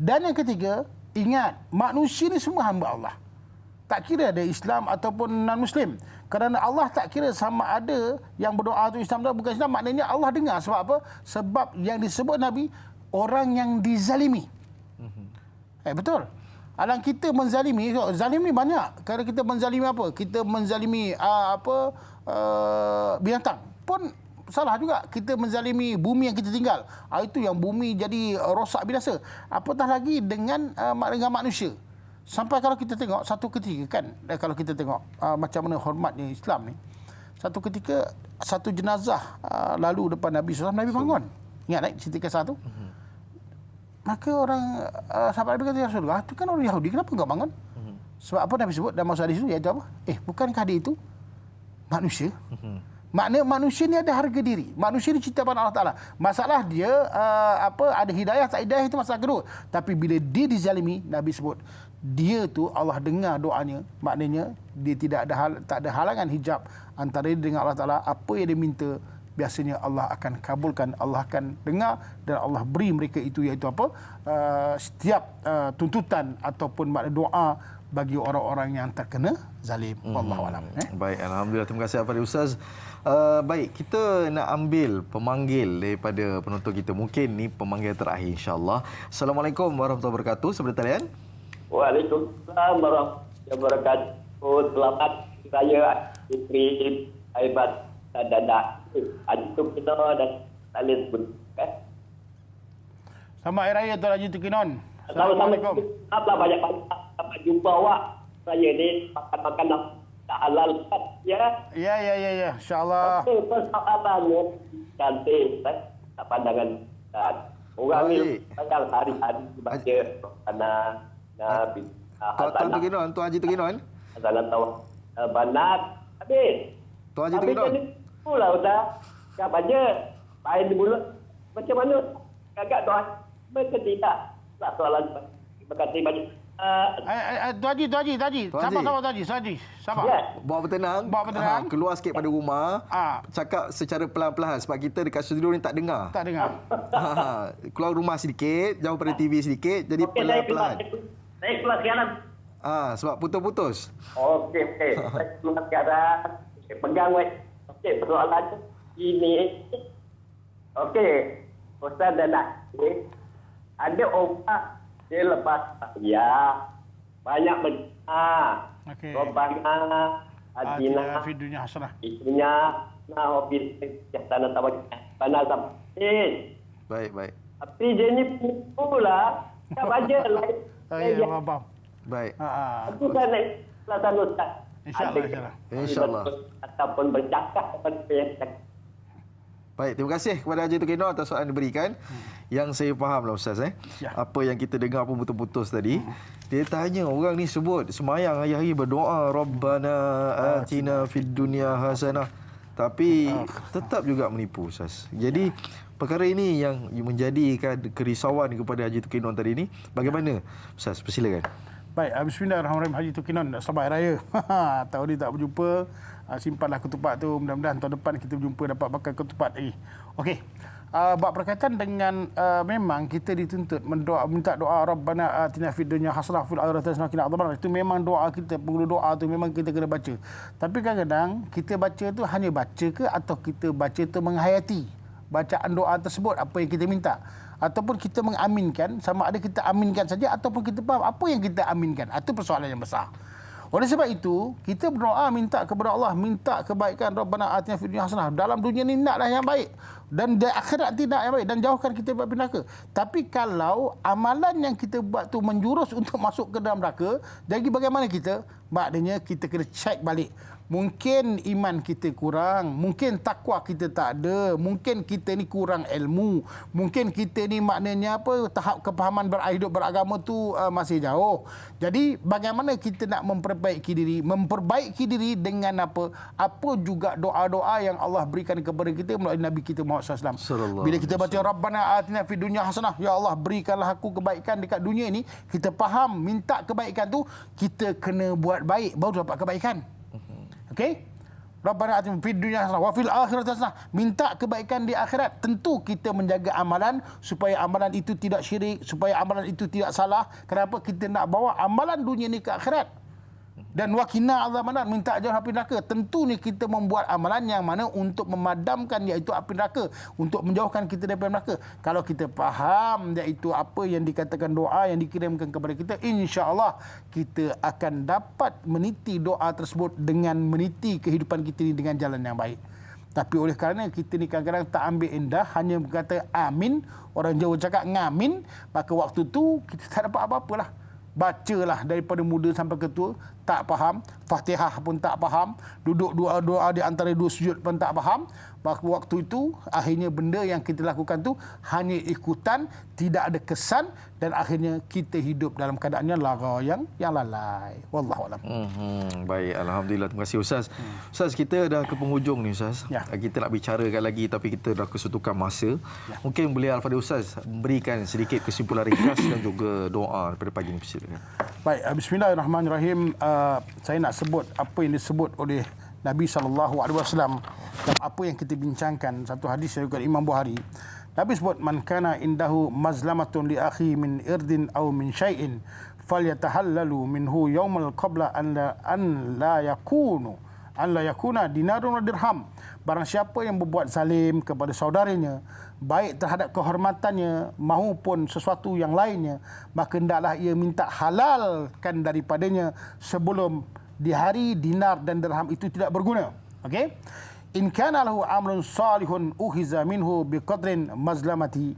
Dan yang ketiga, ingat, manusia ni semua hamba Allah. Tak kira ada Islam ataupun non-Muslim. Kerana Allah tak kira sama ada yang berdoa itu Islam atau bukan Islam. Maknanya Allah dengar. Sebab apa? Sebab yang disebut Nabi, orang yang dizalimi. Betul. Alang kita menzalimi, zalim ni banyak. Kerana kita menzalimi apa? Kita menzalimi binatang. Pun salah juga. Kita menzalimi bumi yang kita tinggal. Itu yang bumi jadi rosak binasa. Apatah lagi dengan manusia. Sampai kalau kita tengok satu ketika kan, kalau kita tengok macam mana hormatnya Islam ni. Satu ketika satu jenazah lalu depan Nabi SAW, Nabi bangun. Ingat cerita kisah tu? Maka orang sahabat Nabi kata, ya Rasulullah, itu kan orang Yahudi, kenapa kau bangun? Sebab apa Nabi sebut dalam maksud hadis itu, iaitu apa? Bukankah dia itu manusia? Maknanya manusia ni ada harga diri. Manusia ni ciptaan Allah Ta'ala. Masalah dia ada hidayah tak hidayah, itu masalah kedua. Tapi bila dia dizalimi, Nabi sebut dia tu Allah dengar doanya. Maknanya dia tak ada halangan hijab antara dia dengan Allah Ta'ala. Apa yang dia minta, biasanya Allah akan kabulkan, Allah akan dengar dan Allah beri mereka itu, iaitu apa? Setiap tuntutan ataupun makna doa bagi orang-orang yang terkena zalim. Wallahu a'lam. Baik, alhamdulillah, terima kasih kepada Ustaz. Baik, kita nak ambil pemanggil daripada penonton kita. Mungkin ni pemanggil terakhir, insya-Allah. Assalamualaikum warahmatullahi wabarakatuh. Seperti talian. Waalaikumsalam warahmatullahi wabarakatuh. Selamat raya Fitri Aibat Dada. Ajitu kita dan salin pun. Selamat Hari Raya Tuan Haji Tukinon. Assalamualaikum. Apa banyak dapat jumpa awak. Saya ni makan tak halal ya. Ya. Insya-Allah. Okey, persoalannya cantik tak pandangan orang ni panjang hari-hari baca kerana Nabi. Tuan Haji Tukinon. Dalam tahu banat habis. Tuan Haji Tukinon. Pula Ustaz, tak baca, main di mulut. Macam mana? Agak doa, macam tidak. soalan. Terima kasih banyak. Tu Haji. Sabar. Ya. Bawa bertenang. Keluar sikit pada rumah. Cakap secara pelan-pelan sebab kita dekat studio ni tak dengar. Keluar rumah sedikit, jauh pada TV sedikit, jadi pelan-pelan. Saya keluar sekarang. Sebab putus-putus. Okey. Saya keluar sekarang. Pegang weh. Okey, persoalan ini. Okey. Ustaz dan Nakib, ada orang dia lepas ya banyak berdoa. Okey. Rabbana atina fid dunya hasanah. Itunya wa fil akhirati hasanah. Baik. Tapi dia ni pula tak baca lain. Ya, faham. Baik. Aku kan nak selatan Ustaz. InsyaAllah. Ataupun bercakap kepada yang Baik, terima kasih kepada Haji Tukino atas soalan yang diberikan. Yang saya fahamlah Ustaz apa yang kita dengar pun putus-putus tadi. Dia tanya orang ni sebut semayang hari-hari berdoa Rabbana atina fid dunya hasanah. Tapi tetap juga menipu Ustaz. Jadi perkara ini yang menjadikan kerisauan kepada Haji Tukino tadi ni. Bagaimana Ustaz? Persilakan. Baik, bismillahirrahmanirrahim. Haji Tukinon, selamat hari raya. Tahun ni tak berjumpa, simpanlah ketupat tu. Mudah-mudahan tahun depan kita berjumpa dapat makan ketupat lagi. Okey. Bab berkaitan dengan memang kita dituntut minta doa Rabbana atina fid dunya hasanah fil akhirati hasanah wa qina adzabannar. Itu memang doa kita, pengguna doa tu memang kita kena baca. Tapi kadang-kadang kita baca tu hanya baca ke atau kita baca tu menghayati bacaan doa tersebut apa yang kita minta, ataupun kita mengaminkan, sama ada kita aminkan saja ataupun kita faham apa yang kita aminkan. Itu persoalan yang besar. Oleh sebab itu, kita berdoa minta kepada Allah, minta kebaikan Rabbana atina fid dunya hasanah. Dalam dunia ni naklah yang baik dan di akhirat tidak yang baik dan jauhkan kita daripada neraka. Tapi kalau amalan yang kita buat tu menjurus untuk masuk ke dalam neraka, jadi bagaimana kita? Maknanya kita kena cek balik. Mungkin iman kita kurang, mungkin takwa kita tak ada, mungkin kita ni kurang ilmu, mungkin kita ni maknanya apa, tahap kepahaman hidup beragama tu masih jauh. Jadi bagaimana kita nak memperbaiki diri dengan apa? Apa juga doa-doa yang Allah berikan kepada kita melalui Nabi kita Muhammad SAW. Bila kita baca Rabbana atina fid dunya hasanah, ya Allah berikanlah aku kebaikan dekat dunia ni, kita faham minta kebaikan tu, kita kena buat baik baru dapat kebaikan. Okey? Rabbana atina fid dunya hasanah wa fil akhirati hasanah. Minta kebaikan di akhirat. Tentu kita menjaga amalan supaya amalan itu tidak syirik, supaya amalan itu tidak salah. Kenapa kita nak bawa amalan dunia ni ke akhirat? Dan waqina azabannar, minta jauh api neraka. Tentu ni kita membuat amalan yang mana untuk memadamkan iaitu api neraka, untuk menjauhkan kita daripada neraka. Kalau kita faham iaitu apa yang dikatakan doa yang dikirimkan kepada kita, insya-Allah kita akan dapat meniti doa tersebut dengan meniti kehidupan kita ni dengan jalan yang baik. Tapi oleh kerana kita ni kadang-kadang tak ambil indah, hanya berkata amin, orang Jawa cakap ngamin, maka waktu tu kita tak dapat apa-apalah. Bacalah daripada muda sampai ke tua, tak faham. Fatihah pun tak faham. Duduk doa-doa di antara dua sujud pun tak faham. Waktu itu, akhirnya benda yang kita lakukan tu hanya ikutan, tidak ada kesan dan akhirnya kita hidup dalam keadaannya lara yang lalai. Wallahualam. Baik, alhamdulillah. Terima kasih Ustaz. Ustaz, kita dah ke penghujung ni Ustaz. Ya. Kita nak bicarakan lagi tapi kita dah kesetukan masa. Ya. Mungkin boleh Al-Fadhil Ustaz berikan sedikit kesimpulan ringkas dan juga doa pada pagi ini. Baik, bismillahirrahmanirrahim. Saya nak sebut apa yang disebut oleh Nabi SAW dan apa yang kita bincangkan. Satu hadis dari Imam Bukhari. Nabi sebut, man kana indahu mazlamatun li akhi min irdin aw min syai'in falyatahallalu minhu yawmal qabla an la yakuna dinarun wa dirham. Barang siapa yang berbuat zalim kepada saudaranya, baik terhadap kehormatannya maupun sesuatu yang lainnya, maka hendaklah ia minta halalkan daripadanya sebelum di hari dinar dan dirham itu tidak berguna. Okey? In kana lahu amrun salihun uhiza minhu biqadrin mazlamati.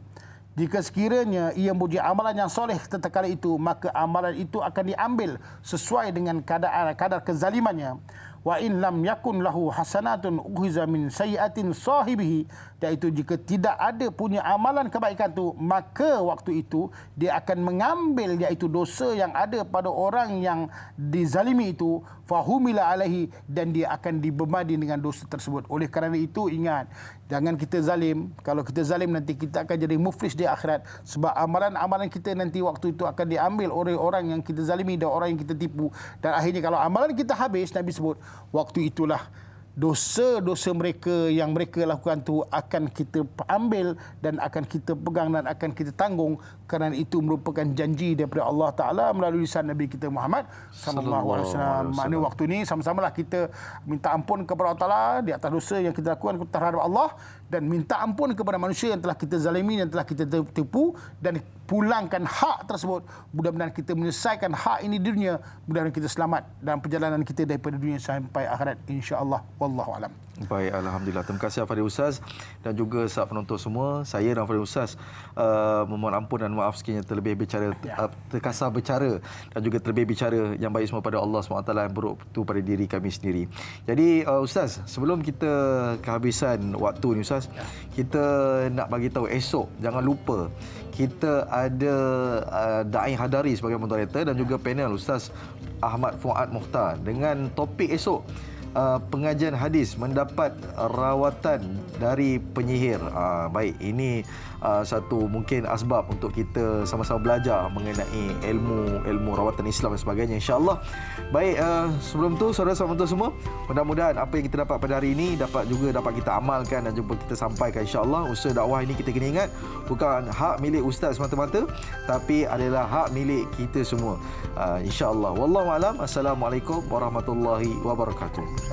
Jika sekiranya ia mempunyai amalan yang soleh tatkala itu, maka amalan itu akan diambil sesuai dengan kadar kezalimannya. Wa in lam yakun lahu hasanatun uhiza min sayyi'atin sahibihi. iaitu jika tidak ada punya amalan kebaikan tu, maka waktu itu dia akan mengambil iaitu dosa yang ada pada orang yang dizalimi itu, fahumila alaihi, dan dia akan dibebani dengan dosa tersebut. Oleh kerana itu ingat, jangan kita zalim. Kalau kita zalim nanti kita akan jadi muflis di akhirat, sebab amalan-amalan kita nanti waktu itu akan diambil oleh orang yang kita zalimi dan orang yang kita tipu, dan akhirnya kalau amalan kita habis, Nabi sebut waktu itulah dosa-dosa mereka yang mereka lakukan tu akan kita ambil dan akan kita pegang dan akan kita tanggung, kerana itu merupakan janji daripada Allah Taala melalui lisan Nabi kita Muhammad sallallahu alaihi wasallam. Maknanya waktu ni sama-samalah kita minta ampun kepada Allah Taala di atas dosa yang kita lakukan terhadap Allah, dan minta ampun kepada manusia yang telah kita zalimi, yang telah kita tipu, dan pulangkan hak tersebut. Mudah-mudahan kita menyelesaikan hak ini di dunia, mudah-mudahan kita selamat dalam perjalanan kita daripada dunia sampai akhirat, insya-Allah. Wallahu alam. Baik, alhamdulillah. Terima kasih Fadil Ustaz dan juga sahabat penonton semua. Saya dan Fadil Ustaz memohon ampun dan maaf sekiranya terlebih bicara terkasar bercara dan juga terlebih bicara yang baik semua pada Allah SWT yang buruk itu pada diri kami sendiri. Jadi Ustaz, sebelum kita kehabisan waktu ni Ustaz, kita nak bagi tahu esok jangan lupa kita ada Da'i Hadari sebagai moderator dan juga panel Ustaz Ahmad Fuad Mukhtar dengan topik esok pengajian hadis mendapat rawatan dari penyihir. Baik, ini satu mungkin asbab untuk kita sama-sama belajar mengenai ilmu rawatan Islam dan sebagainya, insya-Allah. Baik, sebelum tu saudara-saudara penonton semua, mudah-mudahan apa yang kita dapat pada hari ini dapat kita amalkan dan juga kita sampaikan, insya-Allah. Usaha dakwah ini kita kena ingat bukan hak milik ustaz semata-mata, tapi adalah hak milik kita semua. Insya-Allah. Wallahu alam. Assalamualaikum warahmatullahi wabarakatuh.